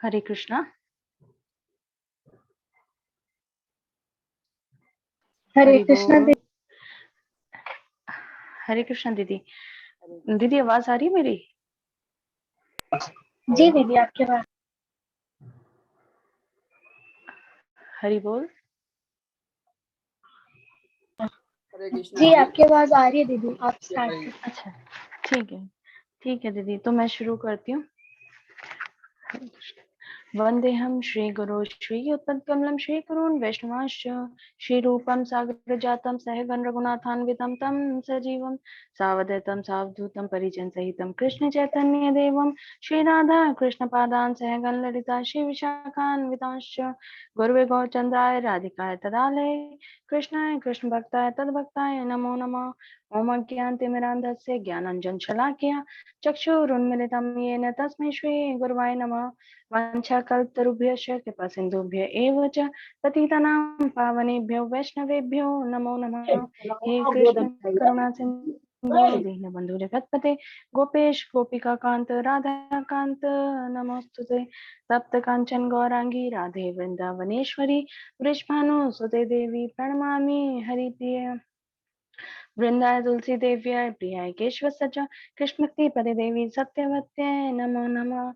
हरे कृष्णा। हरे हरि कृष्णा बोल। हरे कृष्णा दीदी। दीदी आवाज आ रही है मेरी? जी दीदी, आपके पास। हरि बोल। जी, आपकी आवाज आ रही है दीदी, आप स्टार्ट करें। अच्छा, ठीक है दीदी, तो मैं शुरू करती हूँ। वन्देऽहं श्रीगुरो श्रीयुतपदकमलं श्रीगुरून् वैष्णवांश्च श्रीरूपं साग्रजातं सहगण रघुनाथान्वितं तं सजीवं सावधूतं सावधूतं परिजनसहितं कृष्णचैतन्यदेवं श्रीराधा कृष्णपादान् सहगण ललिता श्रीविशाखान्वितांश्च गुरुवे गौरचन्द्राय राधिकाय तदालये कृष्णाय कृष्णभक्ताय तद्भक्ताय नमो नमः। ॐ अज्ञानतिमिरान्धस्य ज्ञानाञ्जनशलाकया चक्षुरुन्मिलितं येन तस्मै श्रीगुरवे नमः। वाञ्छाकल्पतरुभ्यश्च कृपासिन्धुभ्य एव च पतितानां पावनेभ्यो वैष्णवेभ्यो नमो नमः। हे कृष्ण करुणा सिन्धु दीनबन्धु जगत्पते गोपेश गोपिकान्त राधाकान्त नमोस्तुते। तप्त काञ्चन गौरांगी राधे वृन्दावनेश्वरी वृषभानुसुते देवी प्रणमामि हरिप्रिय। वृंदाय तुलसी देव्याय प्रियाय केशव सचा कृष्णमूर्ति पदे देवी सत्यवत्यै नमो नमः।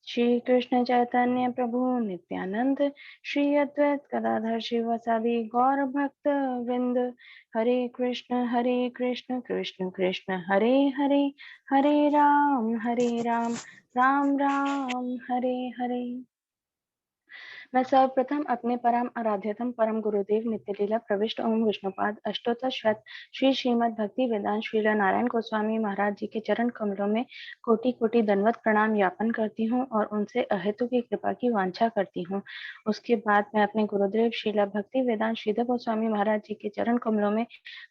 श्री कृष्ण चैतन्य प्रभु नित्यानंद श्री अद्वैत गदाधर शिवासादि गौर भक्त वृंद। हरे कृष्ण कृष्ण कृष्ण हरे हरे, हरे राम राम राम हरे हरे। मैं सर्वप्रथम अपने परम आराध्यतम परम गुरुदेव नित्य लीला प्रविष्ट ओम विष्णुपाद अष्टोत्तर शत श्री श्रीमद भक्ति वेदांत श्री नारायण गोस्वामी महाराज जी के चरण कमलों में कोटि कोटि दंडवत प्रणाम ज्ञापन करती हूँ और उनसे अहेतु की कृपा की वांछा करती हूँ। उसके बाद मैं अपने गुरुदेव श्रीला भक्ति वेदांत श्रीधर गोस्वामी महाराज जी के चरण कमलों में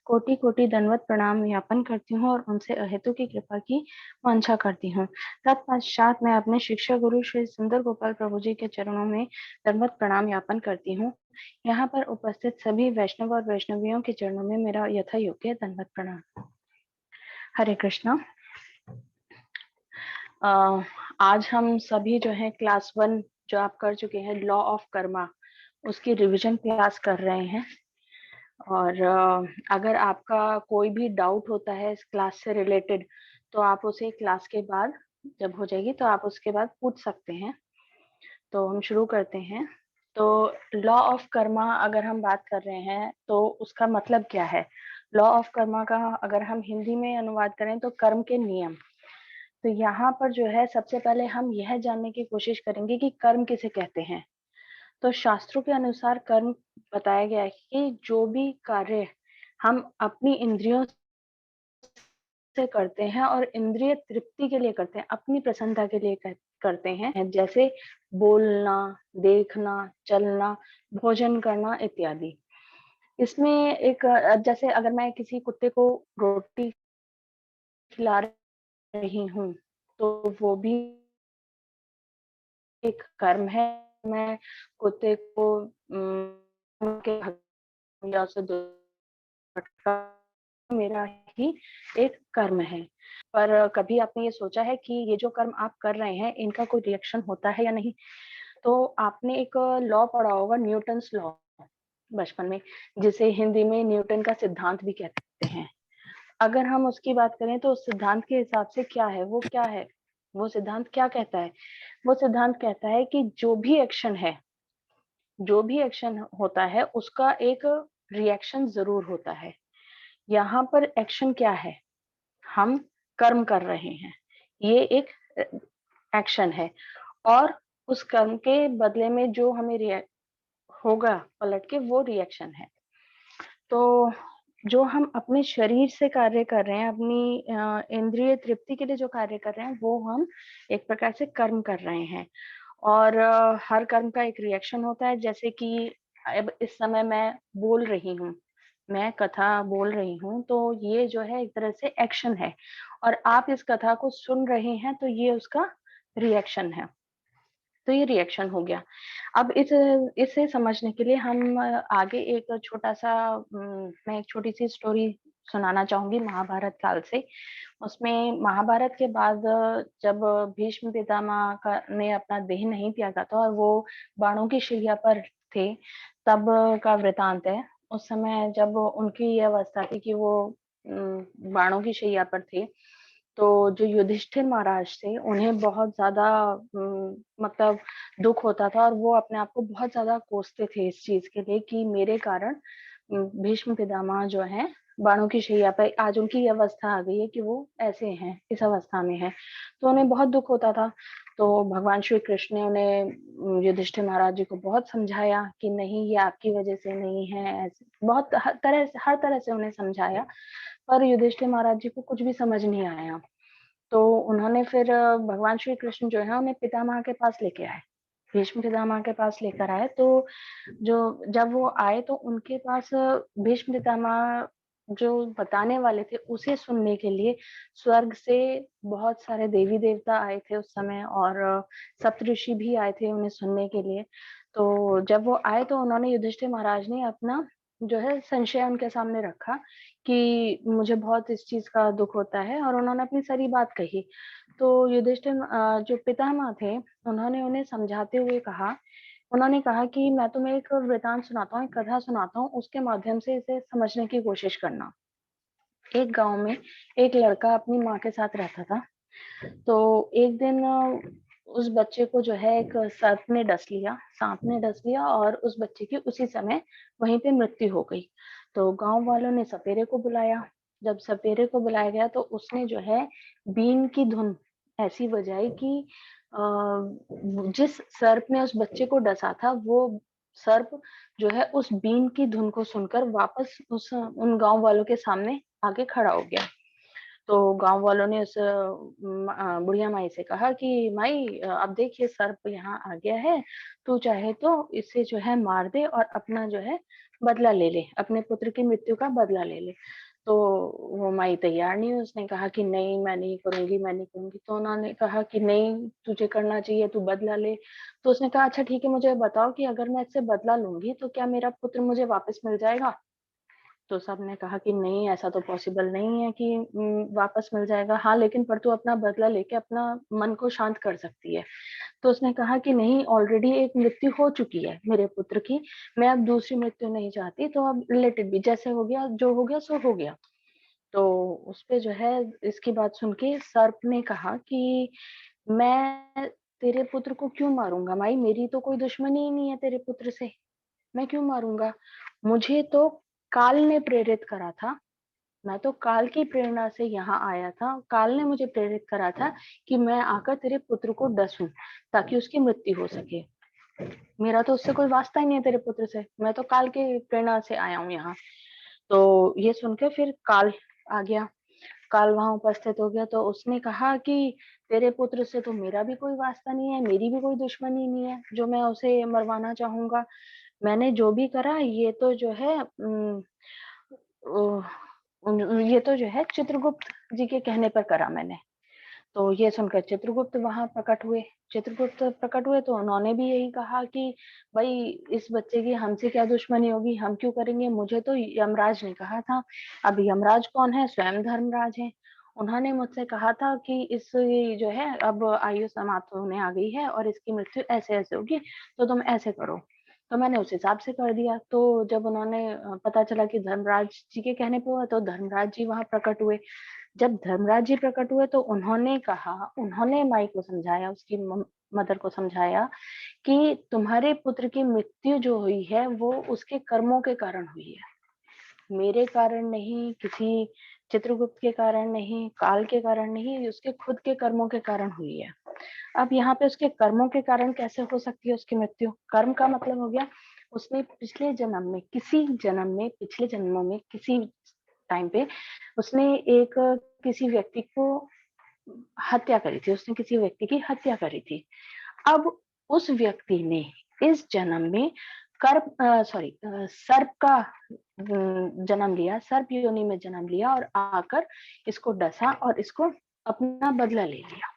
कोटि कोटि दंडवत प्रणाम ज्ञापन करती हूँ और उनसे अहेतु की कृपा की वांछा करती हूँ। तत्पश्चात मैं अपने शिक्षा गुरु श्री सुंदर गोपाल प्रभु जी के चरणों में दंडवत प्रणाम ज्ञापन करती हूँ। यहाँ पर उपस्थित सभी वैष्णव और वैष्णवियों के चरणों में मेरा यथा योग्य दंडवत प्रणाम। हरे कृष्णा। आज हम सभी जो है क्लास 1 जो आप कर चुके हैं लॉ ऑफ कर्मा, उसकी रिवीजन क्लास कर रहे हैं। और अगर आपका कोई भी डाउट होता है इस क्लास से रिलेटेड तो आप उसे क्लास के बाद जब हो जाएगी तो आप उसके बाद पूछ सकते हैं। तो हम शुरू करते हैं। तो लॉ ऑफ कर्मा अगर हम बात कर रहे हैं तो उसका मतलब क्या है? लॉ ऑफ कर्मा का अगर हम हिंदी में अनुवाद करें तो कर्म के नियम। तो यहाँ पर जो है सबसे पहले हम यह जानने की कोशिश करेंगे कि कर्म किसे कहते हैं। तो शास्त्रों के अनुसार कर्म बताया गया है कि जो भी कार्य हम अपनी इंद्रियों से करते हैं और इंद्रिय तृप्ति के लिए करते हैं, अपनी प्रसन्नता के लिए करते हैं, जैसे बोलना, देखना, चलना, भोजन करना इत्यादि। इसमें एक जैसे अगर मैं किसी कुत्ते को रोटी खिला रही हूँ तो वो भी एक कर्म है। मैं कुत्ते को से मेरा ही एक कर्म है। पर कभी आपने ये सोचा है कि ये जो कर्म आप कर रहे हैं इनका कोई रिएक्शन होता है या नहीं? तो आपने एक लॉ पढ़ा होगा, न्यूटन्स लॉ, बचपन में, जिसे हिंदी में न्यूटन का सिद्धांत भी कहते हैं। अगर हम उसकी बात करें तो उस सिद्धांत के हिसाब से क्या है, वो क्या है, वो सिद्धांत क्या कहता है? वो सिद्धांत कहता है कि जो भी एक्शन है, जो भी एक्शन होता है उसका एक रिएक्शन जरूर होता है। यहाँ पर एक्शन क्या है? हम कर्म कर रहे हैं, ये एक एक्शन है। और उस कर्म के बदले में जो हमें होगा पलट के, वो रिएक्शन है। तो जो हम अपने शरीर से कार्य कर रहे हैं, अपनी इंद्रिय तृप्ति के लिए जो कार्य कर रहे हैं, वो हम एक प्रकार से कर्म कर रहे हैं। और हर कर्म का एक रिएक्शन होता है। जैसे कि अब इस समय मैं बोल रही हूँ, मैं कथा बोल रही हूँ, तो ये जो है एक तरह से एक्शन है। और आप इस कथा को सुन रहे हैं तो ये उसका रिएक्शन है। तो ये रिएक्शन हो गया। अब इसे समझने के लिए हम आगे एक छोटा सा मैं एक छोटी सी स्टोरी सुनाना चाहूंगी महाभारत काल से। उसमें महाभारत के बाद जब भीष्म पितामह का ने अपना देह नहीं त्यागा था और वो बाणों की शैया पर थे, तब का वृतांत है। उस समय जब उनकी ये अवस्था थी कि वो बाणों की शैया पर थे, तो जो युधिष्ठिर महाराज थे उन्हें बहुत ज्यादा मतलब दुख होता था और वो अपने आप को बहुत ज्यादा कोसते थे इस चीज के लिए कि मेरे कारण भीष्म पितामह जो है बाणों की शैया पर, आज उनकी अवस्था आ गई है कि वो ऐसे हैं, इस अवस्था में है, तो उन्हें बहुत दुख होता था। तो भगवान श्री कृष्ण ने उन्हें युधिष्ठिर महाराज जी को बहुत समझाया कि नहीं, ये आपकी वजह से नहीं है, ऐसे बहुत हर तरह से उन्हें समझाया, पर युधिष्ठिर महाराज जी को कुछ भी समझ नहीं आया। तो उन्होंने फिर भगवान श्री कृष्ण जो है उन्हें पितामह के पास लेके आए, भीष्म पितामह के पास लेकर आए। तो जो जब वो आए तो उनके पास भीष्म पितामह जो बताने वाले थे उसे सुनने के लिए स्वर्ग से बहुत सारे देवी देवता आए थे उस समय, और सप्तऋषि भी आए थे उन्हें सुनने के लिए। तो जब वो आए तो उन्होंने युधिष्ठिर महाराज ने अपना जो है संशय उनके सामने रखा कि मुझे बहुत इस चीज का दुख होता है, और उन्होंने अपनी सारी बात कही। तो युधिष्ठिर जो पितामह थे उन्होंने उन्हें समझाते हुए कहा, उन्होंने कहा कि मैं तुम्हें एक वृतांत सुनाता हूँ, एक कथा सुनाता हूँ, उसके माध्यम से इसे समझने की कोशिश करना। एक गांव में एक लड़का अपनी माँ के साथ रहता था। तो एक दिन उस बच्चे को जो है एक सर्प ने डस लिया, सांप ने डस लिया, और उस बच्चे की उसी समय वहीं पे मृत्यु हो गई। तो गांव वालों ने सपेरे को बुलाया। जब सपेरे को बुलाया गया तो उसने जो है बीन की धुन ऐसी बजाई कि जिस सर्प ने उस बच्चे को डसा था वो सर्प जो है उस बीन की धुन को सुनकर वापस उस उन गांव वालों के सामने आके खड़ा हो गया। तो गांव वालों ने उस बुढ़िया माई से कहा कि माई, अब देखिए सर्प यहाँ आ गया है, तू चाहे तो इसे जो है मार दे और अपना जो है बदला ले ले, अपने पुत्र की मृत्यु का बदला ले ले। तो वो माई तैयार नहीं हुई, उसने कहा कि नहीं, मैं नहीं करूंगी, मैं नहीं करूंगी। तो उन्होंने कहा कि नहीं, तुझे करना चाहिए, तू बदला ले। तो उसने कहा अच्छा ठीक है, मुझे बताओ कि अगर मैं इससे बदला लूंगी तो क्या मेरा पुत्र मुझे वापस मिल जाएगा। तो सबने कहा कि नहीं, ऐसा तो पॉसिबल नहीं है कि वापस मिल जाएगा, हाँ लेकिन पर तू अपना बदला लेके अपना मन को शांत कर सकती है। तो उसने कहा कि नहीं, ऑलरेडी एक मृत्यु हो चुकी है मेरे पुत्र की, मैं अब दूसरी मृत्यु नहीं चाहती, तो अब रिलेटेड भी जैसे हो गया, जो हो गया सो हो गया। तो उसपे जो है इसकी बात सुन के सर्प ने कहा कि मैं तेरे पुत्र को क्यों मारूंगा माई, मेरी तो कोई दुश्मनी ही नहीं है तेरे पुत्र से, मैं क्यों मारूंगा। मुझे तो काल ने प्रेरित करा था, मैं तो काल की प्रेरणा से यहाँ आया था, काल ने मुझे प्रेरित करा था कि मैं आकर तेरे पुत्र को डसूं ताकि उसकी मृत्यु हो सके। मेरा तो उससे कोई वास्ता ही नहीं है तेरे पुत्र से, मैं तो काल की प्रेरणा से आया हूँ यहाँ। तो ये सुनकर फिर काल आ गया, काल वहां उपस्थित हो गया। तो उसने कहा कि तेरे पुत्र से तो मेरा भी कोई वास्ता नहीं है, मेरी भी कोई दुश्मनी नहीं है जो मैं उसे मरवाना चाहूंगा। मैंने जो भी करा ये तो जो है ये तो जो है चित्रगुप्त जी के कहने पर करा मैंने। तो ये सुनकर चित्रगुप्त वहां प्रकट हुए, चित्रगुप्त प्रकट हुए तो उन्होंने भी यही कहा कि भाई इस बच्चे की हमसे क्या दुश्मनी होगी, हम क्यों करेंगे, मुझे तो यमराज ने कहा था। अब यमराज कौन है, स्वयं धर्मराज है, उन्होंने मुझसे कहा था कि इस जो है अब आयु समाप्त होने आ गई है और इसकी मृत्यु ऐसे ऐसे होगी, तो तुम ऐसे करो। तो मैंने उस हिसाब से कर दिया। तो जब उन्होंने पता चला कि धर्मराज जी के कहने पे हुआ, तो धर्मराज जी वहां प्रकट हुए। जब धर्मराज जी प्रकट हुए तो उन्होंने कहा, उन्होंने माई को समझाया, उसकी मदर को समझाया कि तुम्हारे पुत्र की मृत्यु जो हुई है वो उसके कर्मों के कारण हुई है, मेरे कारण नहीं, किसी चित्रगुप्त के कारण नहीं, काल के कारण नहीं, उसके खुद के कर्मों के कारण हुई है। अब यहाँ पे उसके कर्मों के कारण कैसे हो सकती है उसकी मृत्यु, कर्म का मतलब हो गया उसने पिछले जन्म में, किसी जन्म में, पिछले जन्मों में किसी टाइम पे उसने एक किसी व्यक्ति को हत्या करी थी, उसने किसी व्यक्ति की हत्या करी थी। अब उस व्यक्ति ने इस जन्म में सर्प का जन्म लिया, सर्प योनि में जन्म लिया और आकर इसको डसा और इसको अपना बदला ले लिया।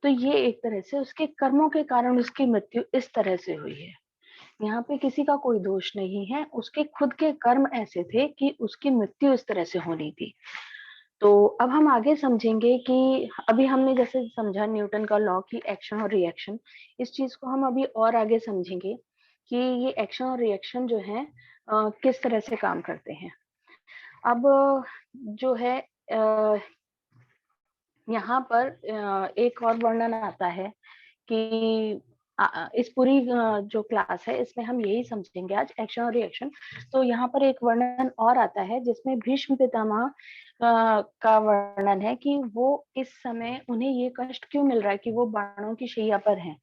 तो ये एक तरह से उसके कर्मों के कारण उसकी मृत्यु इस तरह से हुई है। यहाँ पे किसी का कोई दोष नहीं है, उसके खुद के कर्म ऐसे थे कि उसकी मृत्यु इस तरह से होनी थी। तो अब हम आगे समझेंगे कि अभी हमने जैसे समझा न्यूटन का लॉ की एक्शन और रिएक्शन, इस चीज को हम अभी और आगे समझेंगे कि ये एक्शन और रिएक्शन जो है किस तरह से काम करते हैं। अब जो है यहाँ पर एक और वर्णन आता है कि इस पूरी जो क्लास है इसमें हम यही समझेंगे आज, एक्शन और रिएक्शन। तो यहाँ पर एक वर्णन और आता है जिसमें भीष्म पितामह का वर्णन है कि वो इस समय उन्हें ये कष्ट क्यों मिल रहा है कि वो बाणों की शैया पर हैं।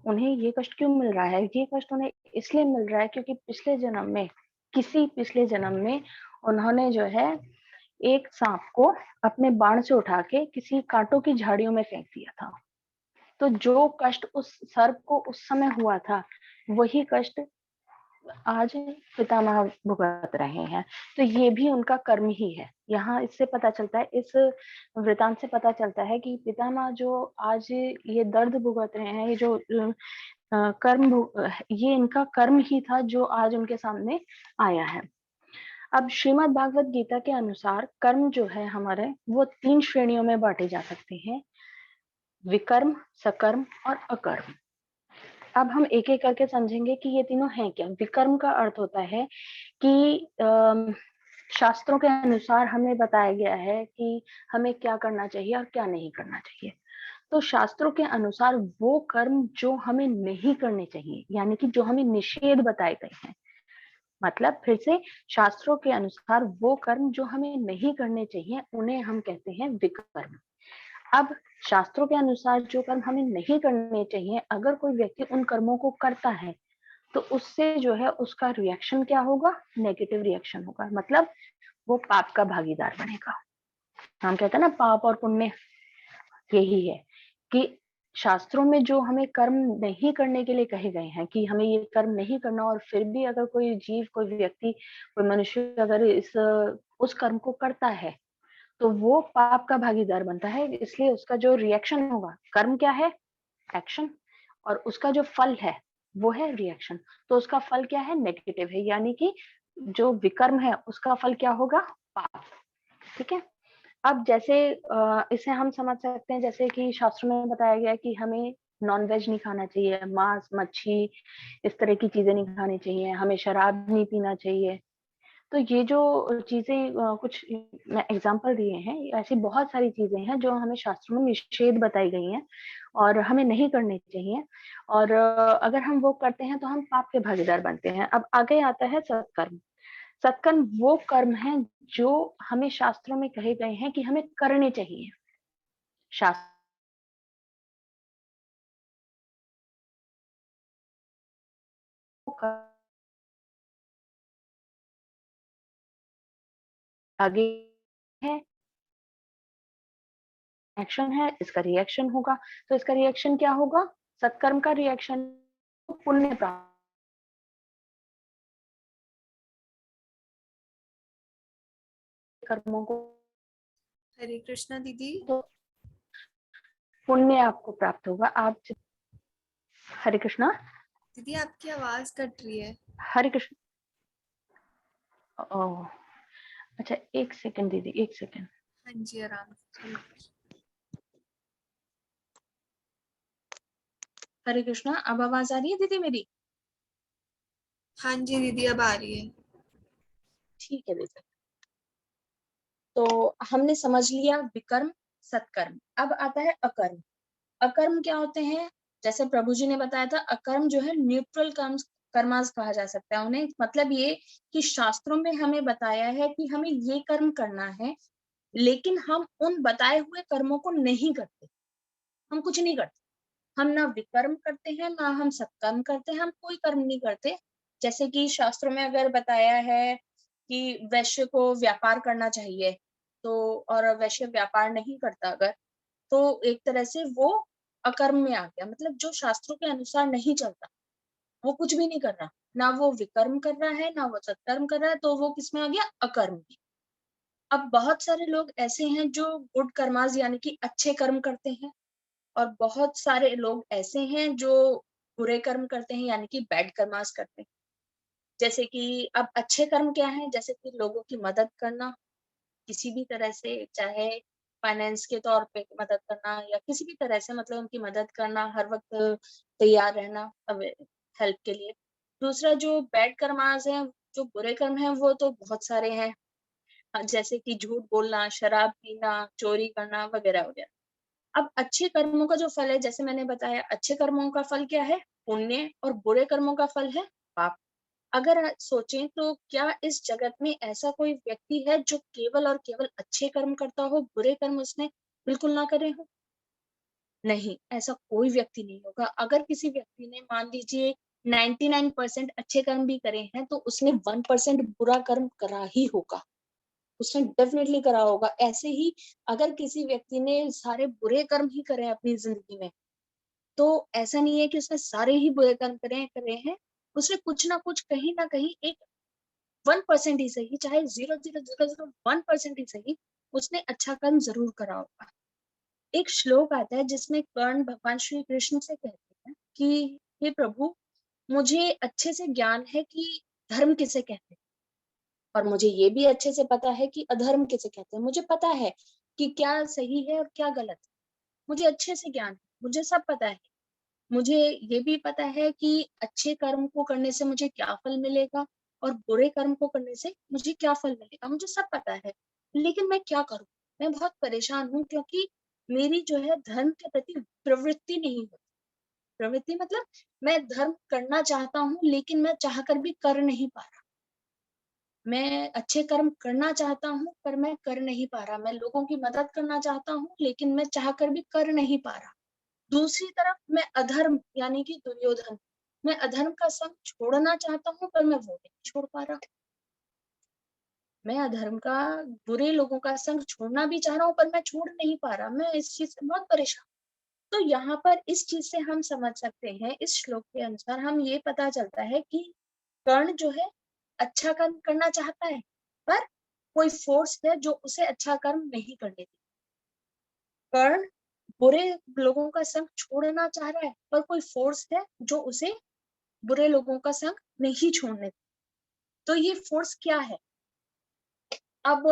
उन्हें ये कष्ट क्यों मिल रहा है? ये कष्ट उन्हें इसलिए मिल रहा है क्योंकि पिछले जन्म में उन्होंने जो है एक सांप को अपने बाण से उठा के किसी कांटों की झाड़ियों में फेंक दिया था। तो जो कष्ट उस सर्प को उस समय हुआ था, वही कष्ट आज पितामह भुगत रहे हैं। तो ये भी उनका कर्म ही है। यहाँ इससे पता चलता है, इस वृतांत से पता चलता है कि पितामह जो आज ये दर्द भुगत रहे हैं, ये जो ये इनका कर्म ही था जो आज उनके सामने आया है। अब श्रीमद् भागवत गीता के अनुसार कर्म जो है हमारे, वो 3 श्रेणियों में बांटे जा सकते हैं, विकर्म, सकर्म और अकर्म। अब हम एक एक करके समझेंगे कि ये तीनों हैं क्या। विकर्म का अर्थ होता है कि शास्त्रों के अनुसार हमें बताया गया है कि हमें क्या करना चाहिए और क्या नहीं करना चाहिए। तो शास्त्रों के अनुसार वो कर्म जो हमें नहीं करने चाहिए, यानी कि जो हमें निषेध बताए गए हैं, मतलब फिर से शास्त्रों के अनुसार वो कर्म जो हमें नहीं करने चाहिए उन्हें हम कहते हैं विकर्म। अब शास्त्रों के अनुसार जो कर्म हमें नहीं करने चाहिए, अगर कोई व्यक्ति उन कर्मों को करता है तो उससे जो है उसका रिएक्शन क्या होगा? नेगेटिव रिएक्शन होगा, मतलब वो पाप का भागीदार बनेगा। हम कहते हैं ना पाप और पुण्य, यही है कि शास्त्रों में जो हमें कर्म नहीं करने के लिए कहे गए हैं कि हमें ये कर्म नहीं करना, और फिर भी अगर कोई जीव, कोई व्यक्ति, कोई मनुष्य अगर उस कर्म को करता है तो वो पाप का भागीदार बनता है। इसलिए उसका जो रिएक्शन होगा, कर्म क्या है? एक्शन, और उसका जो फल है वो है रिएक्शन। तो उसका फल क्या है? नेगेटिव है, यानी कि जो विकर्म है उसका फल क्या होगा? पाप। ठीक है। अब जैसे इसे हम समझ सकते हैं, जैसे कि शास्त्रों में बताया गया कि हमें नॉन वेज नहीं खाना चाहिए, मांस, मच्छी, इस तरह की चीजें नहीं खानी चाहिए, हमें शराब नहीं पीना चाहिए। तो ये जो चीजें कुछ मैं एग्जांपल दिए हैं, ऐसी बहुत सारी चीजें हैं जो हमें शास्त्रों में निषेध बताई गई हैं और हमें नहीं करनी चाहिए। और अगर हम वो करते हैं तो हम पाप के भागीदार बनते हैं। अब आगे आता है सत्कर्म। सत्कर्म वो कर्म है जो हमें शास्त्रों में कहे गए हैं कि हमें करने चाहिए। शास्त्र आगे है, एक्शन है, इसका रिएक्शन होगा। तो इसका रिएक्शन क्या होगा? सत्कर्म का रिएक्शन पुण्य प्राप्त, कर्मों को हरे कृष्णा दीदी। तो पुण्य आपको प्राप्त होगा। आप हरे कृष्णा दीदी आपकी आवाज कट रही है। हरे कृष्ण। ओह, अच्छा, एक सेकंड दीदी, एक सेकंड। हाँ जी, आराम से। हरे कृष्णा, अब आवाज आ रही है दीदी मेरी? हाँ जी दीदी, अब आ रही है। ठीक है दीदी। तो हमने समझ लिया विकर्म, सत्कर्म। अब आता है अकर्म। अकर्म क्या होते हैं? जैसे प्रभु जी ने बताया था, अकर्म जो है न्यूट्रल कर्मास कहा जा सकता है उन्हें। मतलब ये कि शास्त्रों में हमें बताया है कि हमें ये कर्म करना है, लेकिन हम उन बताए हुए कर्मों को नहीं करते। हम कुछ नहीं करते, हम ना विकर्म करते हैं ना हम सत्कर्म करते हैं, हम कोई कर्म नहीं करते। जैसे कि शास्त्रों में अगर बताया है कि वैश्य को व्यापार करना चाहिए, तो और वैश्य व्यापार नहीं करता अगर, तो एक तरह से वो अकर्म में आ गया। मतलब जो शास्त्रों के अनुसार नहीं चलता, वो कुछ भी नहीं कर रहा, ना वो विकर्म कर रहा है ना वो सत्कर्म कर रहा है, तो वो किसमें आ गया? अकर्म में। अब बहुत सारे लोग ऐसे हैं जो गुड कर्मास यानी कि अच्छे कर्म करते हैं, और बहुत सारे लोग ऐसे हैं जो बुरे कर्म करते हैं यानी कि बैड कर्मास करते हैं। जैसे कि अब अच्छे कर्म क्या है, जैसे कि लोगों की मदद करना किसी भी तरह से, चाहे फाइनेंस के तौर पे मदद करना या किसी भी तरह से, मतलब उनकी मदद करना, हर वक्त तैयार रहना हेल्प के लिए। दूसरा जो बैड कर्मास है, जो बुरे कर्म हैं, वो तो बहुत सारे हैं, जैसे कि झूठ बोलना, शराब पीना, चोरी करना वगैरह वगैरह। अब अच्छे कर्मों का जो फल है, जैसे मैंने बताया, अच्छे कर्मों का फल क्या है? पुण्य, और बुरे कर्मों का फल है पाप। अगर सोचें तो क्या इस जगत में ऐसा कोई व्यक्ति है जो केवल और केवल अच्छे कर्म करता हो, बुरे कर्म उसने बिल्कुल ना करे हो? नहीं, ऐसा कोई व्यक्ति नहीं होगा। अगर किसी व्यक्ति ने मान लीजिए 99% अच्छे कर्म भी करे हैं, तो उसने 1% बुरा कर्म करा ही होगा। उसने डेफिनेटली करा होगा। ऐसे ही अगर किसी व्यक्ति ने सारे बुरे कर्म ही करे हैं अपनी जिंदगी में, तो ऐसा नहीं है कि उसने सारे ही बुरे कर्म करे हैं। उसने कुछ ना कुछ, कहीं ना कहीं एक 1% ही सही, चाहे 0.0001% ही सही, उसने अच्छा कर्म जरूर करा होगा। एक श्लोक आता है जिसमें कर्ण भगवान श्री कृष्ण से कहते हैं कि हे प्रभु, मुझे अच्छे से ज्ञान है कि धर्म किसे कहते हैं, और मुझे ये भी अच्छे से पता है कि अधर्म किसे कहते हैं। मुझे पता है कि क्या सही है और क्या गलत है। मुझे अच्छे से ज्ञान है, मुझे सब पता है। मुझे ये भी पता है कि अच्छे कर्म को करने से मुझे क्या फल मिलेगा और बुरे कर्म को करने से मुझे क्या फल मिलेगा, मुझे सब पता है। लेकिन मैं क्या करूं? मैं बहुत परेशान हूँ, क्योंकि मेरी जो है धर्म के प्रति प्रवृत्ति नहीं होती। प्रवृत्ति मतलब मैं धर्म करना चाहता हूँ, लेकिन मैं चाहकर भी कर नहीं पा रहा। मैं अच्छे कर्म करना चाहता हूँ, पर मैं कर नहीं पा रहा। मैं लोगों की मदद करना चाहता हूँ, लेकिन मैं चाहकर भी कर नहीं पा रहा। दूसरी तरफ मैं अधर्म यानी कि दुर्योधन, मैं अधर्म का संग छोड़ना चाहता हूँ, पर मैं वो नहीं छोड़ पा रहा। मैं अधर्म का, बुरे लोगों का संग छोड़ना भी चाह रहा हूँ, पर मैं छोड़ नहीं पा रहा। मैं इस चीज से बहुत परेशान। तो यहाँ पर इस चीज से हम समझ सकते हैं, इस श्लोक के अनुसार हम ये पता चलता है कि कर्ण जो है अच्छा कर्म करना चाहता है, पर कोई फोर्स है जो उसे अच्छा कर्म नहीं करने देती। कर्ण बुरे लोगों का संग छोड़ना चाह रहा है, पर कोई फोर्स है जो उसे बुरे लोगों का संग नहीं छोड़ने देती। तो ये फोर्स क्या है? अब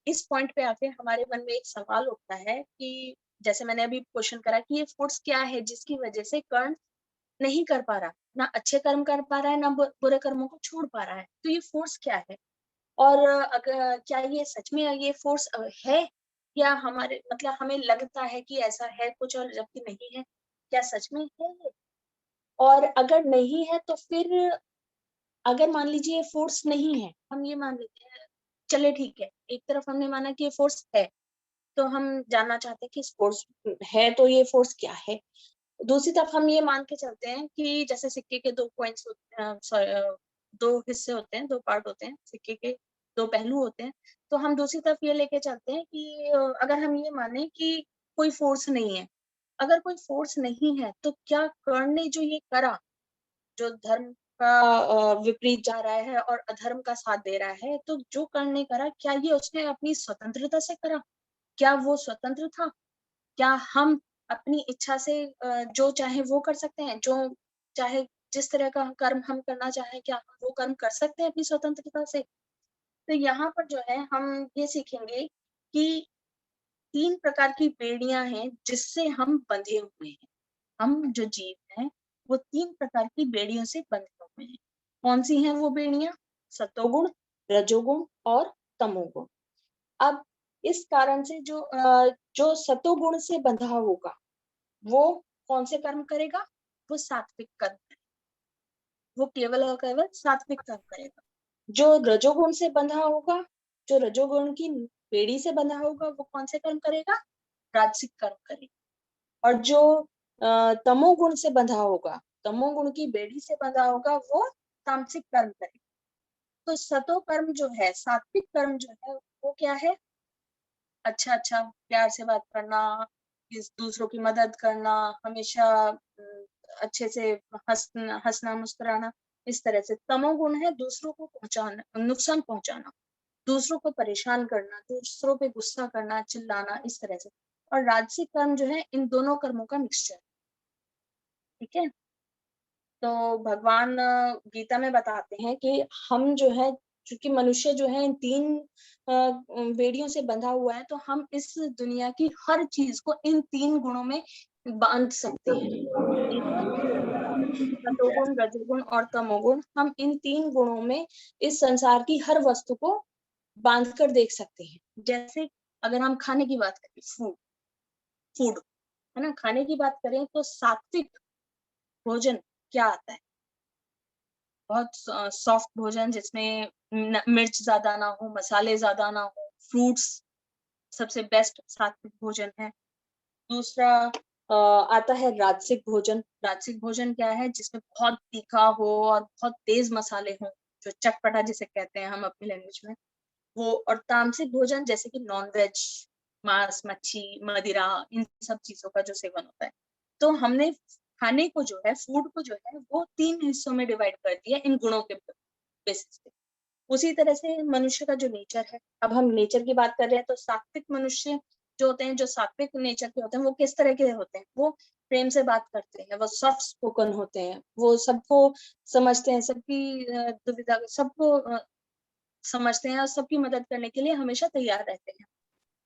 इस पॉइंट पे आके हमारे मन में एक सवाल उठता है कि जैसे मैंने अभी क्वेश्चन करा कि ये फोर्स क्या है जिसकी वजह से कर्ण नहीं कर पा रहा, ना अच्छे कर्म कर पा रहा है, ना बुरे कर्मों को छोड़ पा रहा है। तो ये फोर्स क्या है? और अगर क्या ये सच में ये फोर्स है, या हमारे मतलब हमें लगता है कि ऐसा है कुछ और जबकि नहीं है? क्या सच में है ये? और अगर नहीं है तो फिर, अगर मान लीजिए फोर्स नहीं है, हम ये मान लेते हैं, चले ठीक है, एक तरफ हमने माना कि ये फोर्स है, तो हम जानना चाहते हैं कि फोर्स है तो ये फोर्स क्या है। दूसरी तरफ हम ये मान के चलते हैं कि जैसे सिक्के के दो पॉइंट्स दो हिस्से होते हैं, दो पार्ट होते हैं, सिक्के के दो पहलू होते हैं। तो हम दूसरी तरफ ये लेके चलते हैं कि अगर हम ये माने कि कोई फोर्स नहीं है, अगर कोई फोर्स नहीं है, तो क्या कर्ण ने जो ये करा, जो धर्म का विपरीत जा रहा है और अधर्म का साथ दे रहा है, तो जो कर्ण ने करा, क्या ये उसने अपनी स्वतंत्रता से करा? क्या वो स्वतंत्र था? क्या हम अपनी इच्छा से जो चाहे वो कर सकते हैं? जो चाहे जिस तरह का कर्म हम करना चाहें, क्या हम वो कर्म कर सकते हैं अपनी स्वतंत्रता से? तो यहाँ पर जो है हम ये सीखेंगे कि 3 प्रकार की बेड़ियां हैं जिससे हम बंधे हुए हैं। हम जो जीव हैं, वो 3 प्रकार की बेड़ियों से बंधे हुए हैं। कौन सी हैं वो बेड़ियां? सतोगुण, रजोगुण और तमोगुण। अब इस कारण से जो सतोगुण से बंधा होगा, वो कौन से कर्म करेगा? वो सात्विक कर्म करेगा। वो केवल और केवल सात्विक कर्म करेगा। जो रजोगुण से बंधा होगा, जो रजोगुण की बेड़ी से बंधा होगा, वो कौन से कर्म करेगा? राजसिक कर्म करेगा। और जो तमोगुण से बंधा होगा, तमोगुण की बेड़ी से बंधा होगा, वो तामसिक कर्म करेगा। तो सतो कर्म जो है, सात्विक कर्म जो है, वो क्या है? अच्छा अच्छा प्यार से बात करना, दूसरों की मदद करना, हमेशा अच्छे से हंसना मुस्कुराना, इस तरह से। तमोगुण है दूसरों को नुकसान पहुंचाना, दूसरों को परेशान करना, दूसरों पे गुस्सा करना, चिल्लाना, इस तरह से। और राजसिक कर्म जो है इन दोनों कर्मों का मिक्सचर, ठीक है। तो भगवान गीता में बताते हैं कि हम जो है, चूंकि मनुष्य जो है इन 3 बेड़ियों से बंधा हुआ है, तो हम इस दुनिया की हर चीज को इन 3 गुणों में बांध सकते हैं। एक सतोगुण, रजोगुण और तमोगुण, हम इन 3 गुणों में इस संसार की हर वस्तु को बांध कर देख सकते हैं। जैसे अगर हम खाने की बात करें, फूड है ना, खाने की बात करें तो सात्विक भोजन क्या आता है? बहुत सॉफ्ट भोजन जिसमें मिर्च ज्यादा ना हो, मसाले ज्यादा ना हो, फ्रूट्स सबसे बेस्ट सात्विक भोजन है। दूसरा आता है राजसिक भोजन। राजसिक भोजन क्या है? जिसमें बहुत तीखा हो और बहुत तेज मसाले हो, जो चटपटा जिसे कहते हैं हम अपनी लैंग्वेज में वो। और तामसिक भोजन जैसे कि नॉन वेज, मांस, मच्छी, मदिरा, इन सब चीजों का जो सेवन होता है। तो हमने खाने को जो है, फूड को जो है, वो 3 हिस्सों में डिवाइड कर दिया इन गुणों के बेसिस पे। उसी तरह से मनुष्य का जो नेचर है, अब हम नेचर की बात कर रहे हैं, तो सात्विक मनुष्य जो होते हैं, जो सात्विक नेचर के होते हैं, वो किस तरह के होते हैं? वो प्रेम से बात करते हैं, वो सॉफ्ट स्पोकन होते हैं, वो सबको समझते हैं, सबकी दुविधा सबको समझते हैं और सबकी मदद करने के लिए हमेशा तैयार रहते हैं।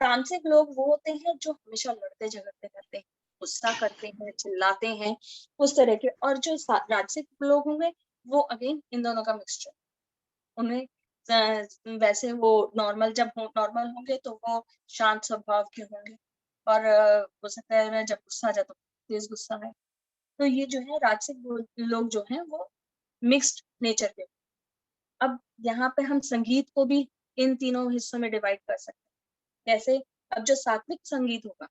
तामसिक लोग वो होते हैं जो हमेशा लड़ते झगड़ते रहते हैं, गुस्सा करते हैं, चिल्लाते हैं, उस तरह के। और जो राजसिक लोग होंगे वो अगेन इन दोनों का मिक्सचर। उन्हें वैसे वो नॉर्मल होंगे तो वो शांत स्वभाव के होंगे, और हो सकता है जब गुस्सा आ जाए तो तेज गुस्सा है। तो ये जो है राजसिक लोग जो हैं वो मिक्स्ड नेचर के। अब यहाँ पे हम संगीत को भी इन तीनों हिस्सों में डिवाइड कर सकते हैं। जैसे अब जो सात्विक संगीत होगा,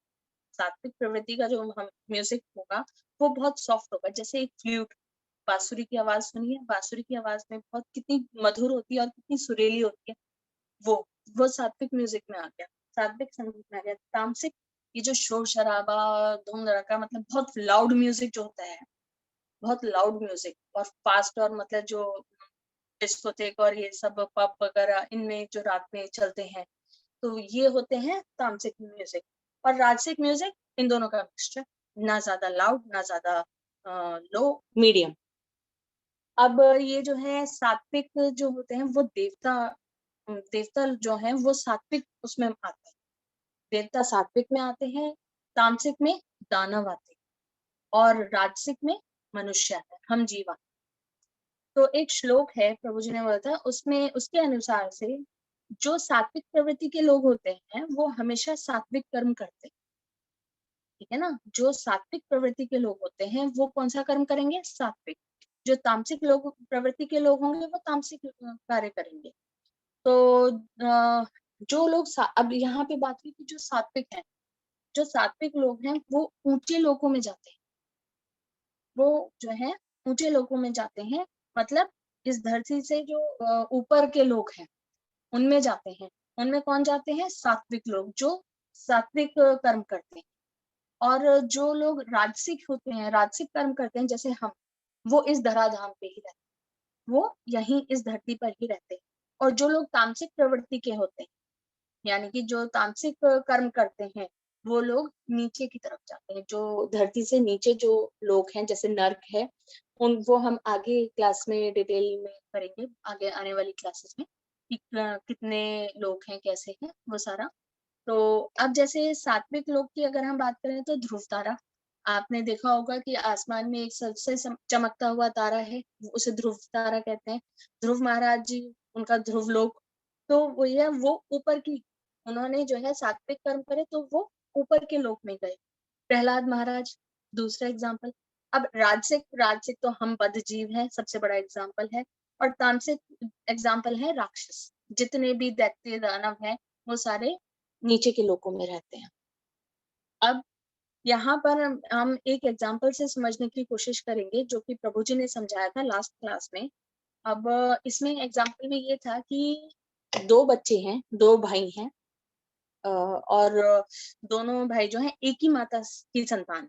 सात्विक प्रवृत्ति का जो हम म्यूजिक होगा, वो बहुत सॉफ्ट होगा। जैसे एक फ्लूट, बांसुरी की आवाज सुनिए, बांसुरी की आवाज में बहुत कितनी मधुर होती है और कितनी सुरीली होती है। वो सात्विक म्यूजिक में आ गया, सात्विक संगीत में आ गया। तामसिक, ये जो शोर शराबा, धूम धड़का, मतलब बहुत लाउड म्यूजिक जो होता है, बहुत लाउड म्यूजिक और फास्ट, और मतलब जो डिस्कोथेक और ये सब पब वगैरह इनमें जो रात में चलते हैं, तो ये होते हैं तामसिक म्यूजिक। और राजसिक म्यूजिक इन दोनों का मिक्सचर, ना ज्यादा लाउड ना ज्यादा लो, मीडियम। अब ये जो है सात्विक जो होते हैं वो देवता जो है वो सात्विक उसमें आते हैं, देवता सात्विक में आते हैं, तामसिक में दानव आते हैं, और राजसिक में मनुष्य आते हैं, हम जीवा। तो एक श्लोक है प्रभु जी ने बोला था, उसमें उसके अनुसार से जो सात्विक प्रवृत्ति के लोग होते हैं वो हमेशा सात्विक कर्म करते हैं, ठीक है ना। जो सात्विक प्रवृत्ति के लोग होते हैं वो कौन सा कर्म करेंगे? सात्विक। जो तामसिक लोग प्रवृत्ति के लोग होंगे वो तामसिक कार्य करेंगे। तो जो लोग अब यहाँ पे बात की कि जो सात्विक हैं, जो सात्विक लोग हैं वो ऊंचे लोकों में जाते हैं, वो जो है ऊंचे लोकों में जाते हैं, मतलब इस धरती से जो ऊपर के लोग हैं उनमें जाते हैं। उनमें कौन जाते हैं? सात्विक लोग, जो सात्विक कर्म करते हैं। और जो लोग राजसिक होते हैं, राजसिक कर्म करते हैं, जैसे हम, वो इस धराधाम पे ही रहते हैं, वो यहीं इस धरती पर ही रहते हैं। और जो लोग तामसिक प्रवृत्ति के होते हैं, यानी कि जो तामसिक कर्म करते हैं, वो लोग नीचे की तरफ जाते हैं, जो धरती से नीचे जो लोग हैं, जैसे नर्क है, वो हम आगे क्लास में डिटेल में करेंगे, आगे आने वाली क्लासेस में, कि कितने लोग हैं, कैसे हैं, वो सारा। तो अब जैसे सात्विक लोग की अगर हम बात करें तो ध्रुव तारा, आपने देखा होगा कि आसमान में एक सबसे चमकता हुआ तारा है, उसे ध्रुव तारा कहते हैं। ध्रुव महाराज जी, उनका ध्रुव लोक, तो वो ये वो ऊपर की, उन्होंने जो है सात्विक कर्म करे तो वो ऊपर के लोक में गए। प्रहलाद महाराज दूसरा एग्जाम्पल। अब राजसिक राजसिक तो हम बद्ध जीव है, सबसे बड़ा एग्जाम्पल है। और तामसिक एग्जाम्पल है राक्षस। जितने भी दैत्य दानव है वो सारे नीचे के लोकों में रहते हैं। अब यहाँ पर हम एक एग्जाम्पल से समझने की कोशिश करेंगे, जो कि प्रभु जी ने समझाया था लास्ट क्लास में। अब इसमें एग्जाम्पल में ये था कि 2 बच्चे हैं, 2 भाई हैं, और दोनों भाई जो हैं एक ही माता की संतान,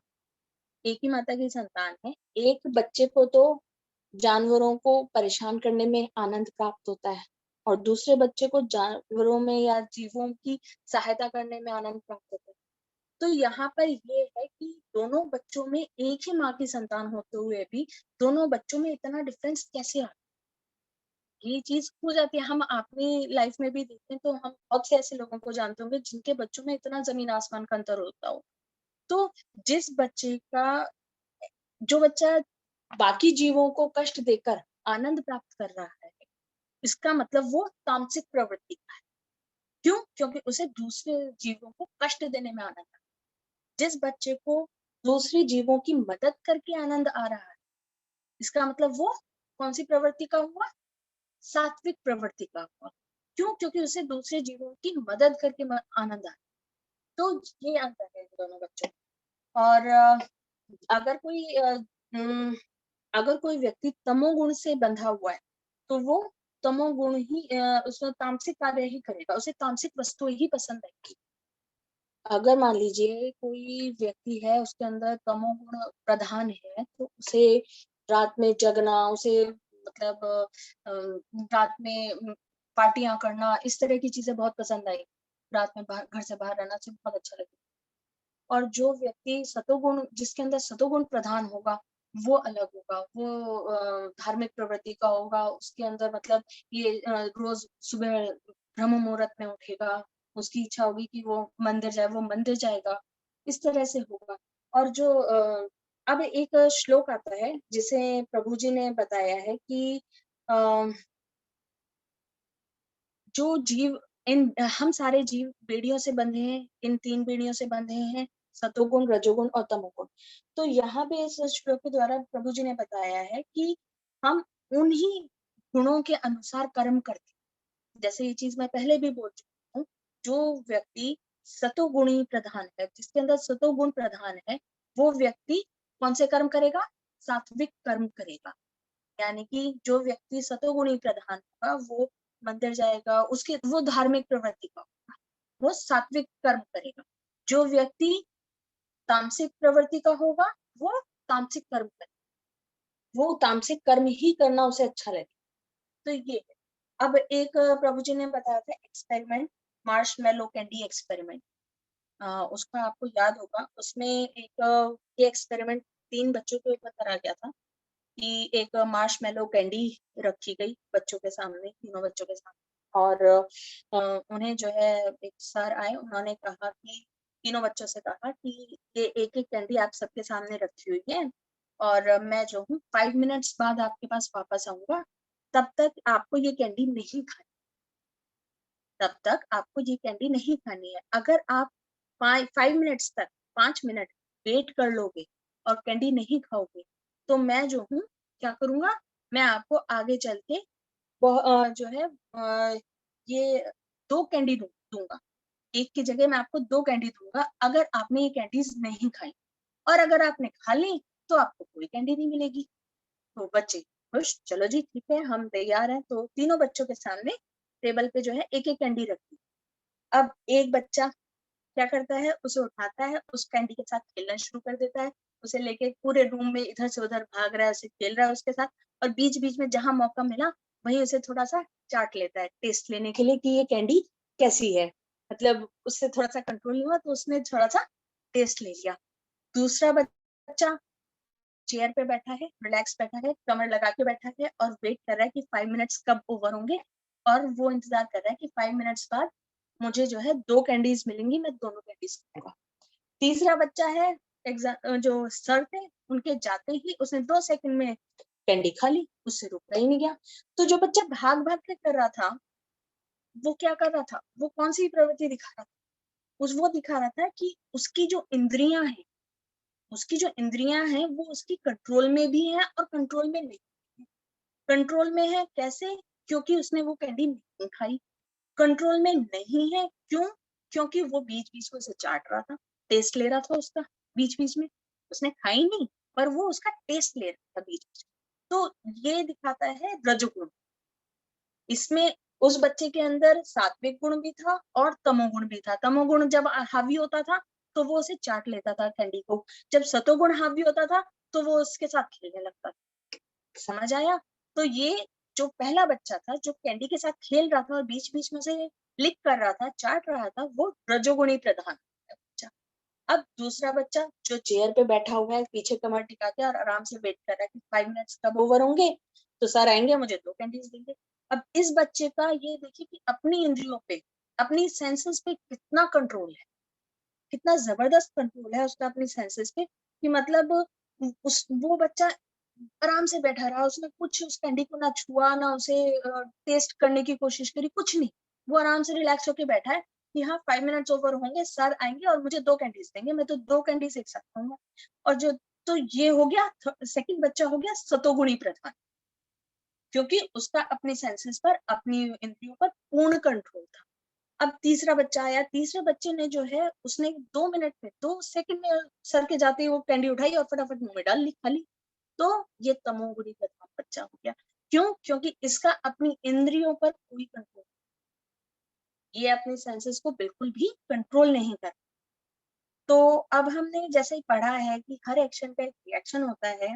एक ही माता की संतान है। एक बच्चे को तो जानवरों को परेशान करने में आनंद प्राप्त होता है, और दूसरे बच्चे को जानवरों में या जीवों की सहायता करने में आनंद प्राप्त होता है। तो यहाँ पर ये है कि दोनों बच्चों में एक ही माँ की संतान होते हुए भी दोनों बच्चों में इतना डिफरेंस कैसे आता है? ये चीज हो जाती है। हम अपनी लाइफ में भी देखते हैं तो हम बहुत से ऐसे लोगों को जानते होंगे जिनके बच्चों में इतना जमीन आसमान का अंतर होता हो। तो जिस बच्चे का जो बच्चा बाकी जीवों को कष्ट देकर आनंद प्राप्त कर रहा है, इसका मतलब वो तामसिक प्रवृत्ति का है। क्यों? क्योंकि उसे दूसरे जीवों को कष्ट देने में आनंद आता है। जिस बच्चे को दूसरे जीवों की मदद करके आनंद आ रहा है, इसका मतलब वो कौन सी प्रवृत्ति का हुआ? सात्विक प्रवृत्ति का हुआ। क्यों? क्योंकि उसे दूसरे जीवों की मदद करके आनंद आ रहा है। तो ये अंतर है इन दोनों बच्चों में। और अगर कोई अगर कोई व्यक्ति तमोगुण से बंधा हुआ है तो वो तमोगुण ही उसमें तामसिक कार्य ही करेगा, उसे तामसिक वस्तु ही पसंद आएगी। अगर मान लीजिए कोई व्यक्ति है उसके अंदर तमोगुण प्रधान है तो उसे रात में जगना, उसे मतलब रात में पार्टियां करना, इस तरह की चीजें बहुत पसंद आई। रात में घर से बाहर रहना उसे बहुत अच्छा लगेगा। और जो व्यक्ति सतोगुण जिसके अंदर सतोगुण प्रधान होगा वो अलग होगा, वो धार्मिक प्रवृत्ति का होगा, उसके अंदर मतलब ये रोज सुबह ब्रह्म मुहूर्त में उठेगा, उसकी इच्छा होगी कि वो मंदिर जाए, वो मंदिर जाएगा, इस तरह से होगा। और जो अब एक श्लोक आता है जिसे प्रभु जी ने बताया है कि जो जीव हम सारे जीव बेड़ियों से बंधे हैं, इन 3 बेड़ियों से बंधे हैं, सतोगुण, रजोगुण और तमोगुण। तो यहाँ पे इस श्लोक के द्वारा प्रभु जी ने बताया है कि हम उन्हीं गुणों के अनुसार कर्म करते हैं। जैसे ये चीज मैं पहले भी बोल चुकी हूँ, जो व्यक्ति सतोगुणी प्रधान है, जिसके अंदर सतोगुण प्रधान है, वो व्यक्ति कौन से कर्म करेगा? सात्विक कर्म करेगा। यानी कि जो व्यक्ति सतोगुणी प्रधान होगा वो मंदिर जाएगा, उसके वो धार्मिक प्रवृत्ति का होगा, वो सात्विक कर्म करेगा। जो व्यक्ति तामसिक प्रवृत्ति का होगा वो तामसिक कर्म करेगा, वो तामसिक कर्म ही करना उसे अच्छा लगेगा। तो ये है। अब एक प्रभु जी ने बताया था एक्सपेरिमेंट, मार्शमैलो कैंडी एक्सपेरिमेंट। उसका आपको याद होगा, उसमें एक ये एक्सपेरिमेंट 3 बच्चों के ऊपर करा गया था कि एक मार्शमैलो कैंडी रखी गई बच्चों के सामने, तीनों बच्चों के सामने। और उन्हें जो है एक सर आए, उन्होंने कहा कि तीनों बच्चों से कहा कि ये एक एक कैंडी आप सबके सामने रखी हुई है और मैं जो हूँ 5 मिनट्स बाद आपके पास वापस आऊंगा, तब तक आपको ये कैंडी नहीं खानी, तब तक आपको ये कैंडी नहीं खानी है। अगर आप 5 मिनट्स तक 5 मिनट वेट कर लोगे और कैंडी नहीं खाओगे तो मैं जो हूँ क्या करूंगा, मैं आपको आगे चल के जो है ये 2 कैंडी दूंगा, एक की जगह मैं आपको 2 कैंडी दूंगा अगर आपने ये कैंडीज नहीं खाई, और अगर आपने खा ली तो आपको कोई कैंडी नहीं मिलेगी। तो बच्चे खुश, चलो जी ठीक है हम तैयार हैं। तो तीनों बच्चों के सामने टेबल पे जो है एक एक कैंडी रखी। अब एक बच्चा क्या करता है, उसे उठाता है, उस कैंडी के साथ खेलना शुरू कर देता है, उसे लेके पूरे रूम में इधर से उधर भाग रहा है, उसे खेल रहा है उसके साथ, और बीच बीच में जहां मौका मिला वहीं उसे थोड़ा सा चाट लेता है टेस्ट लेने के लिए कि ये कैंडी कैसी है। मतलब उससे थोड़ा सा कंट्रोल नहीं हुआ तो उसने थोड़ा सा टेस्ट ले लिया। दूसरा बच्चा चेयर पे बैठा है, रिलैक्स बैठा है, कमर लगा के बैठा है और वेट कर रहा है कि 5 मिनट्स कब ओवर होंगे, और वो इंतजार कर रहा है कि 5 मिनट्स बाद मुझे जो है 2 कैंडीज मिलेंगी, मैं दोनों कैंडीज खाऊंगा। तीसरा बच्चा है, जो सर थे उनके जाते ही उसने 2 सेकंड में कैंडी खा ली, उससे रुका ही नहीं गया। तो जो बच्चा भाग भाग के कर रहा था वो क्या कर रहा था, वो कौन सी प्रवृत्ति दिखा रहा था, वो दिखा रहा था कि उसकी जो इंद्रियां हैं, उसकी जो इंद्रियां हैं वो उसकी कंट्रोल में भी है और कंट्रोल में नहीं। कंट्रोल में है कैसे? क्योंकि उसने वो कैंडी नहीं खाई। कंट्रोल में नहीं है क्यों? क्योंकि वो बीच बीच में उसे चाट रहा था, टेस्ट ले रहा था उसका बीच बीच में, उसने खाई नहीं पर वो उसका टेस्ट ले रहा था बीच बीच में। तो ये दिखाता है रजोगुण। इसमें उस बच्चे के अंदर सात्विक गुण भी था और तमोगुण भी था। तमोगुण जब हावी होता था तो वो उसे चाट लेता था कैंडी को, जब सतोगुण हावी होता था तो वो उसके साथ खेलने लगता था। समझ आया? तो ये जो पहला बच्चा था जो कैंडी के साथ खेल रहा था और बीच बीच में से लिक कर रहा था, चाट रहा था, वो रजोगुणी प्रधान बच्चा। अब दूसरा बच्चा जो चेयर पे बैठा हुआ है पीछे कमर टिका के और आराम से वेट कर रहा है कि 5 मिनट्स कब ओवर होंगे तो सर आएंगे मुझे 2 कैंडीज देंगे। अब इस बच्चे का ये देखिए कि अपनी इंद्रियों पे, अपनी सेंसेस पे कितना कंट्रोल है, कितना जबरदस्त कंट्रोल है उसका अपनी सेंसेस पे, कि मतलब उस वो बच्चा आराम से बैठा रहा, उसने कुछ उस कैंडी को ना छुआ, ना उसे टेस्ट करने की कोशिश करी, कुछ नहीं। वो आराम से रिलैक्स होके बैठा है कि हाँ 5 मिनट्स ओवर होंगे, सर आएंगे और मुझे 2 कैंडीज देंगे, मैं तो 2 कैंडीज एक साथ खाऊंगा। और जो, तो ये हो गया सेकंड बच्चा हो गया सतोगुणी प्रधान, क्योंकि उसका अपने सेंसेस पर, अपनी इंद्रियों पर पूर्ण कंट्रोल था। अब तीसरा बच्चा आया, तीसरे बच्चे ने जो है उसने 2 मिनट में, 2 सेकंड में सर के जाते ही वो कैंडी उठाई और फटाफट मुंह में डाल ली, खा ली। तो ये तमोगुणी प्रधान बच्चा हो गया। क्यों? क्योंकि इसका अपनी इंद्रियों पर कोई कंट्रोल, ये अपने सेंसेस को बिल्कुल भी कंट्रोल नहीं कर। तो अब हमने जैसे ही पढ़ा है कि हर एक्शन का एक रिएक्शन होता है,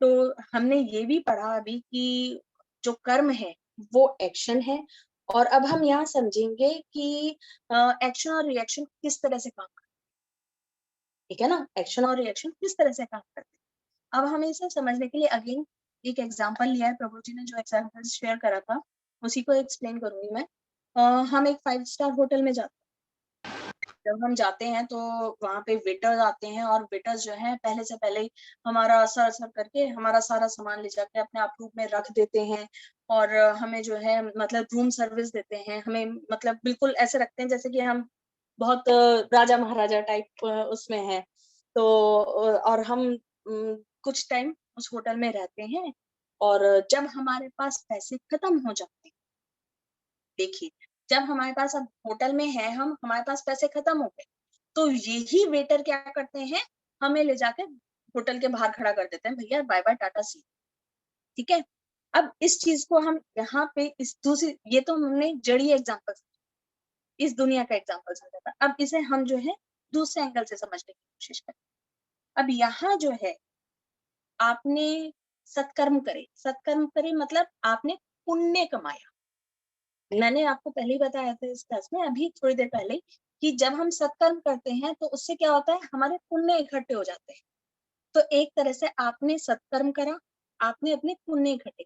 तो हमने ये भी पढ़ा अभी कि जो कर्म है वो एक्शन है। और अब हम यहाँ समझेंगे कि एक्शन और रिएक्शन किस तरह से काम करते हैं, ठीक है ना, एक्शन और रिएक्शन किस तरह से काम करते हैं। अब हमें इसे समझने के लिए अगेन एक एग्जांपल लिया है, प्रभु जी ने जो एग्जांपल शेयर करा था उसी को एक्सप्लेन करूंगी मैं। हम एक 5 स्टार होटल में जाते हैं, जब हम जाते हैं तो वहाँ पे वेटर्स आते हैं और वेटर्स जो है पहले से पहले ही हमारा सर सर करके हमारा सारा सामान ले जाके अपने आप रूम में रख देते हैं, और हमें जो है मतलब रूम सर्विस देते हैं, हमें मतलब बिल्कुल ऐसे रखते हैं जैसे कि हम बहुत राजा महाराजा टाइप उसमें है। तो और हम कुछ टाइम उस होटल में रहते हैं, और जब हमारे पास पैसे खत्म हो जाते हैं, देखिए जब हमारे पास अब होटल में है, हम हमारे पास पैसे खत्म हो गए, तो यही वेटर क्या करते हैं, हमें ले जाके होटल के बाहर खड़ा कर देते हैं, भैया बाय बाय टाटा सी, ठीक है। अब इस चीज को हम यहाँ पे इस दूसरी, ये तो हमने जड़ी एग्जाम्पल, इस दुनिया का एग्जाम्पल समझा था, अब इसे हम जो है दूसरे एंगल से समझने की कोशिश करें। अब यहाँ जो है आपने सत्कर्म करे मतलब आपने पुण्य कमाया। मैंने आपको पहले ही बताया था इस क्लास में अभी थोड़ी देर पहले कि जब हम सत्कर्म करते हैं तो उससे क्या होता है, हमारे पुण्य इकट्ठे हो जाते हैं। तो एक तरह से आपने सत्कर्म करा, आपने अपने पुण्य इकट्ठे,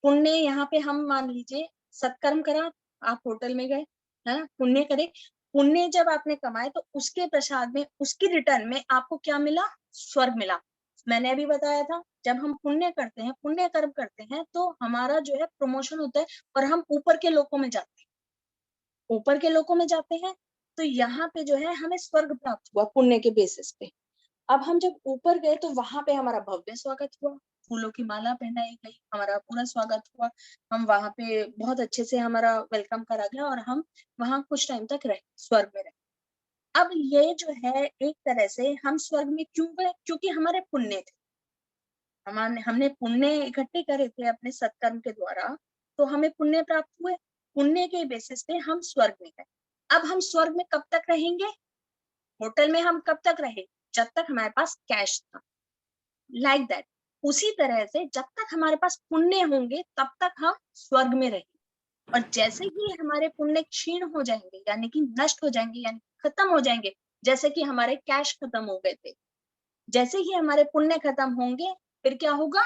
पुण्य यहाँ पे हम मान लीजिए सत्कर्म करा, आप होटल में गए, है ना, पुण्य करे, पुण्य जब आपने कमाए तो उसके प्रसाद में, उसकी रिटर्न में आपको क्या मिला, स्वर्ग मिला। मैंने अभी बताया था जब हम पुण्य करते हैं, पुण्य कर्म करते हैं तो हमारा जो है प्रमोशन होता है और हम ऊपर के लोकों में जाते हैं, ऊपर के लोकों में जाते हैं। तो यहाँ पे जो है हमें स्वर्ग प्राप्त हुआ पुण्य के बेसिस पे। अब हम जब ऊपर गए तो वहां पे हमारा भव्य स्वागत हुआ, फूलों की माला पहनाई गई, हमारा पूरा स्वागत हुआ, हम वहां पे बहुत अच्छे से हमारा वेलकम करा गया और हम वहां कुछ टाइम तक रहे, स्वर्ग में रहे। अब ये जो है एक तरह से हम स्वर्ग में क्यों गए, क्योंकि हमारे पुण्य थे, हमने पुण्य इकट्ठे करे थे अपने सत्कर्म के द्वारा, तो हमें पुण्य प्राप्त हुए, पुण्य के बेसिस पे हम स्वर्ग में गए। अब हम स्वर्ग में कब तक रहेंगे, होटल में हम कब तक रहे, जब तक हमारे पास कैश था, लाइक दैट। उसी तरह से जब तक हमारे पास पुण्य होंगे तब तक हम स्वर्ग में रहेंगे, और जैसे ही हमारे पुण्य क्षीण हो जाएंगे यानी कि नष्ट हो जाएंगे, यानी खत्म हो जाएंगे, जैसे कि हमारे कैश खत्म हो गए थे, जैसे ही हमारे पुण्य खत्म होंगे फिर क्या होगा,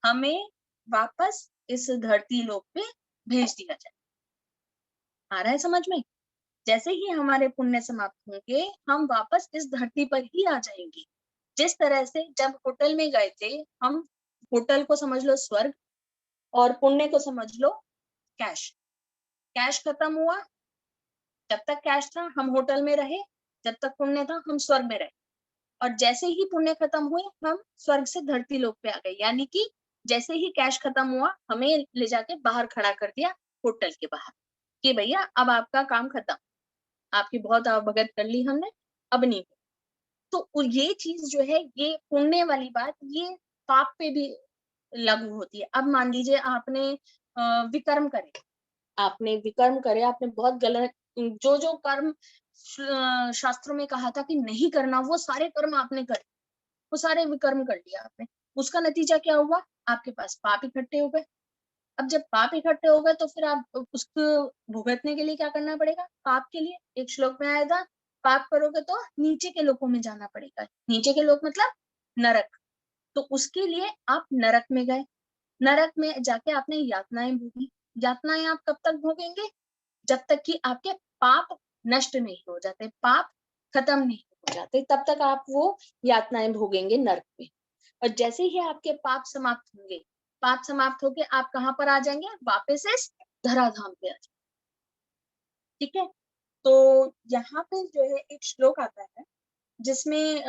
हमें वापस इस धरती लोक पे भेज दिया जाए। आ रहा है समझ में? जैसे ही हमारे पुण्य समाप्त होंगे हम वापस इस धरती पर ही आ जाएंगे। जिस तरह से जब होटल में गए थे, हम होटल को समझ लो स्वर्ग और पुण्य को समझ लो कैश। कैश खत्म हुआ, जब तक कैश था हम होटल में रहे, जब तक पुण्य था हम स्वर्ग में रहे, और जैसे ही पुण्य खत्म हुए हम स्वर्ग से धरती लोक पे आ गए, यानी कि जैसे ही कैश खत्म हुआ हमें ले जाके बाहर खड़ा कर दिया होटल के बाहर कि भैया अब आपका काम खत्म, आपकी बहुत आवभगत कर ली हमने, अब नहीं। तो ये चीज जो है, ये पुण्य वाली बात, ये पाप पे भी लागू होती है। अब मान लीजिए आपने विकर्म करे, आपने विकर्म करे, आपने बहुत गलत, जो जो कर्म शास्त्रों में कहा था कि नहीं करना, वो सारे कर्म आपने करे, वो सारे विकर्म कर लिया आपने, उसका नतीजा क्या हुआ, आपके पास पाप इकट्ठे हो गए। अब जब पाप इकट्ठे हो गए तो फिर आप उसको भुगतने के लिए क्या करना पड़ेगा, पाप के लिए एक श्लोक में आया था पाप करोगे तो नीचे के लोकों में जाना पड़ेगा। नीचे के लोक मतलब नरक। तो उसके लिए आप नरक में गए, नरक में जाके आपने यातनाएं भोगी। यातनाएं आप कब तक भोगेंगे? जब तक कि आपके पाप नष्ट नहीं हो जाते, पाप खत्म नहीं हो जाते, तब तक आप वो यातनाएं भोगेंगे नरक में। और जैसे ही आपके पाप समाप्त होंगे, पाप समाप्त होके आप कहाँ पर आ जाएंगे? वापस इस धराधाम पे आ जाएंगे। ठीक है, तो यहाँ पे जो है एक श्लोक आता है जिसमें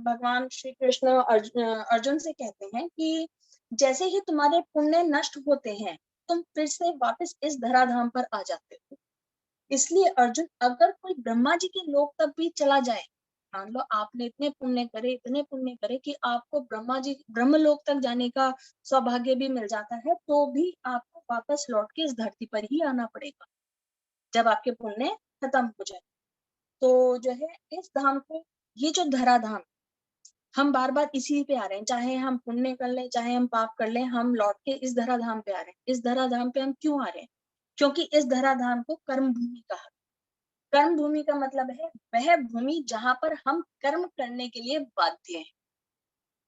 भगवान श्री कृष्ण अर्जुन से कहते हैं कि जैसे ही तुम्हारे पुण्य नष्ट होते हैं, तुम फिर से वापस इस धराधाम पर आ जाते हो। इसलिए अर्जुन, अगर कोई ब्रह्मा जी के लोक तक भी चला जाए, मान लो आपने इतने पुण्य करे कि आपको ब्रह्मलोक तक जाने का सौभाग्य भी मिल जाता है, तो भी आपको वापस लौट के इस धरती पर ही आना पड़ेगा जब आपके पुण्य खत्म हो जाए। तो जो है इस धाम को, ये जो धराधाम, हम बार बार इसी पे आ रहे हैं, चाहे हम पुण्य कर लें चाहे हम पाप कर लें, हम लौट के इस धराधाम पे आ रहे हैं। इस धराधाम पे हम क्यों आ रहे हैं? क्योंकि इस धराधाम को कर्म भूमि कहा। कर्म भूमि का मतलब है वह भूमि जहां पर हम कर्म करने के लिए बाध्य हैं।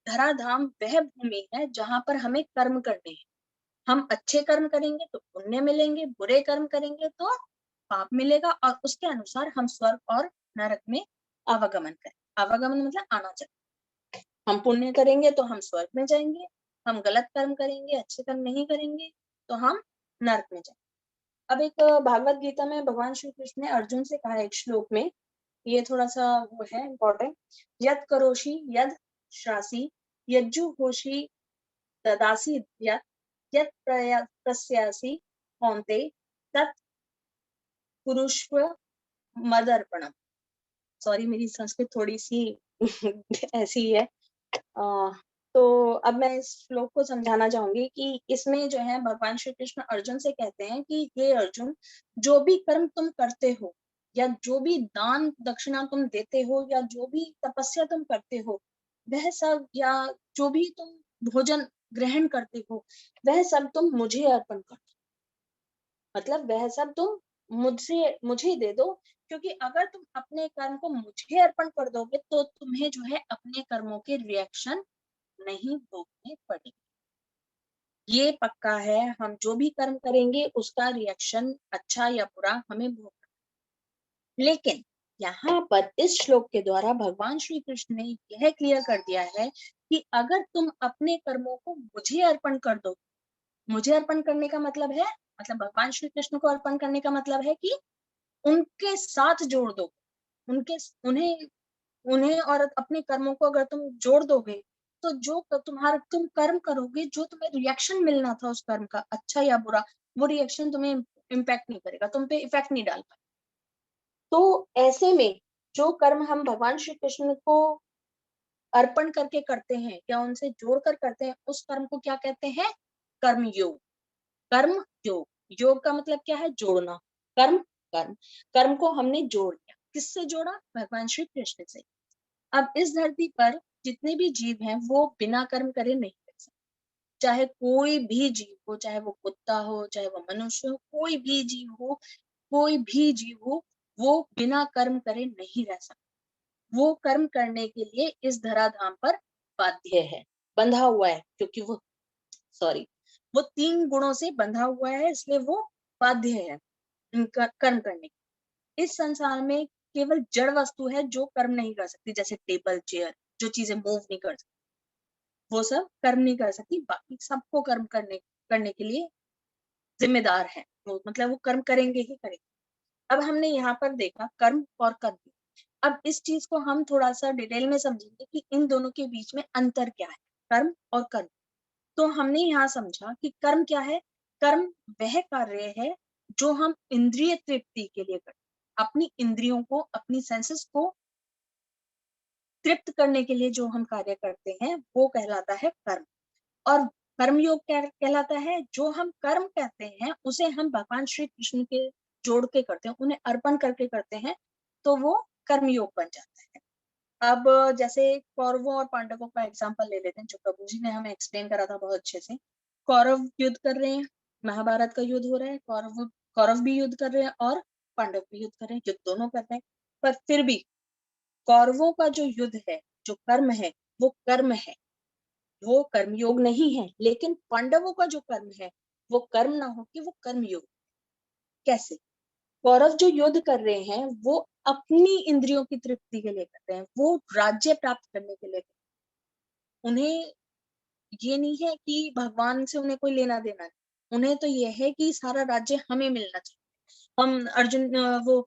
धराधाम वह भूमि है जहां पर हमें कर्म करने हैं। हम अच्छे कर्म करेंगे तो पुण्य मिलेंगे, बुरे कर्म करेंगे तो पाप मिलेगा, और उसके अनुसार हम स्वर्ग और नरक में आवागमन करें। आवागमन मतलब आना जाना। हम पुण्य करेंगे तो हम स्वर्ग में जाएंगे, हम गलत कर्म करेंगे, अच्छे कर्म नहीं करेंगे तो हम नरक में जाएंगे। अब एक भागवत गीता में भगवान श्री कृष्ण ने अर्जुन से कहा एक श्लोक में, ये थोड़ा सा वो है इम्पोर्टेंट, यद करोषि यद श्रासी यज्जुहोषि तदासी यत् प्रयासि कौन्ते तत् कुरुष्व मदर्पणम। सॉरी, मेरी संस्कृत थोड़ी सी ऐसी है। तो अब मैं इस श्लोक को समझाना चाहूंगी कि इसमें जो है भगवान श्री कृष्ण अर्जुन से कहते हैं कि हे अर्जुन, जो भी कर्म तुम करते हो, या जो भी दान दक्षिणा तुम देते हो, या जो भी तपस्या तुम करते हो, वह सब, या जो भी तुम भोजन ग्रहण करते हो, वह सब तुम मुझे अर्पण कर दो। मतलब वह सब तुम मुझे दे दो, क्योंकि अगर तुम अपने कर्म को मुझे अर्पण कर दोगे तो तुम्हें जो है अपने कर्मों के रिएक्शन नहीं भोगने पड़ेंगे। ये पक्का है, हम जो भी कर्म करेंगे उसका रिएक्शन अच्छा या बुरा हमें भोगना। लेकिन यहाँ पर इस श्लोक के द्वारा भगवान श्री कृष्ण ने यह क्लियर कर दिया है कि अगर तुम अपने कर्मों को मुझे अर्पण कर दो, मुझे अर्पण करने का मतलब है, मतलब भगवान श्री कृष्ण को अर्पण करने का मतलब है कि उनके साथ जोड़ दो, उन्हें उन्हें और अपने कर्मों को अगर तुम जोड़ दोगे, तो जो तुम कर्म करोगे, जो तुम्हें रिएक्शन मिलना था उस कर्म का, अच्छा या बुरा, वो रिएक्शन तुम्हें इम्पैक्ट नहीं करेगा, तुम पे इफेक्ट नहीं डाल पाएगा। तो ऐसे में जो कर्म हम भगवान श्री कृष्ण को अर्पण करके करते हैं या उनसे जोड़कर करते हैं, उस कर्म को क्या कहते हैं? कर्म योग। कर्म योग, योग का मतलब क्या है? जोड़ना। कर्म कर्म कर्म को हमने जोड़ दिया। किससे जोड़ा? भगवान श्री कृष्ण से। अब इस धरती पर जितने भी जीव हैं वो बिना कर्म करे नहीं रह सकते। चाहे कोई भी जीव हो, चाहे वो कुत्ता हो, चाहे वो मनुष्य हो, कोई भी जीव हो, कोई भी जीव हो, वो बिना कर्म करे नहीं रह सकता। वो कर्म करने के लिए इस धराधाम पर बाध्य है, बंधा हुआ है, क्योंकि वो 3 गुणों से बंधा हुआ है, इसलिए वो बाध्य है कर्म करने। इस संसार में केवल जड़ वस्तु है जो कर्म नहीं कर सकती, जैसे टेबल चेयर, जो चीजें मूव नहीं कर सकती, वो सब कर्म नहीं कर सकती। बाकी सबको कर्म करने के लिए जिम्मेदार है वो, मतलब वो कर्म करेंगे ही करेंगे। अब हमने यहाँ पर देखा कर्म और कर्म। अब इस चीज को हम थोड़ा सा डिटेल में समझेंगे कि इन दोनों के बीच में अंतर क्या है, कर्म और कर्म। तो हमने यहाँ समझा कि कर्म क्या है? कर्म वह कार्य है जो हम इंद्रिय तृप्ति के लिए करते हैं, अपनी इंद्रियों को, अपनी सेंसेस को तृप्त करने के लिए जो हम कार्य करते हैं वो कहलाता है कर्म। और कर्मयोग क्या कहलाता है? जो हम कर्म कहते हैं उसे हम भगवान श्री कृष्ण के जोड़ के करते हैं, उन्हें अर्पण करके करते हैं, तो वो कर्मयोग बन जाता है। अब जैसे कौरवों और पांडवों का एग्जांपल ले लेते हैं, जो प्रभु जी ने हमें एक्सप्लेन करा था बहुत अच्छे से। कौरव युद्ध कर रहे हैं, महाभारत का युद्ध हो रहा है, कौरव भी युद्ध कर रहे हैं और पांडव भी युद्ध कर रहे हैं, युद्ध दोनों कर रहे हैं। पर फिर भी कौरवों का जो युद्ध है, जो कर्म है, वो कर्म है, वो कर्मयोग नहीं है। लेकिन पांडवों का जो कर्म है वो कर्म ना हो कि वो कर्मयोग। कैसे? कौरव जो युद्ध कर रहे हैं वो अपनी इंद्रियों की तृप्ति के लिए कर रहे हैं, वो राज्य प्राप्त करने के लिए कर रहे हैं। उन्हें ये नहीं है कि भगवान से उन्हें कोई लेना देना नहीं, उन्हें तो ये है कि सारा राज्य हमें मिलना चाहिए। हम अर्जुन वो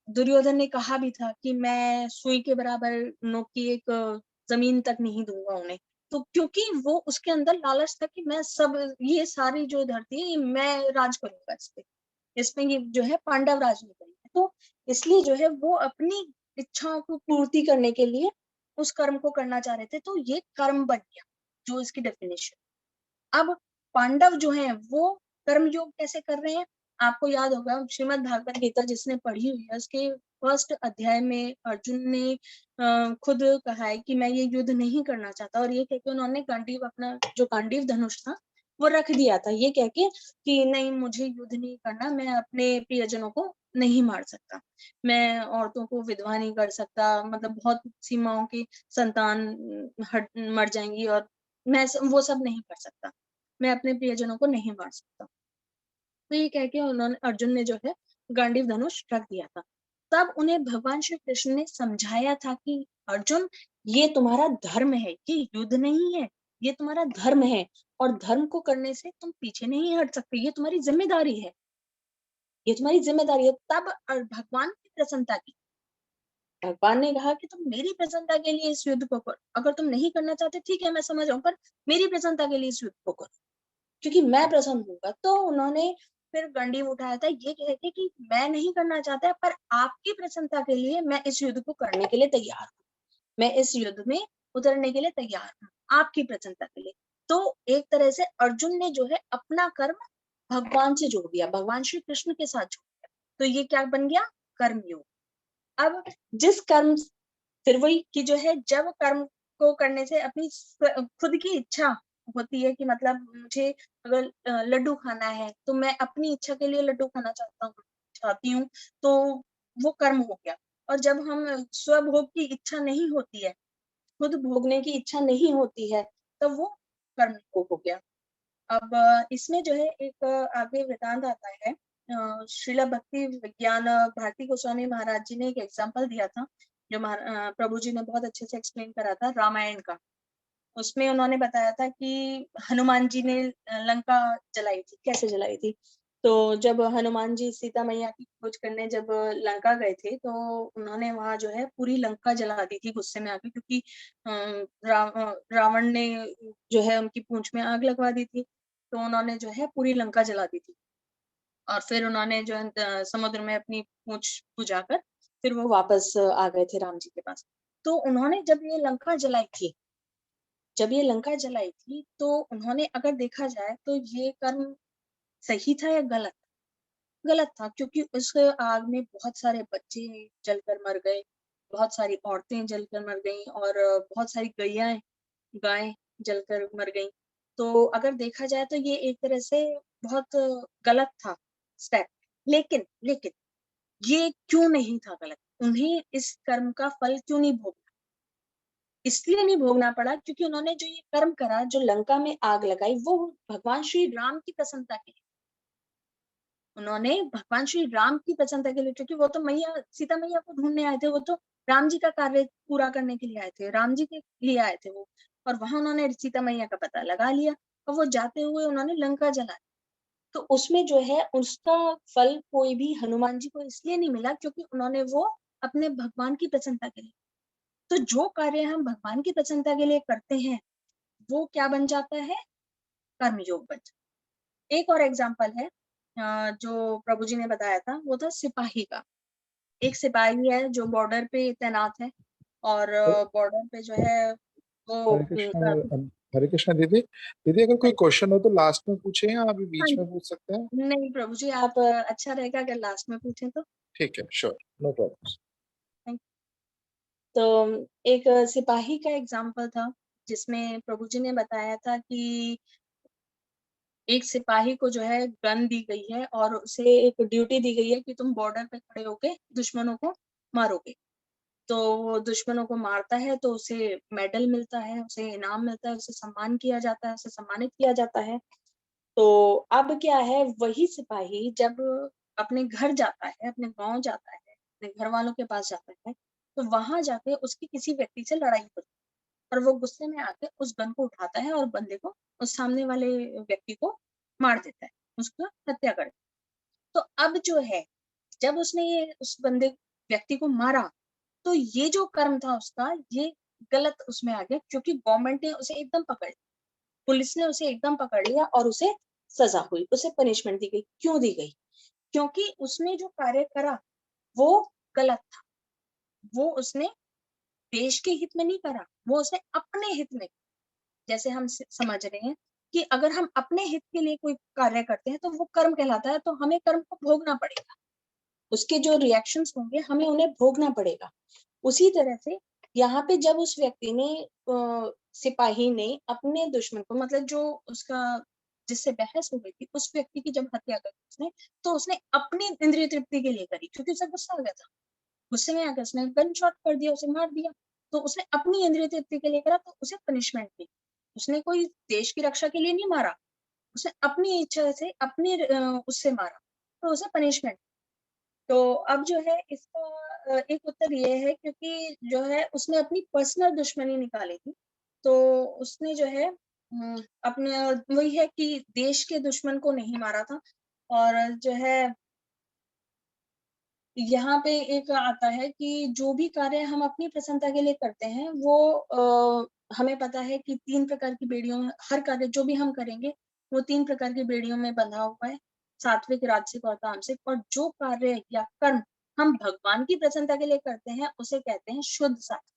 दुर्योधन ने कहा भी था कि मैं सुई के बराबर नोक की एक जमीन तक नहीं दूंगा उन्हें। तो क्योंकि वो उसके अंदर लालच था कि मैं सब ये सारी जो धरती है ये मैं राज करूंगा इस पे, इसमें ये जो है पांडव राज नहीं करेंगे। तो इसलिए जो है वो अपनी इच्छाओं को पूर्ति करने के लिए उस कर्म को करना चाह रहे थे, तो ये कर्म बन गया जो इसकी डेफिनेशन। अब पांडव जो हैं वो कर्मयोग कैसे कर रहे हैं? आपको याद होगा श्रीमद् भागवत गीता जिसने पढ़ी हुई है उसके फर्स्ट अध्याय में अर्जुन ने खुद कहा है कि मैं ये युद्ध नहीं करना चाहता, और ये कह के उन्होंने गांडीव, अपना जो गांडीव धनुष था वो रख दिया था, ये कह के कि नहीं मुझे युद्ध नहीं करना, मैं अपने प्रियजनों को नहीं मार सकता, मैं औरतों को विधवा नहीं कर सकता, मतलब बहुत सीमाओं की संतान मर जाएंगी और मैं वो सब नहीं कर सकता, मैं अपने प्रियजनों को नहीं मार सकता। तो ये कह के उन्होंने, अर्जुन ने जो है गांडीव धनुष रख दिया था। तब उन्हें भगवान श्री कृष्ण ने समझाया था कि अर्जुन ये तुम्हारा धर्म है, ये युद्ध नहीं है, ये तुम्हारा धर्म है, और धर्म को करने से तुम पीछे नहीं हट सकते, ये तुम्हारी जिम्मेदारी है, ये तुम्हारी जिम्मेदारी है। तब भगवान की प्रसन्नता की, भगवान ने कहा कि तुम मेरी प्रसन्नता के लिए इस युद्ध को करो, अगर तुम नहीं करना चाहते ठीक है मैं समझ रहा हूँ, पर मेरी प्रसन्नता के लिए इस युद्ध को करो क्योंकि मैं प्रसन्न हूँगा। तो उन्होंने फिर गंडीव उठाया था ये कह के कि मैं नहीं करना चाहता पर आपकी प्रसन्नता के लिए मैं इस युद्ध को करने के लिए तैयार हूँ, मैं इस युद्ध में उतरने के लिए तैयार हूँ आपकी प्रसन्नता के लिए। तो एक तरह से अर्जुन ने जो है अपना कर्म भगवान से जोड़ दिया, भगवान श्री कृष्ण के साथ जोड़ दिया, तो ये क्या बन गया? कर्मयोग। अब जिस कर्म, फिर वही कि जो है जब कर्म को करने से अपनी खुद की इच्छा होती है कि मतलब मुझे अगर लड्डू खाना है तो मैं अपनी इच्छा के लिए लड्डू खाना चाहती हूँ, तो वो कर्म हो गया। और जब हम स्वभोग की इच्छा नहीं होती है, खुद भोगने की इच्छा नहीं होती है, तब वो कर्म हो गया। अब इसमें जो है एक आगे वृतांत आता है, श्रीला भक्ति विज्ञान भारती गोस्वामी महाराज जी ने एक एग्जाम्पल दिया था जो प्रभु जी ने बहुत अच्छे से एक्सप्लेन करा था रामायण का। उसमें उन्होंने बताया था कि हनुमान जी ने लंका जलाई थी, कैसे जलाई थी। तो जब हनुमान जी सीता मैया की खोज करने जब लंका गए थे तो उन्होंने वहां जो है पूरी लंका जला दी थी गुस्से में आके, क्योंकि रावण ने जो है उनकी पूंछ में आग लगवा दी थी, तो उन्होंने जो है पूरी लंका जला दी थी। और फिर उन्होंने जो है समुद्र में अपनी पूंछ बुझाकर फिर वो वापस आ गए थे राम जी के पास। तो उन्होंने जब ये लंका जलाई थी, तो उन्होंने अगर देखा जाए तो ये कर्म सही था या गलत? गलत था, क्योंकि उस आग में बहुत सारे बच्चे जलकर मर गए, बहुत सारी औरतें जलकर मर गईं और बहुत सारी गायें जलकर मर गईं। तो अगर देखा जाए तो ये एक तरह से बहुत गलत था स्टेप। लेकिन लेकिन ये क्यों नहीं था गलत? उन्हें इस कर्म का फल क्यों नहीं भोगना? इसलिए नहीं भोगना पड़ा क्योंकि उन्होंने जो ये कर्म करा, जो लंका में आग लगाई, वो भगवान श्री राम की प्रसन्नता के लिए, उन्होंने भगवान श्री राम की प्रसन्नता के लिए, क्योंकि वो तो मैया सीता मैया को ढूंढने आए थे, वो तो राम जी का कार्य पूरा करने के लिए आए थे, राम जी के लिए आए थे वो। और वहां उन्होंने सीता मैया का पता लगा लिया और वो जाते हुए उन्होंने लंका जला। तो उसमें जो है उसका फल कोई भी हनुमान जी को इसलिए नहीं मिला क्योंकि उन्होंने वो अपने भगवान की प्रसन्नता के लिए। तो जो कार्य हम भगवान की प्रसन्नता के लिए करते हैं वो क्या बन जाता है? कर्मयोग बन जाता है। एक और एग्जाम्पल है जो प्रभु जी ने बताया था, वो था सिपाही का। एक सिपाही है जो बॉर्डर पे तैनात है और बॉर्डर पे जो है वो हरे कृष्णा दीदी। दीदी अगर कोई क्वेश्चन हो तो लास्ट में पूछे या अभी हाँ बीच में पूछ सकते हैं? नहीं प्रभु जी, आप अच्छा रहेगा अगर लास्ट में पूछें तो। ठीक है, श्योर, नो प्रॉब्लम। तो एक सिपाही का एग्जाम्पल था जिसमें प्रभु जी ने बताया था कि एक सिपाही को जो है गन दी गई है और उसे एक ड्यूटी दी गई है कि तुम बॉर्डर पे खड़े होके दुश्मनों को मारोगे। तो वो दुश्मनों को मारता है तो उसे मेडल मिलता है, उसे इनाम मिलता है, उसे सम्मान किया जाता है, उसे सम्मानित किया जाता है। तो अब क्या है, वही सिपाही जब अपने घर जाता है, अपने गाँव जाता है, अपने घर वालों के पास जाता है, तो वहाँ जाके उसकी किसी व्यक्ति से लड़ाई होती है और वो गुस्से में आके उस गन को उठाता है और बंदे को, उस सामने वाले व्यक्ति को मार देता है, उसका हत्या कर देता है। तो अब जो है, जब उसने ये उस बंदे व्यक्ति को मारा, तो ये जो कर्म था उसका, ये गलत उसमें आ गया क्योंकि गवर्नमेंट ने उसे एकदम पकड़ लिया, पुलिस ने उसे एकदम पकड़ लिया और उसे सजा हुई, उसे पनिशमेंट दी गई। क्यों दी गई? क्योंकि उसने जो कार्य करा वो गलत था। वो उसने देश के हित में नहीं करा, वो उसने अपने हित में। जैसे हम समझ रहे हैं कि अगर हम अपने हित के लिए कोई कार्य करते हैं तो वो कर्म कहलाता है, तो हमें कर्म को भोगना पड़ेगा, उसके जो रिएक्शंस होंगे हमें उन्हें भोगना पड़ेगा। उसी तरह से यहाँ पे जब उस व्यक्ति ने सिपाही ने अपने दुश्मन को, मतलब जो उसका जिससे बहस हो गई थी, उस व्यक्ति की जब हत्या करी उसने, तो उसने अपनी इंद्रिय तृप्ति के लिए करी क्योंकि उसे गुस्सा आ गया था। गुस्से में आकर उसने गन शॉट कर दिया, उसे मार दिया। तो उसने अपनी इंद्रिय तृप्ति के लिए करा, तो उसे पनिशमेंट दी। उसने कोई देश की रक्षा के लिए नहीं मारा, उसने अपनी इच्छा से अपनी उससे मारा, तो उसे पनिशमेंट। तो अब जो है इसका एक उत्तर ये है क्योंकि जो है उसने अपनी पर्सनल दुश्मनी निकाली थी। तो उसने जो है अपने वही है कि देश के दुश्मन को नहीं मारा था। और जो है यहाँ पे एक आता है कि जो भी कार्य हम अपनी प्रसन्नता के लिए करते हैं वो हमें पता है कि 3 प्रकार की बेड़ियों में हर कार्य जो भी हम करेंगे वो 3 प्रकार की बेड़ियों में बंधा हुआ है, सात्विक, राजसिक और तामसिक। और जो कार्य या कर्म हम भगवान की प्रसन्नता के लिए करते हैं उसे कहते हैं शुद्ध सात्विक।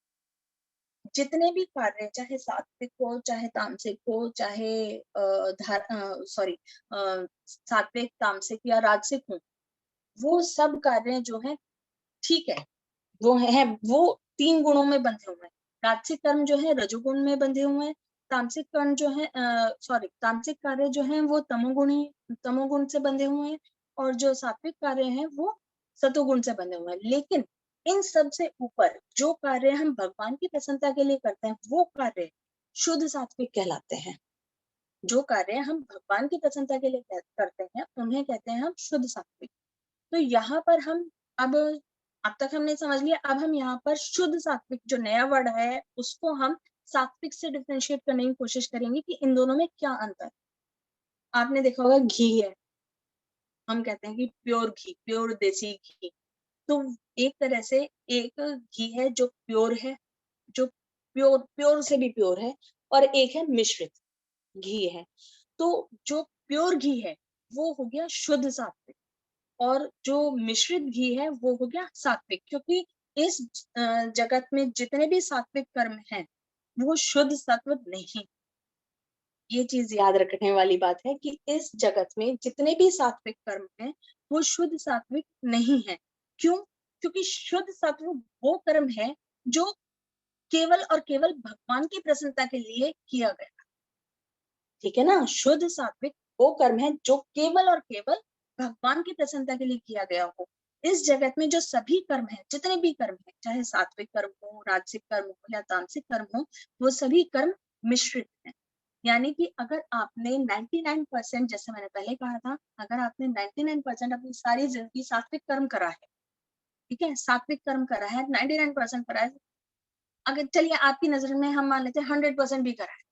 जितने भी कार्य चाहे सात्विक हो, चाहे तामसिक हो, चाहे सात्विक, तामसिक या राजसिक हो, वो सब कार्य जो है ठीक है, वो 3 गुणों में बंधे हुए हैं। राजसिक कर्म जो है रजोगुण में बंधे हुए हैं, तामसिक कर्म जो है तामसिक कार्य जो है वो तमोगुण से बंधे हुए हैं, और जो सात्विक कार्य हैं वो सतोगुण से बंधे हुए हैं। लेकिन इन सब से ऊपर जो कार्य हम भगवान की प्रसन्नता के लिए करते हैं वो कार्य शुद्ध सात्विक कहलाते हैं। जो कार्य हम भगवान की प्रसन्नता के लिए करते हैं उन्हें कहते हैं हम शुद्ध सात्विक। तो यहाँ पर हम अब तक हमने समझ लिया, अब हम यहाँ पर शुद्ध सात्विक जो नया वर्ड है उसको हम सात्विक से डिफरेंशिएट करने की कोशिश करेंगे कि इन दोनों में क्या अंतर है। आपने देखा होगा घी है, हम कहते हैं कि प्योर घी, प्योर देसी घी। तो एक तरह से एक घी है जो प्योर है, जो प्योर प्योर से भी प्योर है, और एक है मिश्रित घी है। तो जो प्योर घी है वो हो गया शुद्ध सात्विक, और जो मिश्रित घी है वो हो गया सात्विक। क्योंकि इस जगत में जितने भी सात्विक कर्म हैं वो शुद्ध सत्व नहीं। ये चीज याद रखने वाली बात है कि इस जगत में जितने भी सात्विक कर्म हैं वो शुद्ध सात्विक नहीं है। क्यों? क्योंकि शुद्ध सत्व वो कर्म है जो केवल और केवल भगवान की प्रसन्नता के लिए किया गया। ठीक है ना? शुद्ध सात्विक वो कर्म है जो केवल और केवल भगवान की प्रसन्नता के लिए किया गया हो। इस जगत में जो सभी कर्म है, जितने भी कर्म है, चाहे सात्विक कर्म हो, राजसिक कर्म हो या तामसिक कर्म हो, वो सभी कर्म मिश्रित हैं। यानी कि अगर आपने 99% जैसे मैंने पहले कहा था, अगर आपने 99% अपनी सारी जिंदगी सात्विक कर्म करा है, ठीक है, सात्विक कर्म करा है, 99% करा है, अगर चलिए आपकी नजर में हम मान लेते हैं 100% भी करा है,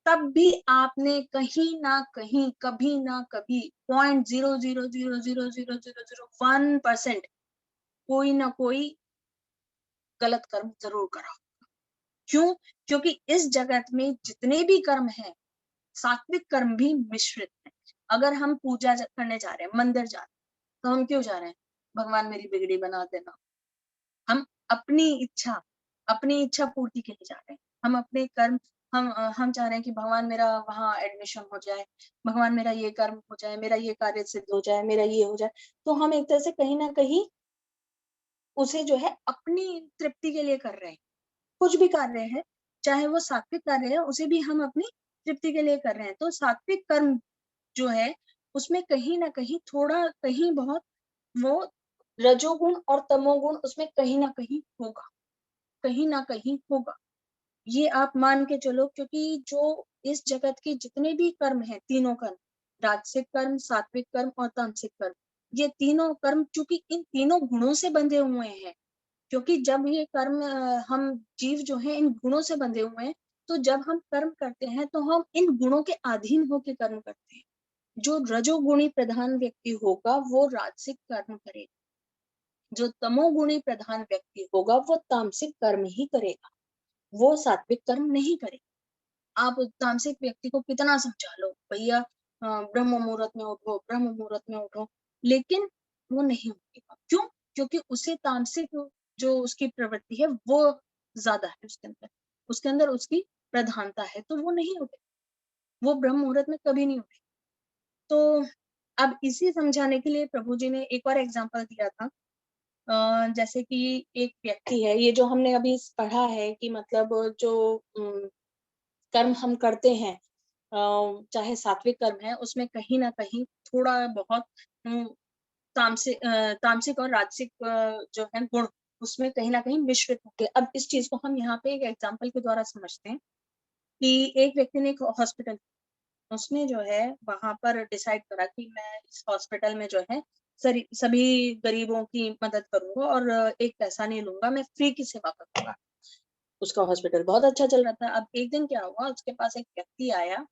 तब भी आपने कहीं ना कहीं, कभी ना कभी 0.0000001% कोई ना कोई गलत कर्म जरूर करा। क्यों? क्योंकि इस जगत में जितने भी कर्म हैं, सात्विक कर्म भी मिश्रित हैं। अगर हम पूजा करने जा रहे हैं, मंदिर जा रहे हैं, तो हम क्यों जा रहे हैं? भगवान मेरी बिगड़ी बना देना। हम अपनी इच्छा पूर्ति के लिए जा रहे हैं। हम अपने कर्म हम चाह रहे हैं कि भगवान मेरा वहां एडमिशन हो जाए, भगवान मेरा ये कर्म हो जाए, मेरा ये कार्य सिद्ध हो जाए, मेरा ये हो जाए। तो हम एक तरह से कहीं ना कहीं उसे जो है अपनी तृप्ति के लिए कर रहे हैं। कुछ भी कार्य है, चाहे वो सात्विक कार्य है, उसे भी हम अपनी तृप्ति के लिए कर रहे हैं। तो सात्विक कर्म जो है उसमें कहीं ना कहीं थोड़ा कहीं बहुत वो रजोगुण और तमोगुण उसमें कहीं ना कहीं होगा, कहीं ना कहीं होगा। ये आप मान के चलो, क्योंकि जो इस जगत के जितने भी कर्म हैं, तीनों कर्म, राजसिक कर्म, सात्विक कर्म और तामसिक कर्म, ये तीनों कर्म चूंकि इन तीनों गुणों से बंधे हुए हैं, क्योंकि जब ये कर्म हम जीव जो है इन गुणों से बंधे हुए हैं, तो जब हम कर्म करते हैं तो हम इन गुणों के अधीन होकर कर्म करते हैं। जो रजोगुणी प्रधान व्यक्ति होगा वो राजसिक कर्म करेगा, जो तमोगुणी प्रधान व्यक्ति होगा वो तामसिक कर्म ही करेगा, वो सात्विक कर्म नहीं करेगा। आप तामसिक व्यक्ति को कितना समझा लो, भैया ब्रह्म मुहूर्त में उठो, ब्रह्म मुहूर्त में उठो, लेकिन वो नहीं उठेगा। क्यों? क्योंकि उसे तामसिक जो उसकी प्रवृत्ति है वो ज्यादा है उसके अंदर उसकी प्रधानता है, तो वो नहीं उठे, वो ब्रह्म मुहूर्त में कभी नहीं उठे। तो अब इसी समझाने के लिए प्रभु जी ने एक और एग्जाम्पल दिया था। जैसे कि एक व्यक्ति है, ये जो हमने अभी पढ़ा है कि मतलब जो कर्म हम करते हैं, चाहे सात्विक कर्म है, उसमें कहीं ना कहीं थोड़ा बहुत तामसिक और राजसिक जो है गुण उसमें कहीं ना कहीं मिश्रित होते हैं। अब इस चीज को हम यहाँ पे एक एग्जाम्पल के द्वारा समझते हैं कि एक व्यक्ति ने एक हॉस्पिटल, उसने जो है वहां पर डिसाइड करा कि मैं इस हॉस्पिटल में जो है सभी गरीबों की मदद करूंगा और एक पैसा नहीं लूंगा, मैं फ्री की सेवा करूंगा। उसका हॉस्पिटल बहुत अच्छा चल रहा था। अब एक दिन क्या हुआ, उसके पास एक व्यक्ति आया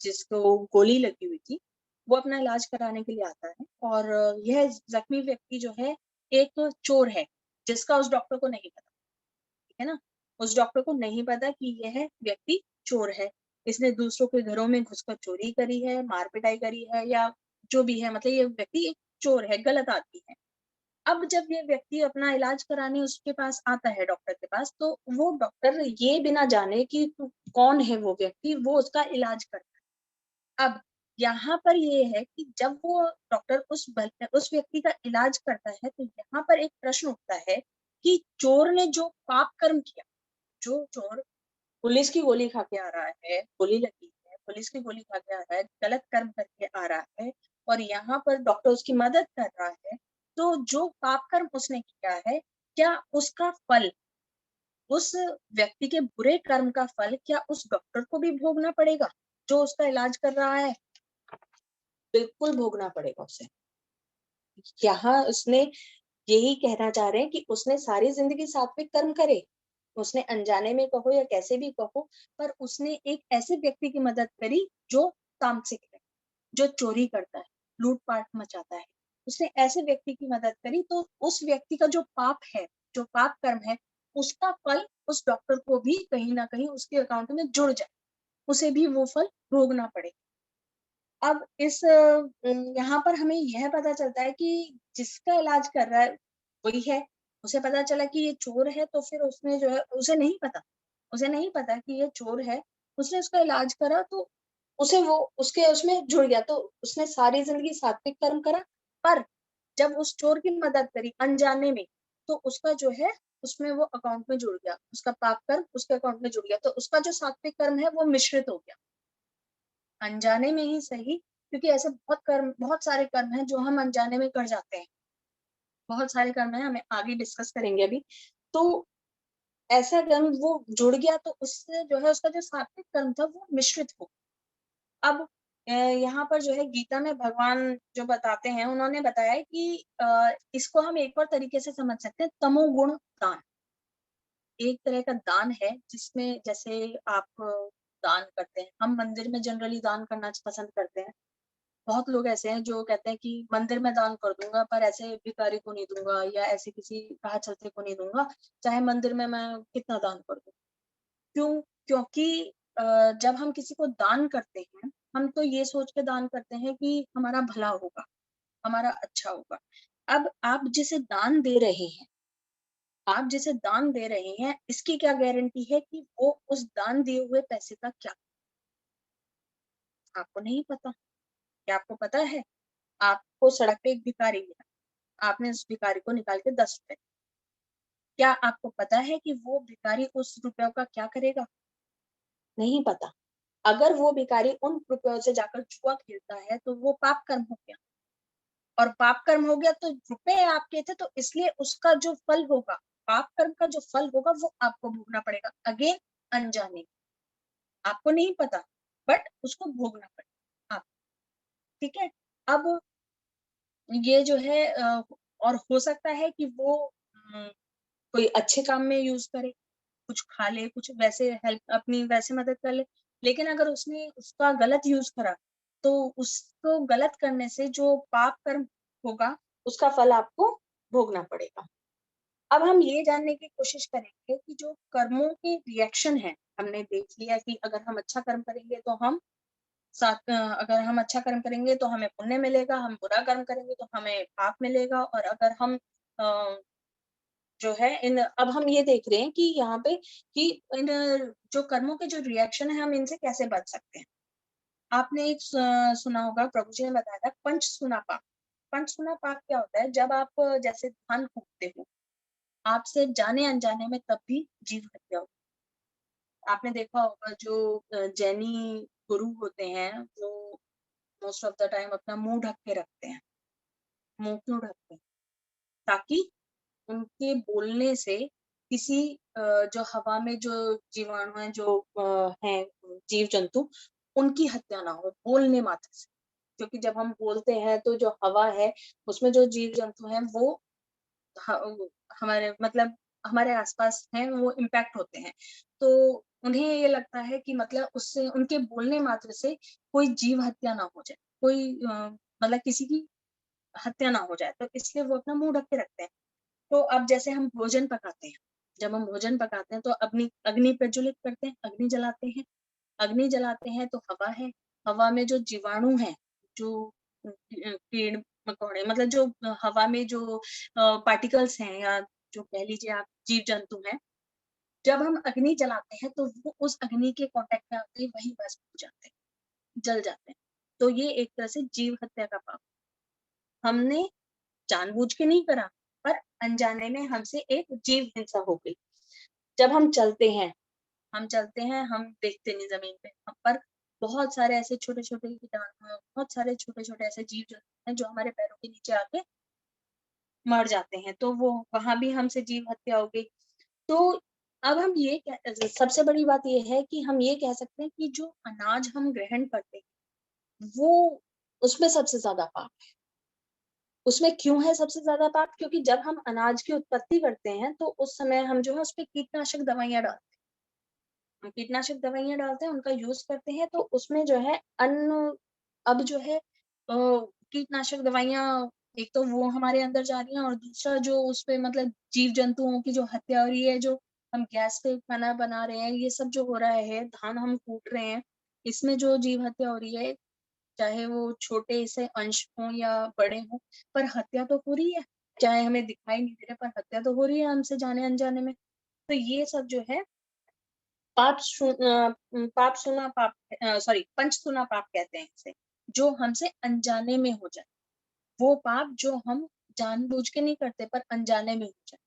जिसको गोली लगी हुई थी। वो अपना इलाज कराने के लिए आता है और यह जख्मी व्यक्ति जो है एक चोर है, जिसका उस डॉक्टर को नहीं पता, ठीक है ना। उस डॉक्टर को नहीं पता कि यह व्यक्ति चोर है, इसने दूसरों के घरों में घुसकर चोरी करी है, मार पिटाई करी है या जो भी है, मतलब ये व्यक्ति एक चोर है, गलत आदमी है। अब जब ये व्यक्ति अपना इलाज कराने उसके पास आता है डॉक्टर के पास, तो वो डॉक्टर ये बिना जाने कि कौन है वो व्यक्ति, वो उसका इलाज करता है। अब यहाँ पर ये है कि जब वो डॉक्टर उस व्यक्ति का इलाज करता है, तो यहाँ पर एक प्रश्न उठता है कि चोर ने जो पाप कर्म किया, जो चोर पुलिस की गोली खा के आ रहा है, गोली लगी है, पुलिस की गोली खा के आ रहा है, गलत कर्म करके आ रहा है और यहाँ पर डॉक्टर उसकी मदद कर रहा है, तो जो पाप कर्म उसने किया है, क्या उसका फल, उस व्यक्ति के बुरे कर्म का फल क्या उस डॉक्टर को भी भोगना पड़ेगा जो उसका इलाज कर रहा है? बिल्कुल भोगना पड़ेगा उसे। यहाँ उसने यही कहना चाह रहे हैं कि उसने सारी जिंदगी सात्विक कर्म करे, उसने अनजाने में कहो या कैसे भी कहो, पर उसने एक ऐसे व्यक्ति की मदद करी जो तामसिक है, जो चोरी करता है, लूटपाट मचाता है, उसने ऐसे व्यक्ति की मदद करी, तो उस व्यक्ति का जो पाप है, जो पाप कर्म है, उसका फल उस डॉक्टर को भी कहीं ना कहीं उसके अकाउंट में जुड़ जाए, उसे भी वो फल भोगना पड़े। अब इस यहाँ पर हमें यह पता चलता है कि जिसका इलाज कर रहा है वही है। उसे पता चला कि ये चोर है, तो फिर उसने जो है, उसे नहीं पता कि ये चोर है, उसने उसका इलाज करा तो उसे वो उसके उसमें जुड़ गया, तो उसने सारी जिंदगी सात्विक कर्म करा, पर जब उस चोर की मदद करी अनजाने में, तो उसका जो है उसमें वो अकाउंट में जुड़ गया, उसका पाप कर्म उसके अकाउंट में जुड़ गया, तो उसका जो सात्विक कर्म है वो मिश्रित हो गया, अनजाने में ही सही, क्योंकि ऐसे बहुत सारे कर्म हैं जो हम अनजाने में कर जाते हैं, बहुत सारे कर्म हैं, हमें आगे डिस्कस करेंगे अभी। तो ऐसा कर्म वो जुड़ गया, तो उससे जो है उसका जो सात्विक कर्म था वो मिश्रित हो। अब यहाँ पर जो है गीता में भगवान जो बताते हैं, उन्होंने बताया है कि इसको हम एक और तरीके से समझ सकते हैं, तमोगुण दान। एक तरह का दान है जिसमें जैसे आप दान करते हैं, हम मंदिर में जनरली दान करना पसंद करते हैं। बहुत लोग ऐसे हैं जो कहते हैं कि मंदिर में दान कर दूंगा, पर ऐसे भिखारी को नहीं दूंगा या ऐसे किसी राह चलते को नहीं दूंगा, चाहे मंदिर में मैं कितना दान कर दूं। क्यों? क्योंकि जब हम किसी को दान करते हैं, हम तो ये सोच के दान करते हैं कि हमारा भला होगा, हमारा अच्छा होगा। अब आप जिसे दान दे रहे हैं, इसकी क्या गारंटी है कि वो उस दान दिए हुए पैसे का क्या, आपको नहीं पता। क्या आपको पता है? आपको सड़क पे एक भिखारी मिला, आपने उस भिखारी को निकाल के 10 रुपए, क्या आपको पता है कि वो भिखारी उस रुपयों का क्या करेगा? नहीं पता। अगर वो भिखारी उन रुपयों से जाकर जुआ खेलता है तो वो पाप कर्म हो गया, और पाप कर्म हो गया तो रुपए आपके थे, तो इसलिए उसका जो फल होगा, पाप कर्म का जो फल होगा वो आपको भोगना पड़ेगा, अगेन अनजाने, आपको नहीं पता बट उसको भोगना पड़ेगा आप, ठीक है। अब ये जो है और हो सकता है कि वो कोई अच्छे काम में यूज करे, कुछ खा ले, कुछ वैसे हेल्प अपनी वैसे मदद कर ले, लेकिन अगर उसने उसका गलत यूज करा तो उसको गलत करने से जो पाप कर्म होगा उसका फल आपको भोगना पड़ेगा। अब हम ये जानने की कोशिश करेंगे कि जो कर्मों के रिएक्शन है, हमने देख लिया कि अगर हम अच्छा कर्म करेंगे तो हम अगर हम अच्छा कर्म करेंगे तो हमें पुण्य मिलेगा, हम बुरा कर्म करेंगे तो हमें पाप मिलेगा, और अगर हम जो है इन अब हम ये देख रहे हैं कि यहाँ पे कि इन जो कर्मों के जो रिएक्शन है हम इनसे कैसे बच सकते हैं। आपने एक सुना होगा, प्रभु जी ने बताया था पंच सुना पाप। पंच सुना पाप क्या होता है? जब आप जैसे धान कूटते हो, आपसे जाने अनजाने में तब भी जीव हत्या होती है। आपने देखा होगा जो जैनी गुरु होते हैं वो मोस्ट ऑफ द टाइम अपना मुंह ढक के रखते हैं। मुंह क्यों ढकते हैं? ताकि उनके बोलने से किसी जो हवा में जो जीवाणु हैं, जो हैं जीव जंतु, उनकी हत्या ना हो बोलने मात्र से। क्योंकि जब हम बोलते हैं तो जो हवा है उसमें जो जीव जंतु हैं वो हमारे मतलब हमारे आसपास हैं, वो इम्पैक्ट होते हैं। तो उन्हें ये लगता है कि मतलब उससे उनके बोलने मात्र से कोई जीव हत्या ना हो जाए, कोई मतलब किसी की हत्या ना हो जाए, तो इसलिए वो अपना मुंह ढक के रखते हैं। तो अब जैसे हम भोजन पकाते हैं, जब हम भोजन पकाते हैं तो अग्नि अग्नि प्रज्वलित करते हैं, अग्नि जलाते हैं। अग्नि जलाते हैं तो हवा है, हवा में जो जीवाणु हैं, जो कीड़ मकोड़े मतलब जो हवा में जो पार्टिकल्स हैं, या जो कह लीजिए आप जीव जंतु हैं, जब हम अग्नि जलाते हैं तो वो उस अग्नि के कांटेक्ट में आते ही वही भस्म हो जाते हैं, जल जाते हैं। तो ये एक तरह से जीव हत्या का पाप हमने जानबूझ के नहीं करा, पर अनजाने में हमसे एक जीव हिंसा हो गई। जब हम चलते हैं, हम देखते नहीं जमीन पे, हम पर बहुत सारे ऐसे छोटे-छोटे कीटाणु, बहुत सारे छोटे-छोटे ऐसे जीव जंतु हैं जो हमारे पैरों के नीचे आके मर जाते हैं, तो वो वहाँ भी हमसे जीव हत्या हो गई। तो अब हम ये सबसे बड़ी बात ये है कि हम ये कह सकते हैं कि जो अनाज हम ग्रहण करते हैं, वो उसमें सबसे ज़्यादा पाप है। उसमें क्यों है सबसे ज़्यादा पाप? क्योंकि जब हम अनाज की उत्पत्ति करते हैं, तो उस समय हम जो है उसपे कीटनाशक दवाइयाँ डालते हैं। हम कीटनाशक दवाइयाँ डालते हैं, उनका यूज़ करते हैं, तो उसमें जो है अन्न अब जो है कीटनाशक दवाइयाँ, एक तो वो हमारे अंदर जा रही हैं, और दूसरा जो उसपे मतलब जीव-जंतुओं की जो हत्या हो रही है, जो हम गैस पे खाना बना रहे हैं, ये सब जो हो रहा है, धान हम कूट रहे हैं, इसमें जो जीव हत्या हो रही है, चाहे वो छोटे से अंश हों या बड़े हों, पर हत्या तो हो रही है। चाहे हमें दिखाई नहीं दे रहा, पर हत्या तो हो रही है हमसे जाने-अनजाने में। तो ये सब जो है पाप सुना पाप सॉरी पंच सुना पाप कहते हैं इसे, जो हमसे अनजाने में हो जाए। वो पाप जो हम जानबूझ के नहीं करते पर अनजाने में हो जाए,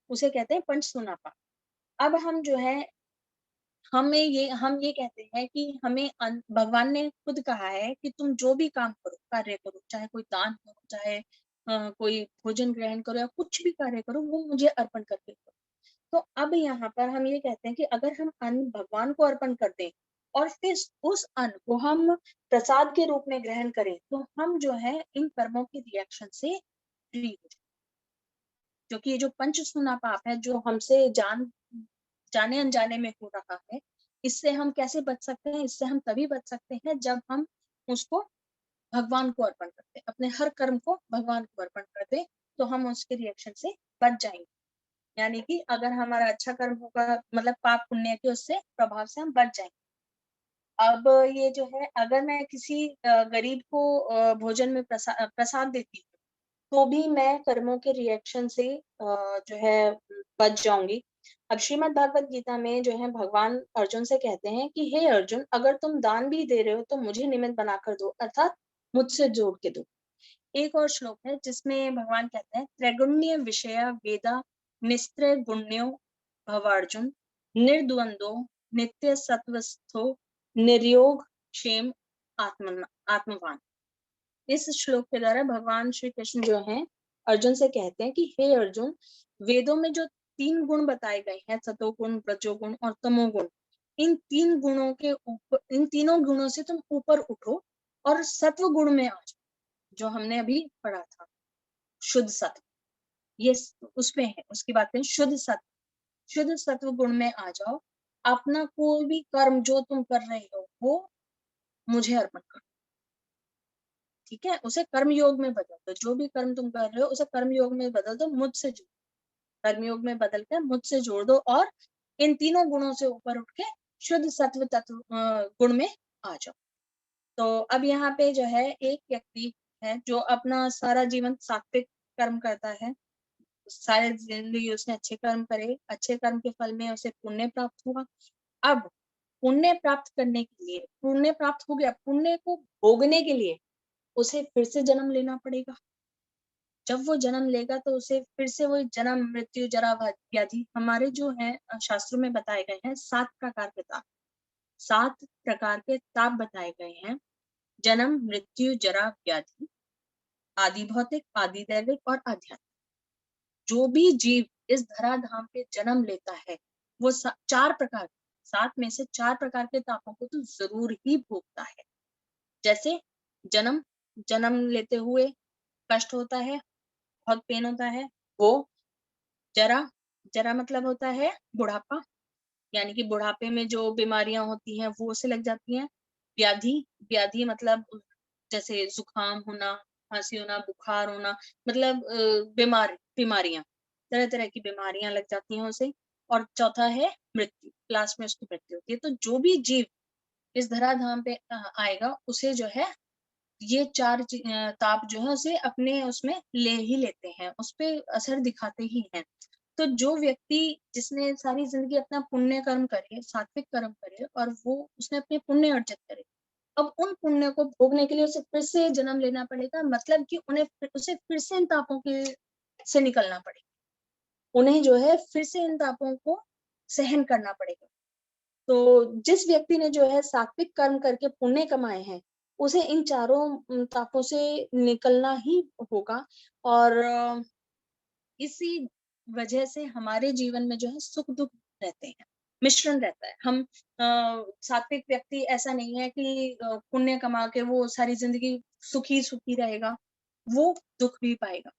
उसे कहते हैं पंच सुना पाप। अब हम जो है हम ये कहते हैं कि हमें भगवान ने खुद कहा है कि तुम जो भी काम करो, कार्य करो, चाहे कोई दान करो, चाहे कोई भोजन ग्रहण करो, या कुछ भी कार्य करो, वो मुझे अर्पण करके करो। तो अब यहाँ पर हम ये कहते हैं कि अगर हम अन्न भगवान को अर्पण कर दें और फिर उस अन्न को हम प्रसाद के रूप में ग्रहण करें, तो हम जो है इन कर्मों के रिएक्शन से फ्री हो जाए। क्योंकि ये जो पंच सुना पाप है, जो हमसे जाने अनजाने में हो रहा है, इससे हम कैसे बच सकते हैं? इससे हम तभी बच सकते हैं जब हम उसको भगवान को अर्पण करते हैं, अपने हर कर्म को भगवान को अर्पण कर दें, तो हम उसके रिएक्शन से बच जाएंगे। यानी कि अगर हमारा अच्छा कर्म होगा, मतलब पाप पुण्य के उससे प्रभाव से हम बच जाएंगे। अब ये जो है, अगर मैं किसी गरीब को भोजन में प्रसाद देती हूँ, तो भी मैं कर्मों के रिएक्शन से जो है बच जाऊंगी। अब श्रीमद् भागवत गीता में जो है भगवान अर्जुन से कहते हैं कि हे अर्जुन, अगर तुम दान भी दे रहे हो तो मुझे निमित्त बनाकर दो, अर्थात मुझसे जोड़ के दो। एक और श्लोक है जिसमें भगवान कहते हैं, त्रैगुण्य विषया वेदा निस्त्रय गुण्यो भवार्जुन निर्द्वंदो नित्य सत्वस्थो निर्योग क्षेम आत्मवान। इस श्लोक के द्वारा भगवान श्री कृष्ण जो हैं अर्जुन से कहते हैं कि हे अर्जुन, वेदों में जो 3 गुण बताए गए हैं, सतोगुण, रजोगुण और तमोगुण, इन 3 गुणों के ऊपर, इन तीनों गुणों से तुम ऊपर उठो और सत्व गुण में आ जाओ, जो हमने अभी पढ़ा था, शुद्ध सत्व। ये उसमें है, उसकी बात करें, शुद्ध सत्व गुण में आ जाओ। अपना कोई भी कर्म जो तुम कर रहे हो वो मुझे अर्पण करो, ठीक है? उसे कर्म योग में बदल दो। जो भी कर्म तुम कर रहे हो उसे कर्म योग में बदल दो, मुझसे जोड़, कर्म योग में बदल कर मुझसे जोड़ दो और इन तीनों गुणों से ऊपर उठ के शुद्ध सत्व तत्व गुण में आ जाओ। तो अब यहाँ पे जो है एक व्यक्ति है जो अपना सारा जीवन सात्विक कर्म करता है, सारे जिंदगी उसने अच्छे कर्म करे, अच्छे कर्म के फल में उसे पुण्य प्राप्त हुआ। अब पुण्य प्राप्त करने के लिए, पुण्य प्राप्त हो गया, पुण्य को भोगने के लिए उसे फिर से जन्म लेना पड़ेगा। जब वो जन्म लेगा तो उसे फिर से वही जन्म, मृत्यु, जरा, व्याधि, हमारे जो है शास्त्रों में बताए गए हैं 7 प्रकार के ताप, 7 प्रकार के ताप बताए गए हैं। जन्म, मृत्यु, जरा, व्याधि, आदि भौतिक, आदि दैविक और आध्यात्मिक। जो भी जीव इस धराधाम पे जन्म लेता है वो 4 प्रकार, 7 में से 4 प्रकार के तापों को तो जरूर ही भोगता है। जैसे जन्म लेते हुए कष्ट होता है, बहुत पेन होता है वो। जरा मतलब होता है बुढ़ापा, यानी कि बुढ़ापे में जो बीमारियां होती हैं वो उसे लग जाती हैं। व्याधि मतलब जैसे जुकाम होना, खांसी होना, बुखार होना, मतलब बीमारियां, तरह तरह की बीमारियां लग जाती हैं उसे। और चौथा है मृत्यु, लास्ट में उसकी मृत्यु होती है। तो जो भी जीव इस धराधाम पे आएगा उसे जो है ये 4 ताप जो है उसे अपने उसमें ले ही लेते हैं, उस पे असर दिखाते ही हैं। तो जो व्यक्ति जिसने सारी जिंदगी अपना पुण्य कर्म करे, सात्विक कर्म करे और वो उसने अपने पुण्य अर्जित करे, अब उन पुण्य को भोगने के लिए उसे फिर से जन्म लेना पड़ेगा। मतलब कि उसे फिर से इन तापों के से निकलना पड़ेगा, उन्हें जो है फिर से इन तापों को सहन करना पड़ेगा। तो जिस व्यक्ति ने जो है सात्विक कर्म करके पुण्य कमाए हैं उसे इन चारों तापों से निकलना ही होगा। और इसी वजह से हमारे जीवन में जो है सुख दुख रहते हैं, मिश्रण रहता है। हम सात्विक व्यक्ति ऐसा नहीं है कि पुण्य कमा के वो सारी जिंदगी सुखी सुखी रहेगा, वो दुख भी पाएगा।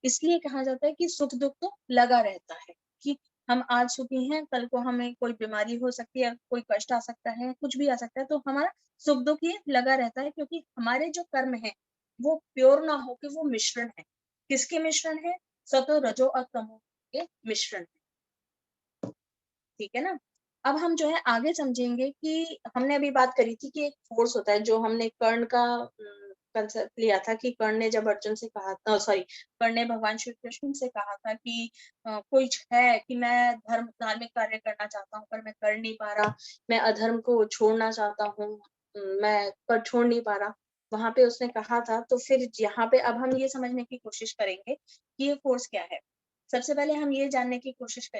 इसलिए कहा जाता है कि सुख दुख तो लगा रहता है, कि हम आज सुखी हैं, कल को हमें कोई बीमारी हो सकती है, कोई कष्ट आ सकता है, कुछ भी आ सकता है। तो हमारा सुख दुख ये लगा रहता है, क्योंकि हमारे जो कर्म है वो प्योर ना हो के वो मिश्रण है। किसके मिश्रण है? सतो, रजो और तमो के मिश्रण है, ठीक है ना? अब हम जो है आगे समझेंगे कि हमने अभी बात करी थी कि एक फोर्स होता है, जो हमने कर्ण का कंसेप्ट लिया था कि कर्ण ने जब अर्जुन से कहा था, सॉरी, कर्ण ने भगवान श्री कृष्ण से कहा था कि कुछ है कि मैं धार्मिक कार्य करना चाहता हूँ पर मैं कर नहीं पा रहा, मैं अधर्म को छोड़ना चाहता हूँ, मैं पर छोड़ नहीं पा रहा, वहां पे उसने कहा था। तो फिर यहाँ पे अब हम ये समझने की कोशिश करेंगे कि ये फोर्स क्या है। सबसे पहले हम ये जानने की कोशिश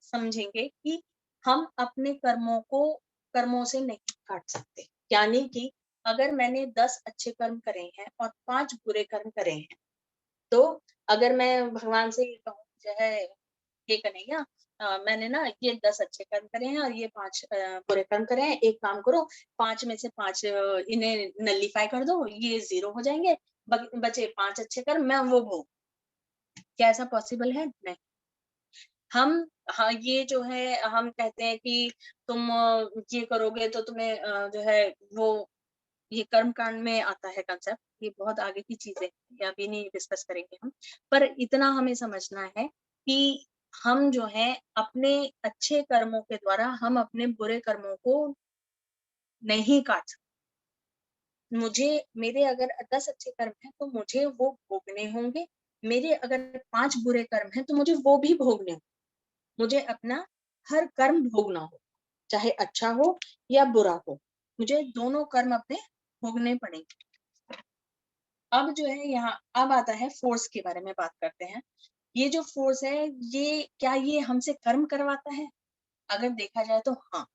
समझेंगे कि हम अपने कर्मों से नहीं काट सकते। यानी कि अगर मैंने 10 अच्छे कर्म करे हैं और 5 बुरे कर्म करे हैं, तो अगर मैं भगवान से कहूँ जो है, हे कन्हैया, मैंने ना ये 10 अच्छे कर्म करे हैं और ये 5 बुरे कर्म करे हैं, एक काम करो 5 में से 5 इन्हें नलिफाई कर दो, ये 0 हो जाएंगे, बचे 5 अच्छे कर्म मैं वो भोग। क्या ऐसा पॉसिबल है? नहीं। हम, हाँ, ये जो है हम कहते हैं कि तुम ये करोगे तो तुम्हें जो है वो, ये कर्म कांड में आता है कंसेप्ट, ये बहुत आगे की चीजें ये अभी नहीं डिस्कस करेंगे हम। पर इतना हमें समझना है कि हम जो है अपने अच्छे कर्मों के द्वारा हम अपने बुरे कर्मों को नहीं काट सकते। मेरे अगर 10 अच्छे कर्म हैं तो मुझे वो भोगने होंगे, मेरे अगर 5 बुरे कर्म हैं तो मुझे वो भी भोगने होंगे। मुझे अपना हर कर्म भोगना हो, चाहे अच्छा हो या बुरा हो, मुझे दोनों कर्म अपने भोगने पड़ेंगे। अब जो है यहाँ अब आता है फोर्स के बारे में बात करते हैं। ये जो फोर्स है, ये क्या ये हमसे कर्म करवाता है? अगर देखा जाए तो हाँ,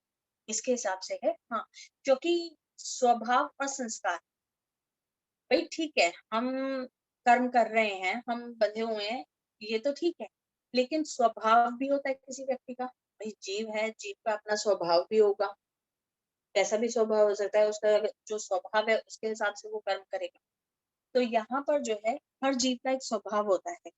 इसके हिसाब से है। हाँ, क्योंकि स्वभाव और संस्कार, भाई ठीक है, हम कर्म कर रहे हैं, हम बंधे हुए हैं, ये तो ठीक है, लेकिन स्वभाव भी होता है किसी व्यक्ति का। भाई जीव है, जीव का अपना स्वभाव भी होगा, कैसा भी स्वभाव हो सकता है, उसका जो स्वभाव है उसके हिसाब से वो कर्म करेगा। तो यहाँ पर जो है हर जीव का एक स्वभाव होता है।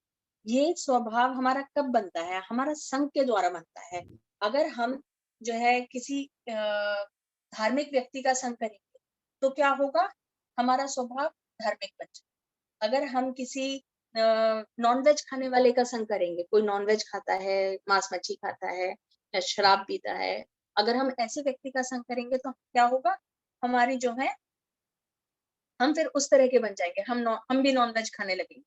ये स्वभाव हमारा कब बनता है? हमारा संग के द्वारा बनता है। अगर हम जो है किसी धार्मिक व्यक्ति का संग करेंगे तो क्या होगा? हमारा स्वभाव धार्मिक बन जाएगा। अगर हम किसी नॉन वेज खाने वाले का संग करेंगे, कोई नॉन वेज खाता है, मांस मच्छी खाता है या शराब पीता है, अगर हम ऐसे व्यक्ति का संग करेंगे तो क्या होगा? हमारी जो है हम फिर उस तरह के बन जाएंगे, हम भी नॉन वेज खाने लगेंगे।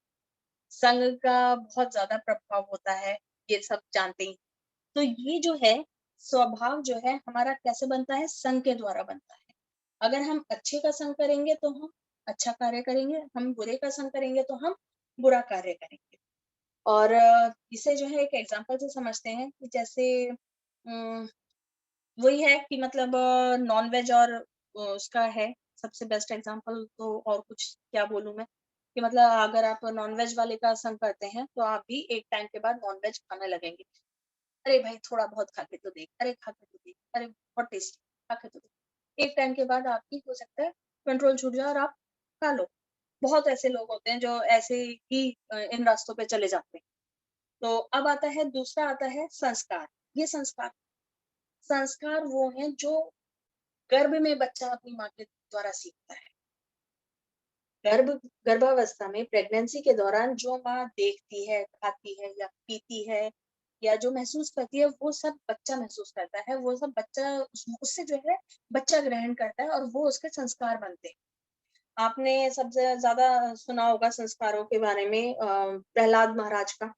संग का बहुत ज्यादा प्रभाव होता है, ये सब जानते ही। तो ये जो है स्वभाव जो है हमारा कैसे बनता है? संग के द्वारा बनता है। अगर हम अच्छे का संग करेंगे तो हम अच्छा कार्य करेंगे, हम बुरे का संग करेंगे तो हम बुरा कार्य करेंगे। और इसे जो है एक एग्जांपल से समझते हैं कि जैसे वही है कि मतलब नॉन वेज और उसका है सबसे बेस्ट एग्जांपल। तो और कुछ क्या बोलूं मैं कि मतलब अगर आप नॉन वेज वाले का संग करते हैं तो आप भी एक टाइम के बाद नॉन वेज खाने लगेंगे। अरे भाई थोड़ा बहुत खा के तो देख, अरे खा के तो देख, अरे बहुत टेस्टी, खा के तो देख। एक टाइम के बाद आपकी हो सकता है कंट्रोल छूट जाए और आप खा लो। बहुत ऐसे लोग होते हैं जो ऐसे ही इन रास्तों पे चले जाते हैं। तो अब आता है दूसरा, आता है संस्कार। ये संस्कार संस्कार वो हैं जो गर्भ में बच्चा अपनी माँ के द्वारा सीखता है। गर्भावस्था में प्रेगनेंसी के दौरान जो माँ देखती है, खाती है या पीती है या जो महसूस करती है, वो सब बच्चा महसूस करता है, वो सब बच्चा उससे जो है बच्चा ग्रहण करता है और वो उसके संस्कार बनते हैं। आपने सबसे ज्यादा सुना होगा संस्कारों के बारे में प्रहलाद महाराज का।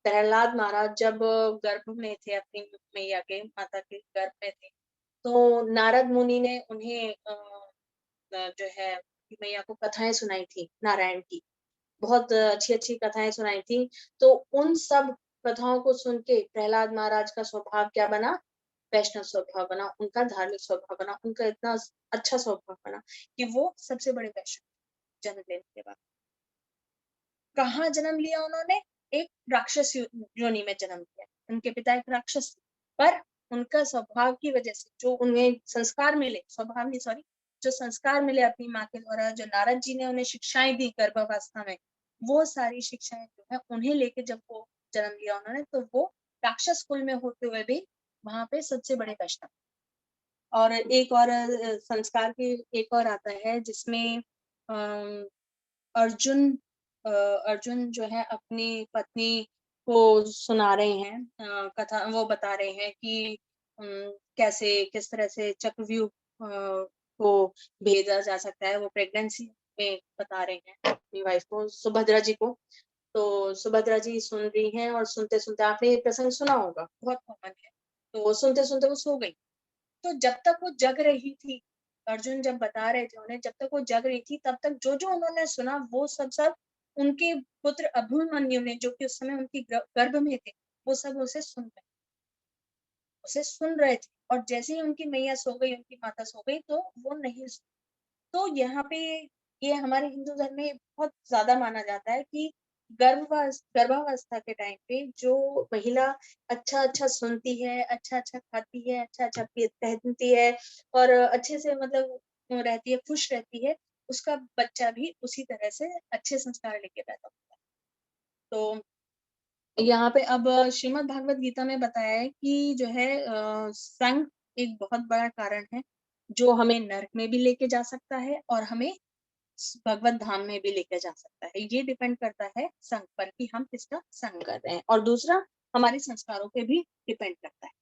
प्रहलाद महाराज जब गर्भ में थे, अपनी मैया के माता के गर्भ में थे, तो नारद मुनि ने उन्हें जो है मैया को कथाएं सुनाई थी नारायण की। बहुत अच्छी-अच्छी कथाएं सुनाई थी। तो उन सब कथाओं को सुन के प्रहलाद महाराज का स्वभाव क्या बना? वैष्णव स्वभाव बना, उनका धार्मिक स्वभाव बना, उनका इतना अच्छा स्वभाव बना कि वो सबसे बड़े वैष्णव जन्म लेने के बाद। कहाँ जन्म लिया उन्होंने? एक राक्षस योनि में जन्म लिया। उनके पिता एक राक्षस थे, पर उनका स्वभाव की वजह से जो उन्हें संस्कार मिले, स्वभाव नहीं सॉरी, जो संस्कार मिले अपनी माँ के द्वारा, जो नारद जी ने उन्हें शिक्षाएं दी गर्भावस्था में, वो सारी शिक्षाएं जो है उन्हें लेके जब वो जन्म लिया उन्होंने, तो वो राक्षस कुल में होते हुए भी वहां पे सबसे बड़े वैष्णव। और एक और संस्कार की एक और आता है जिसमें अम, अर्जुन अर्जुन जो है अपनी पत्नी को सुना रहे हैं कथा, वो बता रहे हैं कि कैसे किस तरह से चक्रव्यूह को भेजा जा सकता है। वो प्रेगनेंसी में बता रहे हैं अपनी वाइफ को, सुभद्रा जी को। तो सुभद्रा जी सुन रही हैं और सुनते सुनते, आपने ये प्रसंग सुना होगा, बहुत कॉमन है। तो सुनते सुनते वो सो गई। तो जब तक वो जग रही थी, अर्जुन जब बता रहे थे उन्हें, जब तक वो जग रही थी तब तक जो जो उन्होंने सुना वो सब सब उनके पुत्र अभिमन्यु ने, जो कि उस समय उनकी गर्भ में थे, वो सब उसे सुन रहे थे। और जैसे ही उनकी मैया सो गई, उनकी माता सो गई, तो वो नहीं सुन। तो यहाँ पे ये हमारे हिंदू धर्म में बहुत ज्यादा माना जाता है कि गर्भावस्था के टाइम पे जो महिला अच्छा अच्छा सुनती है, अच्छा अच्छा खाती है, अच्छा अच्छा पहनती है और अच्छे से मतलब रहती है, खुश रहती है, उसका बच्चा भी उसी तरह से अच्छे संस्कार लेके पैदा होता है। तो यहाँ पे अब श्रीमद् भागवत गीता में बताया है कि जो है संग एक बहुत बड़ा कारण है जो हमें नरक में भी लेके जा सकता है और हमें भगवत धाम में भी लेकर जा सकता है। ये डिपेंड करता है संग पर कि हम किसका संग कर रहे हैं, और दूसरा हमारे संस्कारों पे भी डिपेंड करता है।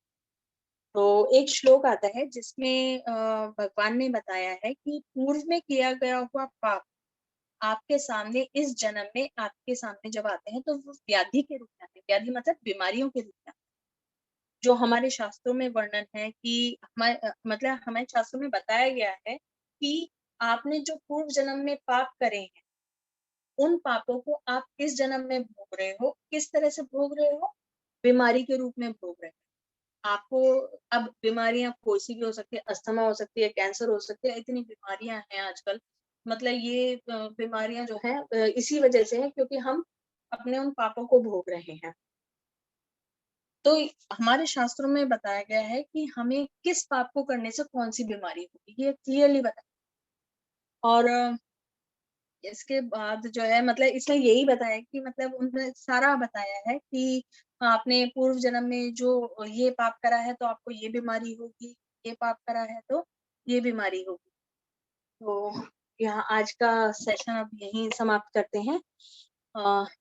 तो एक श्लोक आता है जिसमें भगवान ने बताया है कि पूर्व में किया गया हुआ पाप आपके सामने इस जन्म में आपके सामने जब आते हैं तो वो व्याधि के रूप में आते हैं। व्याधि मतलब बीमारियों के रूप में, जो हमारे शास्त्रों में वर्णन है कि मतलब हमारे शास्त्रों में बताया गया है कि आपने जो पूर्व जन्म में पाप करे हैं, उन पापों को आप इस जन्म में भोग रहे हो। किस तरह से भोग रहे हो? बीमारी के रूप में भोग रहे हो। आपको अब बीमारियां कोई सी भी हो सकती है, अस्थमा हो सकती है, कैंसर हो सकती है, इतनी बीमारियां हैं आजकल। मतलब ये बीमारियां जो है इसी वजह से है क्योंकि हम अपने उन पापों को भोग रहे हैं। तो हमारे शास्त्रों में बताया गया है कि हमें किस पाप को करने से कौन सी बीमारी होगी, ये क्लियरली बताया। और इसके बाद जो है मतलब इसमें यही बताया कि मतलब उन्होंने सारा बताया है कि आपने पूर्व जन्म में जो ये पाप करा है तो आपको ये बीमारी होगी, ये पाप करा है तो ये बीमारी होगी। तो यहाँ आज का सेशन अब यहीं समाप्त करते हैं।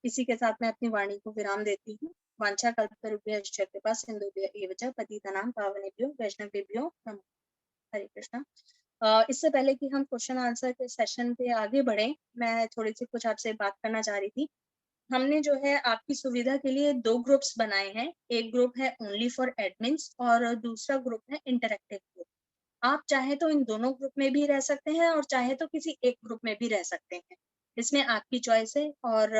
इसी के साथ मैं अपनी वाणी को विराम देती हूँ। वांछा कल्पतरुभ्यश्च कृपा सिन्धुभ्य एव च पतितानां पावनेभ्यो वैष्णवेभ्यो नमः। हरे कृष्णा। इससे पहले कि हम क्वेश्चन आंसर के सेशन पे आगे बढ़े, मैं थोड़ी सी कुछ आपसे बात करना चाह रही थी। हमने जो है आपकी सुविधा के लिए 2 ग्रुप्स बनाए हैं। एक ग्रुप है ओनली फॉर एडमिन्स और दूसरा ग्रुप है इंटरैक्टिव ग्रुप। आप चाहे तो इन दोनों ग्रुप में भी रह सकते हैं और चाहे तो किसी एक ग्रुप में भी रह सकते हैं, इसमें आपकी चॉइस है। और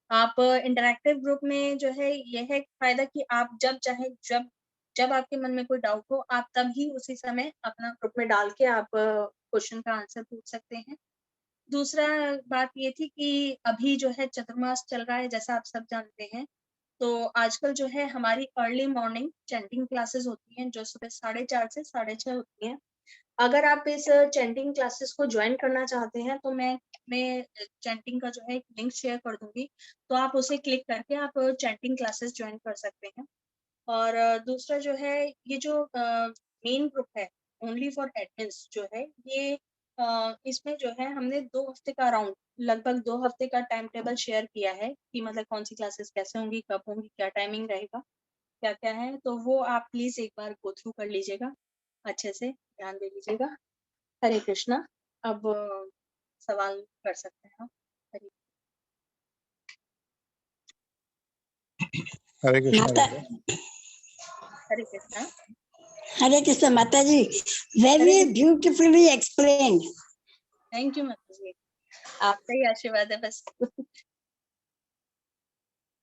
आप इंटरैक्टिव ग्रुप में जो है ये है फायदा कि आप जब चाहे जब जब आपके मन में कोई डाउट हो आप तब ही उसी समय अपना ग्रुप में डाल के आप क्वेश्चन का आंसर पूछ सकते हैं। दूसरा बात ये थी कि अभी जो है चतुर्मास चल रहा है, जैसा आप सब जानते हैं। तो आजकल जो है हमारी अर्ली मॉर्निंग चैंटिंग क्लासेस होती हैं जो सुबह 4:30 से 6:30 होती हैं। अगर आप इस चैंटिंग क्लासेस को ज्वाइन करना चाहते हैं तो मैं चैंटिंग का जो है एक लिंक शेयर कर दूंगी, तो आप उसे क्लिक करके आप चैंटिंग क्लासेस ज्वाइन कर सकते हैं। और दूसरा जो है ये जो मेन ग्रुप है ओनली फॉर एडमिन्स जो है ये इसमें जो है हमने 2 हफ्ते का राउंड लगभग 2 हफ्ते का टाइम टेबल शेयर किया है कि मतलब कौन सी क्लासेस कैसे होंगी, कब होंगी, क्या टाइमिंग रहेगा, क्या क्या है। तो वो आप प्लीज एक बार गो थ्रू कर लीजिएगा, अच्छे से ध्यान दे लीजिएगा। हरे कृष्णा। अब सवाल कर सकते हैं आप। हरे कृष्णा माता दीदी। हरे कृष्णा। हरे कृष्ण माता जी, very beautifully explained. Thank you माता जी, आपका ही आशीर्वाद है बस।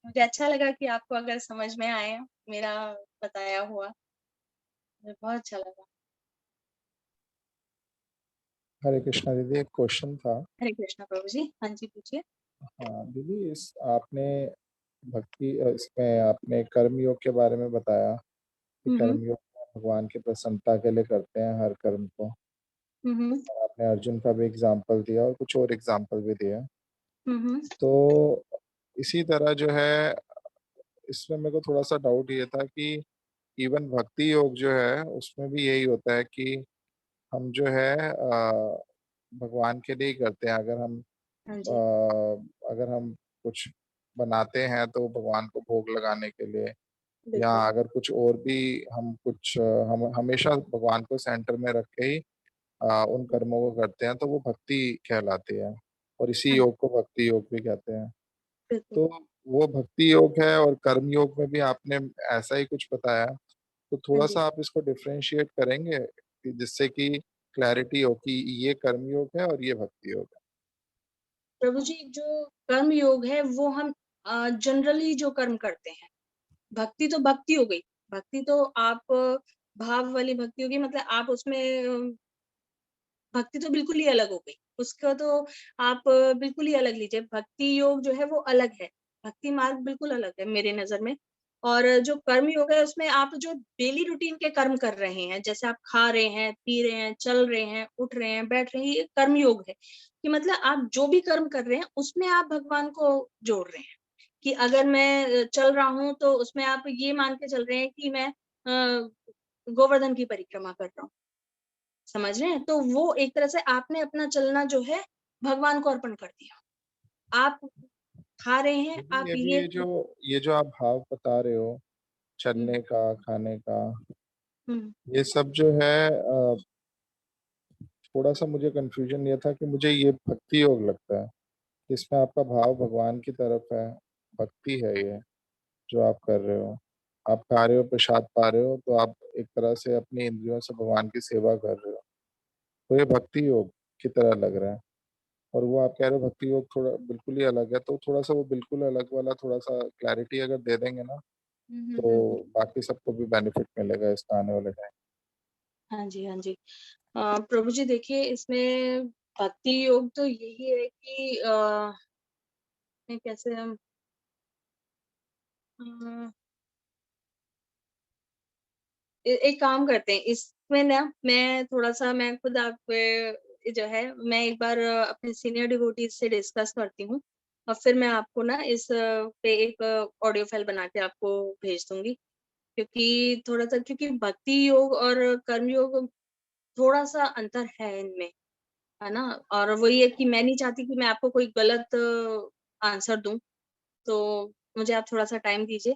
मुझे अच्छा लगा कि आपको अगर समझ में आया मेरा बताया हुआ, मुझे बहुत अच्छा लगा। हरे कृष्णा दीदी, एक क्वेश्चन था। हरे कृष्णा प्रभु जी। हाँ जी पूछिए। हाँ दीदी, इस आपने भक्ति इसमें आपने कर्मयोग के बारे में बताया कि हम्म कर्मयोग भगवान की प्रसन्नता के लिए करते हैं हर कर्म को। हम्म आपने अर्जुन का भी एग्जाम्पल दिया और कुछ और एग्जाम्पल भी दिया। हम्म तो इसी तरह जो है इसमें मेरे को थोड़ा सा डाउट ये था कि इवन भक्ति योग जो है उसमें भी यही होता है कि हम जो है भगवान के लिए ही करते हैं। हाँ जी अगर हम कुछ बनाते हैं तो भगवान को भोग लगाने के लिए, या बिल्कुल। अगर कुछ और भी हम कुछ हम हमेशा भगवान को सेंटर में रख के ही उन कर्मों को करते हैं तो वो भक्ति कहलाती है। और इसी हाँ योग को भक्ति योग भी कहते हैं। बिल्कुल। तो वो भक्ति योग है और कर्म योग में भी आपने ऐसा ही कुछ बताया। तो हाँ थोड़ा जी सा आप इसको डिफरेंशिएट करेंगे जिससे कि क्लैरिटी हो कि ये कर्म योग है और ये भक्ति योग है। प्रभु जी, जो कर्म योग है वो हम जनरली जो कर्म करते हैं, भक्ति तो भक्ति हो गई। भक्ति तो आप भाव वाली भक्ति होगी, मतलब आप उसमें भक्ति तो बिल्कुल ही अलग हो गई। उसका तो आप बिल्कुल ही अलग लीजिए। भक्ति योग जो है वो अलग है, भक्ति मार्ग बिल्कुल अलग है मेरे नजर में। और जो कर्म योग है उसमें आप जो डेली रूटीन के कर्म कर रहे हैं, जैसे आप खा रहे हैं, पी रहे हैं, चल रहे हैं, उठ रहे हैं, बैठ रहे हैं, ये कर्म योग है। कि मतलब आप जो भी कर्म कर रहे हैं उसमें आप भगवान को जोड़ रहे हैं। कि अगर मैं चल रहा हूँ तो उसमें आप ये मान के चल रहे हैं कि मैं गोवर्धन की परिक्रमा कर रहा हूँ। समझ रहे हैं? तो वो एक तरह से आपने अपना चलना जो है भगवान को अर्पण कर दिया। आप खा रहे हैं, आप ये भी ये ये जो आप भाव बता रहे हो हुँ, चलने का, खाने का, हुँ, ये सब जो है थोड़ा सा मुझे कंफ्यूजन ये था कि मुझे ये भक्ति योग लगता है। इसमें आपका भाव भगवान की तरफ है, भक्ति है ये जो आप कर रहे हो। आप खा रहे हो, प्रसाद पा रहे हो, तो आप एक तरह से अपनी इंद्रियों से भगवान की सेवा कर रहे हो। तो ये भक्ति योग की तरह लग रहा है। और वो आप कह रहे हो भक्ति योग थोड़ा बिल्कुल ही अलग है, तो थोड़ा सा वो बिल्कुल अलग वाला थोड़ा सा क्लैरिटी अगर दे देंगे ना तो बाकी सबको भी बेनिफिट मिलेगा इसका आने वाले टाइम। हाँ जी, हाँ जी। प्रभु जी देखिए, इसमें भक्ति योग तो यही है कि कैसे हम एक काम करते हैं इसमें ना, मैं खुद आप जो है मैं एक बार अपने सीनियर डिवोटीज से डिस्कस करती हूँ और फिर मैं आपको ना इस पे एक ऑडियो फाइल बना के आपको भेज दूंगी, क्योंकि भक्ति योग और कर्म योग थोड़ा सा अंतर है इनमें, है ना। और वही है कि मैं नहीं चाहती कि मैं आपको कोई गलत आंसर दूं, तो मुझे आप थोड़ा सा टाइम दीजिए।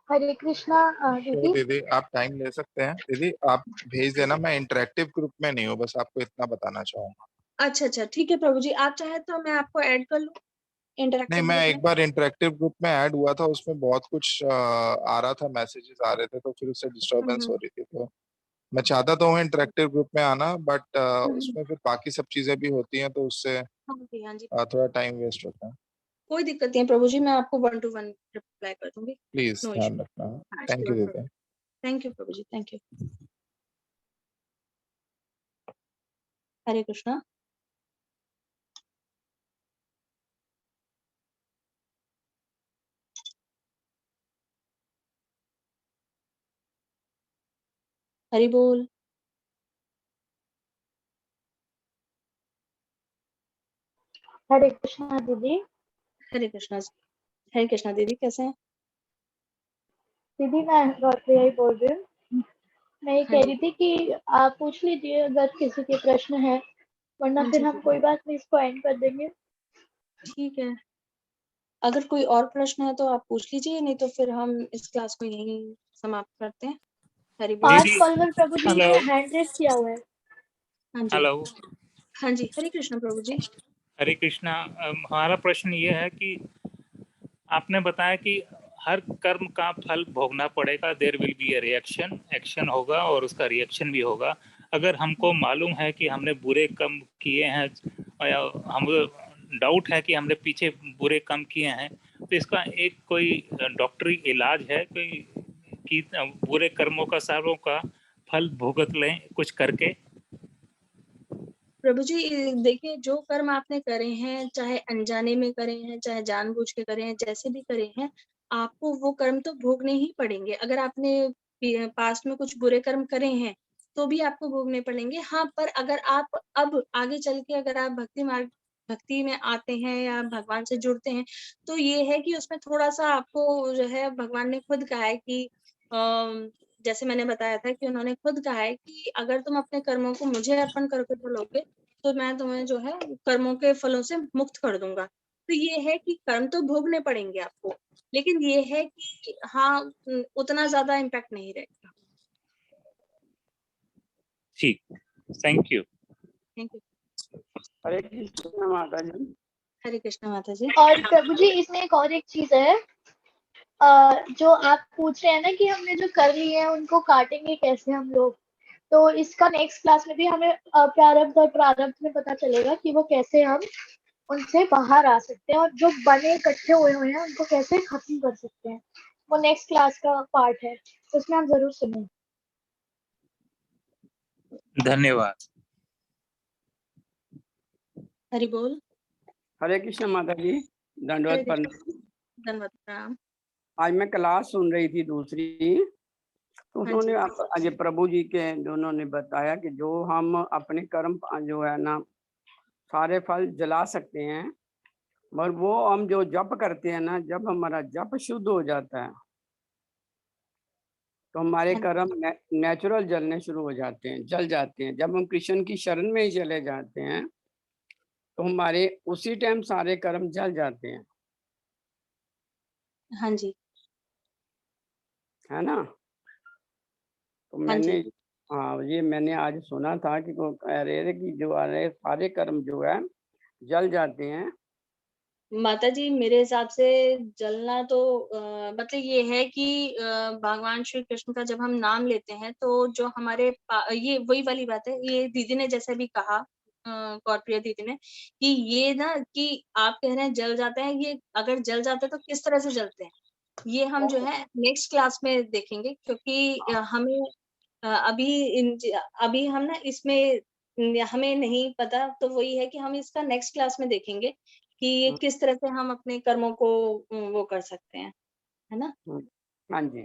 हरे कृष्णा तो दीदी। दीदी आप टाइम ले सकते हैं, दीदी आप भेज देना, मैं इंटरेक्टिव ग्रुप में नहीं हूँ, बस आपको इतना बताना चाहूंगा। अच्छा, ठीक है प्रभु जी, आप चाहे तो मैं आपको ऐड कर लूं नहीं, इंटरेक्टिव मैं ग्रुप में। एक बार इंटरेक्टिव ग्रुप में ऐड हुआ था, उसमें बहुत कुछ आ रहा था, मैसेजेस आ रहे थे, तो फिर उससे डिस्टरबेंस हो रही थी। तो मैं चाहता तो हूँ इंटरेक्टिव ग्रुप में आना, बट उसमें फिर बाकी सब चीजें भी होती हैं, तो उससे हाँ जी, हाँ जी, थोड़ा टाइम वेस्ट होता है। कोई दिक्कत नहीं है प्रभु जी, मैं आपको 1 to 1 रिप्लाई कर दूंगी। Please no issue. ध्यान रखना। हाँ, थैंक यू श्योर दीदी। थैंक यू प्रभु जी, थैंक यू। हरे कृष्णा। हरि बोल। हरे कृष्णा दीदी। हरे कृष्णा। हरे कृष्णा दीदी, कैसे हैं? दीदी मैं गौरप्रिया ही बोल रही हूँ। मैं ये हाँ कह जी, रही थी कि आप पूछ लीजिए अगर किसी के प्रश्न है, वरना हाँ फिर जी हम दीदी, कोई बात नहीं, इसको एंड कर देंगे। ठीक है। अगर कोई और प्रश्न है तो आप पूछ लीजिए, नहीं तो फिर हम इस क्लास को यहीं समाप्त करते हैं। हरि बोल। पांच दीदी पलवल प्रभु जी हेलो ने हैंड रेस किया हुआ है। हाँ जी, हेलो हाँ जी, हरे कृष्ण प्रभु जी। हरे कृष्णा। हमारा प्रश्न ये है कि आपने बताया कि हर कर्म का फल भोगना पड़ेगा, there will be a reaction, action होगा और उसका रिएक्शन भी होगा। अगर हमको मालूम है कि हमने बुरे कर्म किए हैं, या हम डाउट है कि हमने पीछे बुरे कर्म किए हैं, तो इसका एक कोई डॉक्टरी इलाज है कोई कि बुरे कर्मों का सारों का फल भुगत लें कुछ करके? प्रभु जी देखिए, जो कर्म आपने करे हैं, चाहे अनजाने में करे हैं, चाहे जानबूझ के करे हैं, जैसे भी करे हैं, आपको वो कर्म तो भोगने ही पड़ेंगे। अगर आपने पास्ट में कुछ बुरे कर्म करे हैं, तो भी आपको भोगने पड़ेंगे। हाँ, पर अगर आप अब आगे चल के अगर आप भक्ति में आते हैं या भगवान से जुड़ते हैं, तो ये है कि उसमें थोड़ा-सा आपको जो है भगवान ने खुद कहा है कि जैसे मैंने बताया था कि उन्होंने खुद कहा है कि अगर तुम अपने कर्मों को मुझे अर्पण करके चलोगे, तो मैं तुम्हें जो है कर्मों के फलों से मुक्त कर दूंगा। तो ये है कि कर्म तो भोगने पड़ेंगे आपको, लेकिन ये है कि हाँ, उतना ज्यादा इम्पैक्ट नहीं रहेगा। ठीक, thank you. Thank you. Hare Krishna माता जी। हरे कृष्ण माता जी। और प्रभु जी इसमें एक चीज है, जो आप पूछ रहे हैं ना कि हमने जो कर लिए हैं उनको काटेंगे कैसे हम लोग, तो इसका नेक्स्ट क्लास में भी हमें प्रारब्ध और प्रारब्ध में पता चलेगा कि वो कैसे हम उनसे बाहर आ सकते हैं और जो बने इकट्ठे हुए हुए हैं उनको कैसे खत्म कर सकते हैं। वो नेक्स्ट क्लास का पार्ट है, उसमें हम जरूर सुनें। धन्यवाद। हरि बोल। हरे कृष्ण माता जी, हरे दंडवत कृष्ण, प्रणाम। धन्यवाद, प्रणाम। आज मैं क्लास सुन रही थी दूसरी, तो हाँ जी, उन्होंने आज प्रभु जी के दोनों ने बताया कि जो हम अपने कर्म जो है ना सारे फल जला सकते हैं, मगर वो हम जो जप करते हैं ना, जब हमारा जप शुद्ध हो जाता है तो हमारे हाँ कर्म नेचुरल जलने शुरू हो जाते हैं, जल जाते हैं। जब हम कृष्ण की शरण में ही चले जाते हैं तो हमारे उसी टाइम सारे कर्म जल जाते हैं, हाँ जी, है ना। तो हाँ मैंने, जी। हाँ ये मैंने आज सुना था कि वो कह रहे थे कि जो सारे कर्म जो है जल जाते हैं। माता जी मेरे हिसाब से जलना तो मतलब ये है कि भगवान श्री कृष्ण का जब हम नाम लेते हैं तो जो हमारे ये वही वाली बात है, ये दीदी ने जैसे भी कहा कौरप्रिया दीदी ने कि ये ना कि आप कह रहे हैं जल जाते हैं, ये अगर जल जाते हैं तो किस तरह से जलते हैं, ये हम जो है नेक्स्ट क्लास में देखेंगे, क्योंकि हमें अभी हम ना इसमें हमें नहीं पता, तो वही है कि हम इसका नेक्स्ट क्लास में देखेंगे कि ये किस तरह से हम अपने कर्मों को वो कर सकते हैं, है ना। हाँ जी,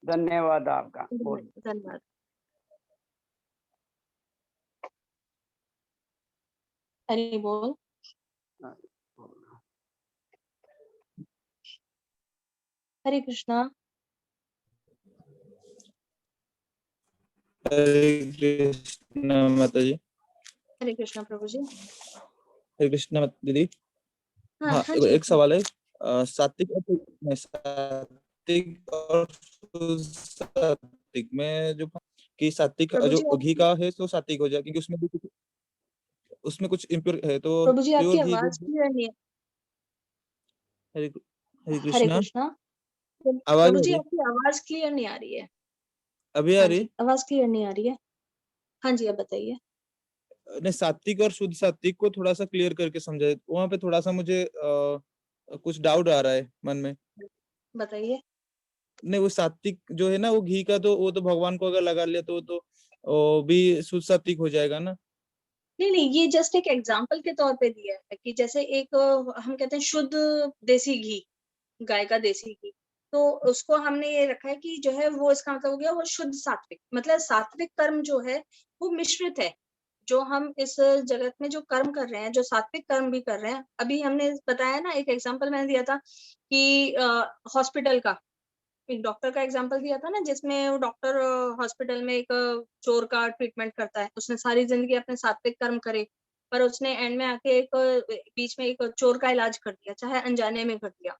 धन्यवाद आपका। धन्यवाद। हरि बोल। हरे कृष्णा। हरे कृष्णा माता जी। हरे कृष्णा प्रभु जी। हरे कृष्णा दीदी। हाँ, हाँ जी। एक सवाल है, सात्विक और सात्विक में जो कि सात्विक प्रभु जी, जो घी का है तो सात्विक हो जाए, क्योंकि उसमें कुछ इम्प्योर है, तो प्रभु जी आपकी प्योर घी आवाज क्लियर नहीं है। हरे हरे कृष्णा। कृष्णा। आवाज प्रभु आ जी रही? आपकी आवाज क्लियर नहीं आ रही है। अभी आ हाँ रही? जी, आवाज क्लियर नहीं आ रही है। हाँ जी, अब बताइए। नहीं, सात्विक और शुद्ध सात्विक को थोड़ा सा क्लियर करके समझाए, वहां पे थोड़ा सा मुझे कुछ डाउट आ रहा है मन में। बताइए। नहीं, वो सात्विक जो है ना, वो घी का, तो वो तो भगवान को अगर लगा लिया तो भी शुद्ध सात्विक हो जाएगा ना। नहीं, ये जस्ट एक एग्जाम्पल के तौर पे दिया है कि जैसे एक हम कहते हैं शुद्ध देसी घी, गाय का देसी घी, तो उसको हमने ये रखा है कि जो है वो इसका मतलब हो गया वो शुद्ध सात्विक, मतलब सात्विक कर्म जो है वो मिश्रित है। जो हम इस जगत में जो कर्म कर रहे हैं, जो सात्विक कर्म भी कर रहे हैं, अभी हमने बताया ना, एक एग्जांपल मैंने दिया था कि हॉस्पिटल का, एक डॉक्टर का एग्जांपल दिया था ना, जिसमें वो डॉक्टर हॉस्पिटल में एक चोर का ट्रीटमेंट करता है। उसने सारी जिंदगी अपने सात्विक कर्म करे, पर उसने एंड में आके एक बीच में एक चोर का इलाज कर दिया, चाहे अनजाने में कर दिया।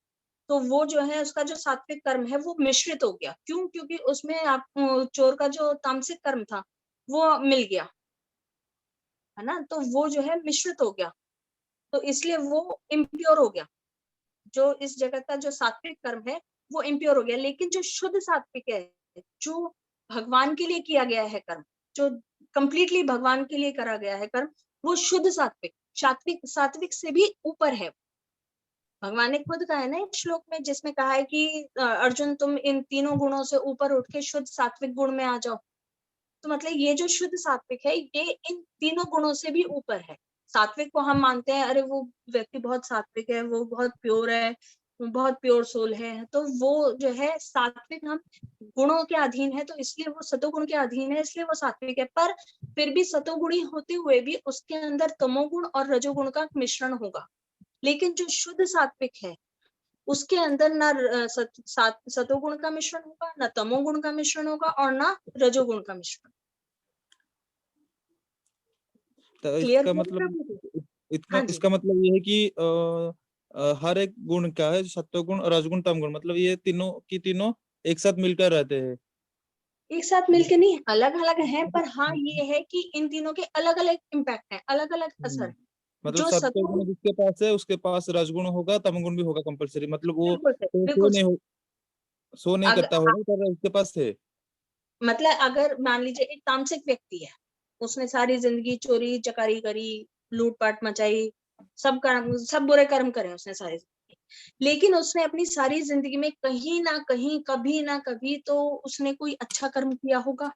तो वो जो है उसका जो सात्विक कर्म है वो मिश्रित हो गया। क्यों? क्योंकि उसमें आप चोर का जो तामसिक कर्म था वो मिल गया, है ना, तो वो जो है मिश्रित हो गया, तो इसलिए वो इम्प्योर हो गया। जो इस जगत का जो सात्विक कर्म है वो इम्प्योर हो गया, लेकिन जो शुद्ध सात्विक है, जो भगवान के लिए किया गया है कर्म, जो कंप्लीटली भगवान के लिए करा गया है कर्म, वो शुद्ध सात्विक, सात्विक से भी ऊपर है। भगवान ने खुद कहा है ना एक श्लोक में, जिसमें कहा है कि अर्जुन तुम इन तीनों गुणों से ऊपर उठ के शुद्ध सात्विक गुण में आ जाओ। तो मतलब ये जो शुद्ध सात्विक है ये इन तीनों गुणों से भी ऊपर है। सात्विक को हम मानते हैं, अरे वो व्यक्ति बहुत सात्विक है, वो बहुत प्योर है, वो बहुत प्योर सोल है, तो वो जो है सात्विक हम गुणों के अधीन है, तो इसलिए वो सतोगुण के अधीन है, इसलिए वो सात्विक है। पर फिर भी सतोगुणी होते हुए भी उसके अंदर तमोगुण और रजोगुण का मिश्रण होगा। लेकिन जो शुद्ध सात्विक है उसके अंदर ना सतोगुण का मिश्रण होगा, ना तमोगुण का मिश्रण होगा, और ना रजोगुण का मिश्रण। तो क्लियर? इसका मतलब ये है कि हर एक गुण क्या है, सत्वगुण, रजगुण, तमगुण, मतलब ये तीनों की तीनों एक साथ मिलकर रहते हैं। एक साथ मिलके नहीं, अलग अलग है, पर हाँ ये है कि इन तीनों के अलग अलग इम्पैक्ट है, अलग अलग असर है। मतलब जो सत्वगुण जिसके पास है उसके पास रजगुण होगा, तमगुण भी होगा कंपलसरी, मतलब वो बिल्कुल सो नहीं करता होगा, पर उसके पास है। मतलब अगर मान लीजिए एक तामसिक व्यक्ति है, उसने सारी जिंदगी चोरी चकारी करी, लूटपाट मचाई, सब बुरे कर्म करे उसने सारी जिंदगी, लेकिन उसने अपनी सारी जिंदगी में कहीं ना कहीं, कभी ना कभी तो उसने कोई अच्छा कर्म किया होगा,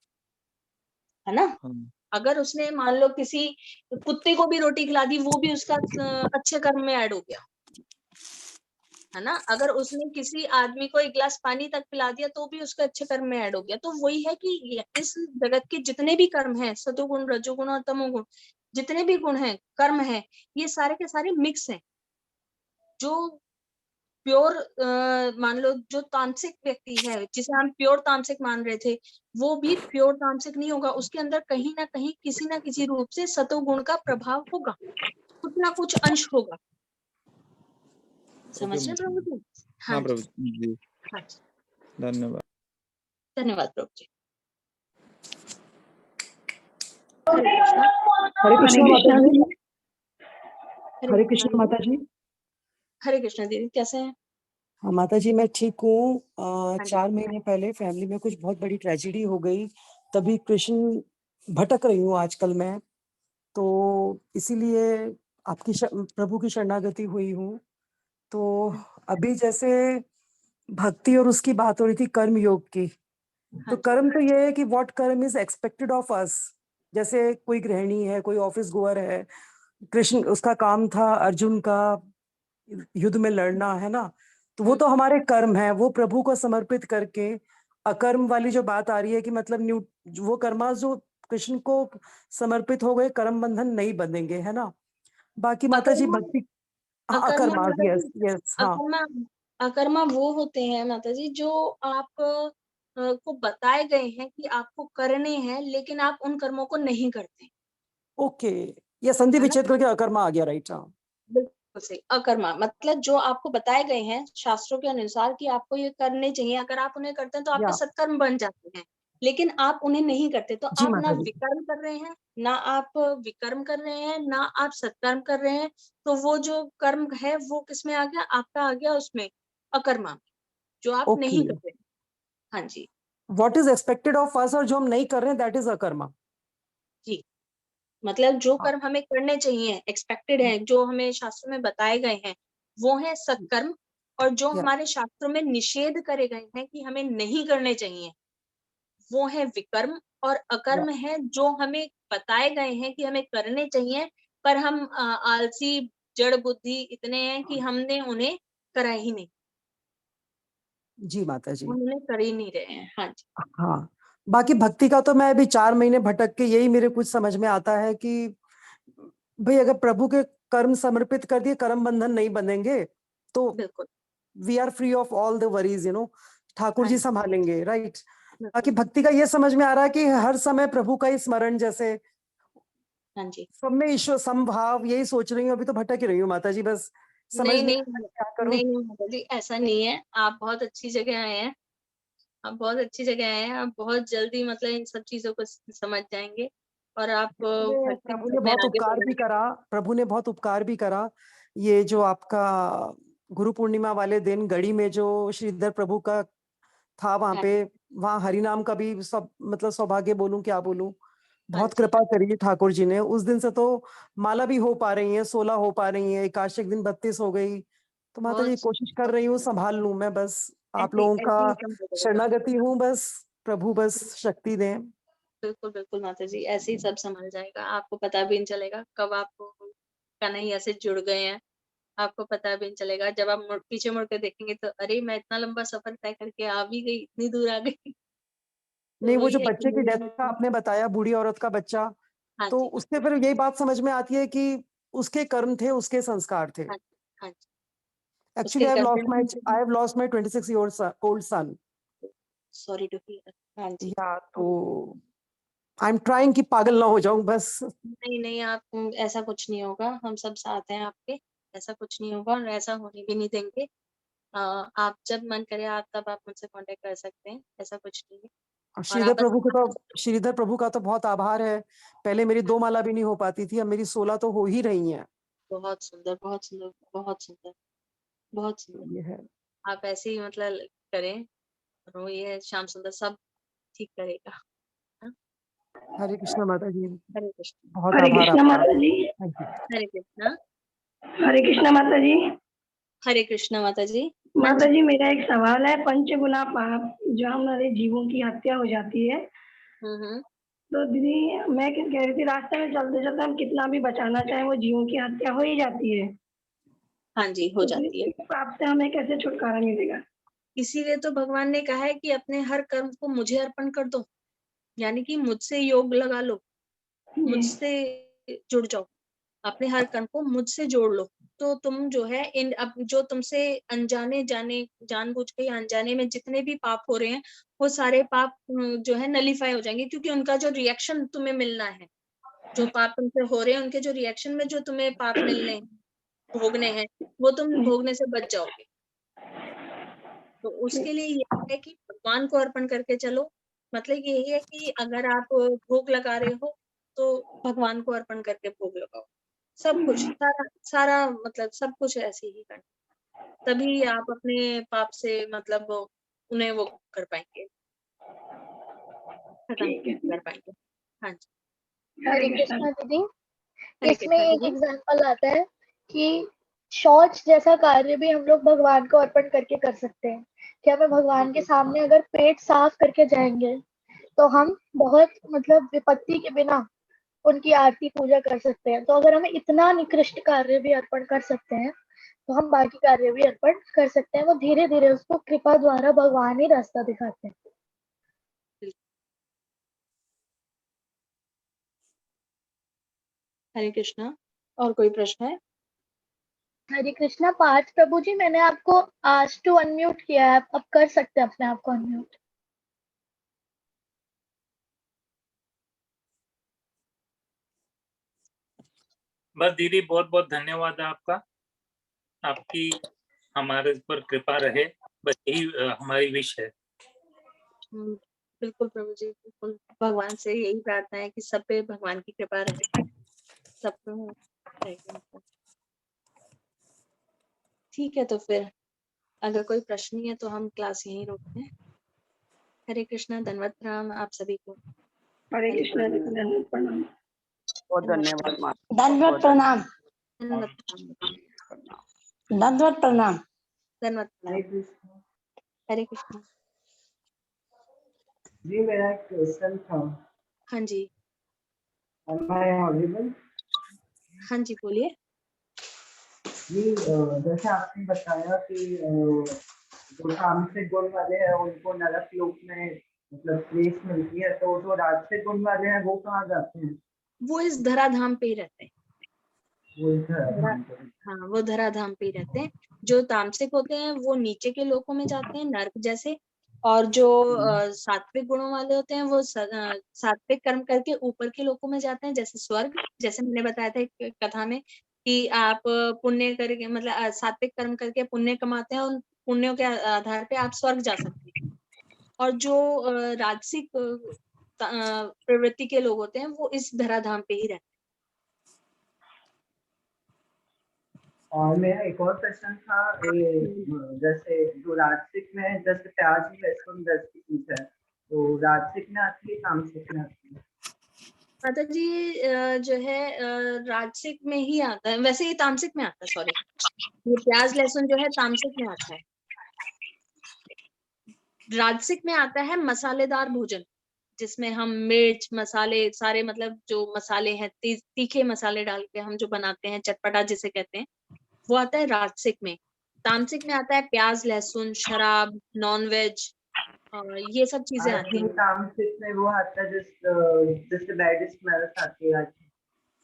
है ना। अगर उसने मान लो किसी कुत्ते को भी रोटी खिला दी, वो भी उसका अच्छे कर्म में ऐड हो गया, है ना। अगर उसने किसी आदमी को एक गिलास पानी तक पिला दिया तो भी उसके अच्छे कर्म में ऐड हो गया। तो वही है कि इस जगत के जितने भी कर्म हैं, सतोगुण, रजोगुण और तमोगुण, जितने भी गुण हैं, कर्म हैं, ये सारे के सारे मिक्स हैं। जो प्योर मान लो जो तामसिक व्यक्ति है, जिसे हम प्योर तामसिक मान रहे थे, वो भी प्योर तामसिक नहीं होगा, उसके अंदर कहीं ना कहीं किसी ना किसी रूप से सतोगुण का प्रभाव होगा, कुछ ना कुछ अंश होगा। समझ रहे प्रभु जी? हाँ प्रभु जी, धन्यवाद। धन्यवाद प्रभु जी। हरे कृष्णा माता जी। हरे कृष्णा माता जी। हरे कृष्णा दीदी, कैसे हैं? हाँ माता जी, मैं ठीक हूँ। 4 महीने पहले फैमिली में कुछ बहुत बड़ी ट्रेजेडी हो गई, तभी कृष्ण भटक रही हूँ आजकल मैं। तो इसीलिए आपकी प्रभु की शरणागति हुई हूँ। तो अभी जैसे भक्ति और उसकी बात हो रही थी कर्म योग की, तो कर्म तो ये है कि व्हाट कर्म इज एक्सपेक्टेड ऑफ अस। जैसे कोई गृहिणी है, कोई ऑफिस गोअर है, कृष्ण उसका काम था अर्जुन का युद्ध में लड़ना, है ना, तो वो तो हमारे कर्म है, वो प्रभु को समर्पित करके। अकर्म वाली जो बात आ रही है कि मतलब वो कर्मा जो कृष्ण को समर्पित हो गए, कर्म बंधन नहीं बंधेंगे, है ना। बाकी माता जी अकर्मा भक्ति, हाँ अकर्मा अकर्मा, माता यस जी, यस, हाँ अकर्मा अकर्मा वो होते हैं माता जी जो आप को बताए गए हैं कि आपको करने हैं, लेकिन आप उन कर्मों को नहीं करते, ओके। ये संधि है ना। विच्छेद करके अकर्मा आ गया, राइट, हाँ बिल्कुल सही। अकर्मा मतलब जो आपको बताए गए हैं शास्त्रों के अनुसार कि आपको ये करने चाहिए, अगर आप उन्हें करते हैं तो आपके या सत्कर्म बन जाते हैं, लेकिन आप उन्हें नहीं करते, तो जी आप ना माता जी। विकर्म कर रहे हैं, ना आप विकर्म कर रहे हैं, ना आप सत्कर्म कर रहे हैं। तो वो जो कर्म है वो किसमें आ गया, आपका आ गया उसमें अकर्मा में, जो आप ओके, नहीं कर रहे। हाँ जी what is expected of us और जो हम नहीं कर रहे हैं दैट इज अकर्मा। जी। मतलब जो हाँ, कर्म हमें करने चाहिए, एक्सपेक्टेड है, जो हमें शास्त्रों में बताए गए हैं, वो है सत्कर्म। और जो या हमारे शास्त्रों में निषेध करे गए हैं कि हमें नहीं करने चाहिए, वो है विकर्म। और या अकर्म है जो हमें बताए गए हैं कि हमें करने चाहिए, पर हम आलसी जड़ बुद्धि इतने हैं कि हमने उन्हें करा ही नहीं, जी माता जी। हम उन्हें कर ही नहीं रहे हैं। हाँ जी हाँ, बाकी भक्ति का तो मैं अभी 4 महीने भटक के यही मेरे कुछ समझ में आता है कि भाई अगर प्रभु के कर्म समर्पित कर दिए, कर्म बंधन नहीं बनेंगे, तो बिल्कुल। We are free of all the worries, Thakur हाँ जी जी संभालेंगे, राइट। बाकी बिल्कुल। भक्ति का ये समझ में आ रहा है कि हर समय प्रभु का ही स्मरण, जैसे हाँ जी सब में ईश्वर समभाव, यही सोच रही हूँ। अभी तो भटक ही रही हूँ माता जी, बस समझ नहीं नहीं नहीं आ रहा क्या करूँ। नहीं नहीं माता जी, ऐसा नहीं है। आप बहुत अच्छी जगह आए हैं, आप बहुत अच्छी जगह आए हैं। आप बहुत जल्दी मतलब इन सब चीजों को समझ जाएंगे, और आप भक्ति प्रभु ने में बहुत आगे उपकार भी बढ़ेंगे। करा, प्रभु ने बहुत उपकार भी करा। ये जो आपका गुरु पूर्णिमा वाले दिन गढ़ी में जो श्रीधर प्रभु का था, वहां हाँ पे, वहां हरिनाम का भी सब मतलब सौभाग्य बोलूं क्या बोलूं, हाँ बहुत जी कृपा करी ठाकुर जी ने। उस दिन से तो माला भी हो पा रही है, 16 हो पा रही है, एकादशी दिन 32 हो गई। तो माता जी बहुत कोशिश कर रही हूँ संभाल लूं मैं, बस आप ऐसे लोगों का ऐसे ही कम हो जाएगा। शरणागति हूँ, बस प्रभु बस शक्ति दें। बिल्कुल बिल्कुल माता जी, ऐसे ही सब संभल जाएगा। आपको पता भी नहीं चलेगा कब आप कन्हैया से जुड़ गए हैं, आपको पता भी नहीं चलेगा। जब आप पीछे मुड़ के देखेंगे तो अरे मैं इतना लंबा सफर तय करके आ भी गई, इतनी दूर आ गई। तो नहीं, वो वही जो है कि बच्चे की डेथ का आपने बताया, बूढ़ी औरत का बच्चा, हाँ तो जी उससे फिर यही बात समझ में आती है कि उसके कर्म थे, उसके संस्कार थे। हाँ जी हाँ जी। एक्चुअली उसके कर्म I have lost my 26 years old son। Sorry to hear. हाँ जी। या तो आई एम ट्राइंग कि पागल ना हो जाऊं बस। नहीं नहीं, आप ऐसा कुछ नहीं होगा, हम सब साथ हैं आपके। ऐसा कुछ नहीं होगा और ऐसा होने भी नहीं देंगे। आप जब मन करे आप तब आप मुझसे कांटेक्ट कर सकते हैं, ऐसा कुछ नहीं है। और और आप बस श्रीधर प्रभु का तो बहुत आभार है। पहले मेरी 2 माला भी नहीं हो पाती थी, अब मेरी 16 तो हो ही रही हैं। बहुत सुंदर बहुत सुंदर बहुत सुंदर बहुत सुंदर। ये है। आप ऐसे ही मतलब करें, और ये है श्याम सुंदर सब ठीक करेगा। हाँ? हरे कृष्णा माता जी, हरे कृष्ण। बहुत हरे आभार कृष्णा आपका। माता जी। Thank you. हरे कृष्णा। हरे कृष्णा माता जी। हरे कृष्णा माता जी। हाँ माता जी। जी मेरा एक सवाल है, पंचगुना पाप जो हमारे जीवों की हत्या हो जाती है, हम्म। तो दीदी मैं कह रही थी रास्ते में चलते चलते हम कितना भी बचाना चाहें वो जीवों की हत्या हो ही जाती है, हाँ जी हो तो जाती है। इस पाप से हमें कैसे छुटकारा मिलेगा? इसीलिए तो भगवान ने कहा है कि अपने हर कर्म को मुझे अर्पण कर दो, यानी कि मुझसे योग लगा लो, जी मुझसे जुड़ जाओ, अपने हर कर्म को मुझसे जोड़ लो। तो तुम जो है इन अब जो तुमसे अनजाने जाने जानबूझ के या अनजाने में जितने भी पाप हो रहे हैं, वो सारे पाप जो है नलीफाई हो जाएंगे, क्योंकि उनका जो रिएक्शन तुम्हें मिलना है, जो पाप तुमसे हो रहे हैं उनके जो रिएक्शन में जो तुम्हें पाप मिलने हैं, भोगने हैं, वो तुम भोगने से बच जाओगे। तो उसके लिए ये है कि भगवान को अर्पण करके चलो। मतलब यही है कि अगर आप भोग लगा रहे हो तो भगवान को अर्पण करके भोग लगाओ। सब कुछ सारा सारा मतलब सब कुछ ऐसे ही करना, तभी आप अपने पाप से मतलब उन्हें वो कर पाएंगे, खत्म ठीक है। कर पाएंगे। हाँ जी। हरे हरे कृष्णा। कृष्णा दीदी। हरे इसमें कृष्णा एक जी। एग्जांपल आता है कि शौच जैसा कार्य भी हम लोग भगवान को अर्पण करके कर सकते हैं। कि हमें भगवान के सामने अगर पेट साफ करके जाएंगे तो हम बहुत मतलब विपत्ति के बिना उनकी आरती पूजा कर सकते हैं। तो अगर हमें इतना निकृष्ट कार्य भी अर्पण कर सकते हैं तो हम बाकी कार्य भी अर्पण कर सकते हैं। वो धीरे धीरे उसको कृपा द्वारा भगवान ही रास्ता दिखाते हैं। हरे कृष्णा। और कोई प्रश्न है? हरे कृष्णा। पार्थ प्रभु जी, मैंने आपको आज टू अनम्यूट किया है, आप अब कर सकते हैं अपने आप को अनम्यूट। बस दीदी बहुत बहुत धन्यवाद आपका, आपकी हमारे पर कृपा रहे, बस यही हमारी विश है। बिल्कुल प्रभु जी, बिल्कुल भगवान से यही प्रार्थना है कि सब पे भगवान की कृपा रहे, सब पे रहेगी। ठीक है, तो फिर अगर कोई प्रश्न नहीं है तो हम क्लास यहीं रोकते हैं। हरे कृष्णा, धन्यवाद प्रणाम आप सभी को। हरे कृष्णा जी, धन्यवाद प्रणाम। बहुत धन्यवाद माता। दंडवत प्रणाम। धन्यवाद प्रणाम। दंडवत प्रणाम। धन्यवाद प्रणाम। हरे कृष्णा जी। मेरा एक क्वेश्चन था। हाँ जी। Am I audible? हाँ जी, बोलिए। जी, जैसे आपने बताया कि जो तामसिक गुण वाले हैं उनको नरक लोक में मतलब प्लेस मिलती है, तो जो राजसिक गुण वाले हैं वो कहाँ जाते हैं? वो इस धराधाम पे ही रहते हैं। वो इधर। हाँ, वो धराधाम पे ही रहते हैं। जो तामसिक होते हैं वो नीचे के लोकों में जाते हैं, नर्क जैसे। और जो सात्विक गुणों वाले होते हैं वो सात्विक कर्म करके ऊपर के लोकों में जाते हैं, जैसे स्वर्ग। जैसे मैंने बताया था एक कथा में कि आप पुण्य करके मतलब सात्विक कर्म करके पुण्य कमाते हैं, उन पुण्यों के आधार पे आप स्वर्ग जा सकते हैं। और जो राजसिक प्रवृत्ति के लोग होते हैं वो इस धराधाम पे ही रहते हैं। और मेरा एक और प्रश्न था, जैसे जो राजसिक में जैसे प्याज लहसुन 10 की चीज है, तो राजसिक में आती है तामसिक में आती है? माता जी जो है राजसिक में ही आता है, वैसे ये तामसिक में आता है, सॉरी। ये प्याज लहसुन जो है तामसिक में आता है। राजसिक में आता है मसालेदार भोजन, जिसमें हम मिर्च मसाले सारे मतलब जो मसाले हैं तीखे मसाले डाल के हम जो बनाते हैं, चटपटा जिसे कहते हैं, वो आता है राजसिक में। तामसिक में आता है प्याज लहसुन, शराब, नॉनवेज, ये सब चीजें आती हैं। तामसिक में वो आता है जिससे बैड स्मेल्स आती है।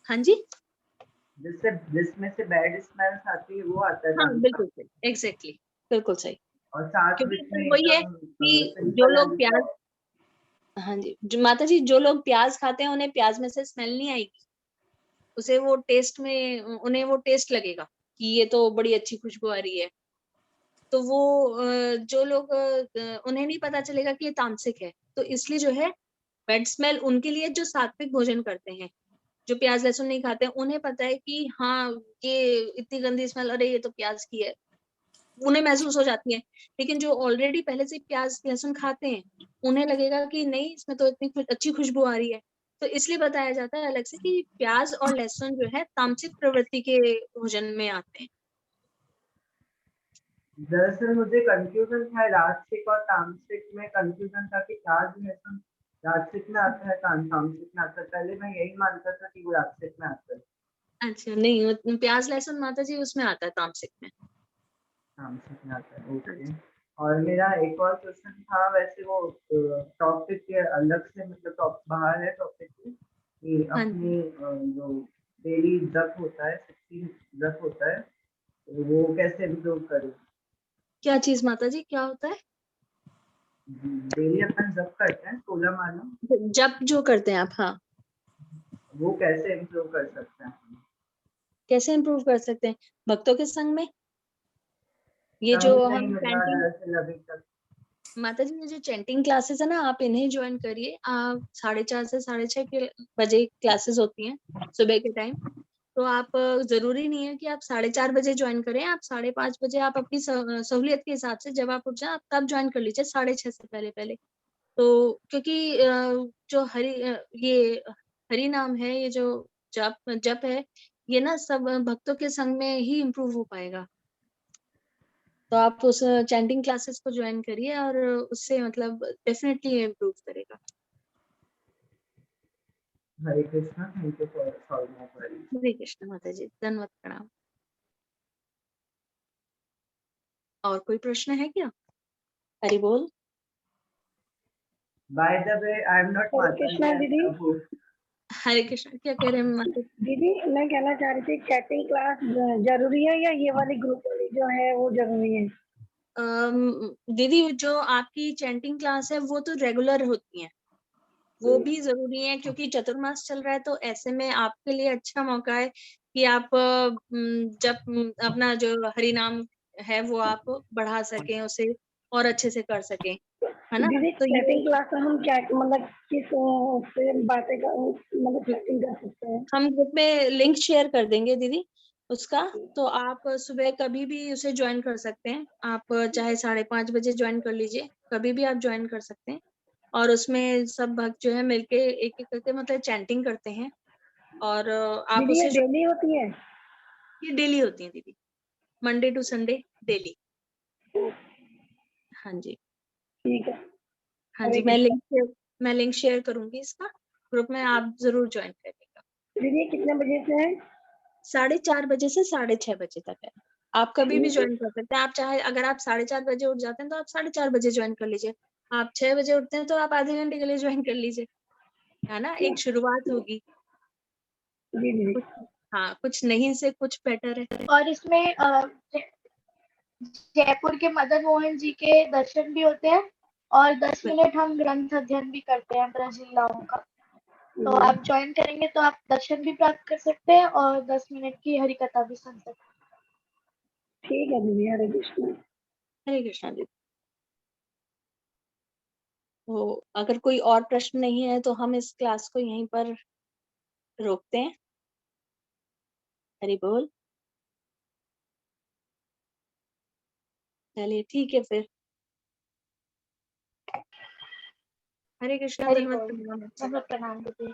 हाँ जी, जिसमें से बैड स्मेल्स आती है वो आता है। हाँ बिल्कुल सही, एग्जैक्टली, बिल्कुल सही। और साथ क्योंकि में वही है कि जो लोग प्याज, हाँ जी, जो माता जी जो लोग प्याज खाते हैं उन्हें प्याज में से स्मेल नहीं आएगी, उसे वो टेस्ट में उन्हें वो टेस्ट लगेगा कि ये तो बड़ी अच्छी खुशबू आ रही है। तो वो जो लोग उन्हें नहीं पता चलेगा कि ये तामसिक है। तो इसलिए जो है बैड स्मेल उनके लिए जो सात्विक भोजन करते हैं, जो प्याज लहसुन नहीं खाते हैं, उन्हें पता है कि हाँ ये इतनी गंदी स्मेल, अरे ये तो प्याज की है, उन्हें महसूस हो जाती है। लेकिन जो ऑलरेडी पहले से प्याज लहसुन खाते हैं उन्हें लगेगा कि नहीं इसमें तो इतनी अच्छी खुशबू आ रही है। तो इसलिए बताया जाता है अलग से कि प्याज और लहसुन जो है तामसिक प्रवृत्ति के भोजन में आते हैं। दरअसल मुझे कंफ्यूजन था, राजसिक और तामसिक में कंफ्यूजन था कि प्याज लहसुन राजसिक में आता है तामसिक में आता है। पहले मैं यही मानता था कि वो राजसिक में आता है। अच्छा नहीं, प्याज लहसुन माता जी उसमें आता है तामसिक में। तामसिक में आता है, ओके। और मेरा एक और क्वेश्चन था, वैसे वो टॉपिक के अलग से मतलब बाहर है टॉपिक कि अपनी जो डेली जप होता है 16 जप होता है, तो वो कैसे इम्प्रूव करूँ? क्या चीज माता जी, क्या होता है? डेली अपन जप करते हैं 16 माला, जप जो करते हैं आप, हाँ, वो कैसे इम्प्रूव कर सकते हैं? कैसे इम्प्रूव कर सकते हैं? भक्तों के संग में। ये संग जो नहीं हम मिला चैंटिंग, दरअसल अभी तक। माता जी ये जो चैंटिंग क्लासेस है ना, आप इन्हें ज्वाइन करिए। 4:30 से 6:30 के बजे क्लासेस होती हैं सुबह के टाइम। तो आप जरूरी नहीं है कि आप 4:30 बजे ज्वाइन करें, आप 5:30 बजे आप अपनी सहूलियत के हिसाब से जब आप उठ जाए आप तब ज्वाइन कर लीजिए, 6:30 से पहले पहले। तो क्योंकि जो ये हरि नाम है, ये जो जप है, ये ना सब भक्तों के संग में ही इम्प्रूव हो पाएगा। तो आप उस चैंटिंग क्लासेस को ज्वाइन करिए और उससे मतलब डेफिनेटली इम्प्रूव करेगा। Hare Krishna, thank you for solving my query. Hare Krishna माता जी, धन्यवाद, प्रणाम। और कोई प्रश्न है क्या? हरि बोल। By the way, I am not Hare माता कृष्णा दीदी। हरे कृष्ण, क्या कह रहे हैं माता जी? दीदी मैं कहना चाह रही थी चैटिंग क्लास जरूरी है या ये वाली ग्रुप वाली जो है वो जरूरी है? दीदी जो आपकी चैंटिंग क्लास है वो तो रेगुलर होती है, वो भी जरूरी है, क्योंकि चतुर्मास चल रहा है, तो ऐसे में आपके लिए अच्छा मौका है कि आप जब अपना जो हरि नाम है वो आप बढ़ा सकें, उसे और अच्छे से कर सकें, है ना? दीदी तो ये चैटिंग क्लास में हम क्या मतलब किस से बातें कर मतलब चैटिंग कर सकते हैं? हम ग्रुप में लिंक शेयर कर देंगे दीदी उसका, तो आप सुबह कभी भी उसे ज्वाइन कर सकते हैं। आप चाहे 5:30 बजे ज्वाइन कर लीजिए, कभी भी आप ज्वाइन कर सकते हैं। और उसमें सब भक्त जो है मिलके एक एक करके मतलब चैंटिंग करते हैं, और आप दीदी ये उसे डेली होती है? ये डेली होती है दीदी, मंडे टू संडे डेली। हाँ जी, ठीक है। हाँ हरे जी, कृष्णा। मैं लिंक शेयर करूंगी इसका ग्रुप में, आप जरूर ज्वाइन करिएगा। दीदी कितने बजे से है? 4:30 बजे से 6:30 बजे तक है। आप कभी भी ज्वाइन कर सकते हैं। आप चाहे अगर आप 4:30 बजे उठ जाते हैं तो आप 4:30 बजे ज्वाइन कर लीजिए। आप 6 बजे उठते हैं तो आप आधे घंटे के लिए ज्वाइन कर लीजिए, है ना? एक शुरुआत होगी। दीदी कुछ हाँ, कुछ नहीं से कुछ बेटर है। और इसमें जयपुर के मदन मोहन जी के दर्शन भी होते हैं, और 10 मिनट हम ग्रंथ अध्ययन भी करते हैं ब्रज लीलाओं का। तो आप ज्वाइन करेंगे तो आप दर्शन भी प्राप्त कर सकते हैं और 10 मिनट की हरि कथा भी सुन सकते हैं। ठीक है दीदी। हरे कृष्णा। हरे कृष्णा जी। तो अगर कोई और प्रश्न नहीं है तो हम इस क्लास को यहीं पर रोकते हैं। हरि बोल। चलिए ठीक है फिर। हरे कृष्णा, हरि धन्यवाद, बोल। प्रणाम। धन्यवाद, प्रणाम दीदी।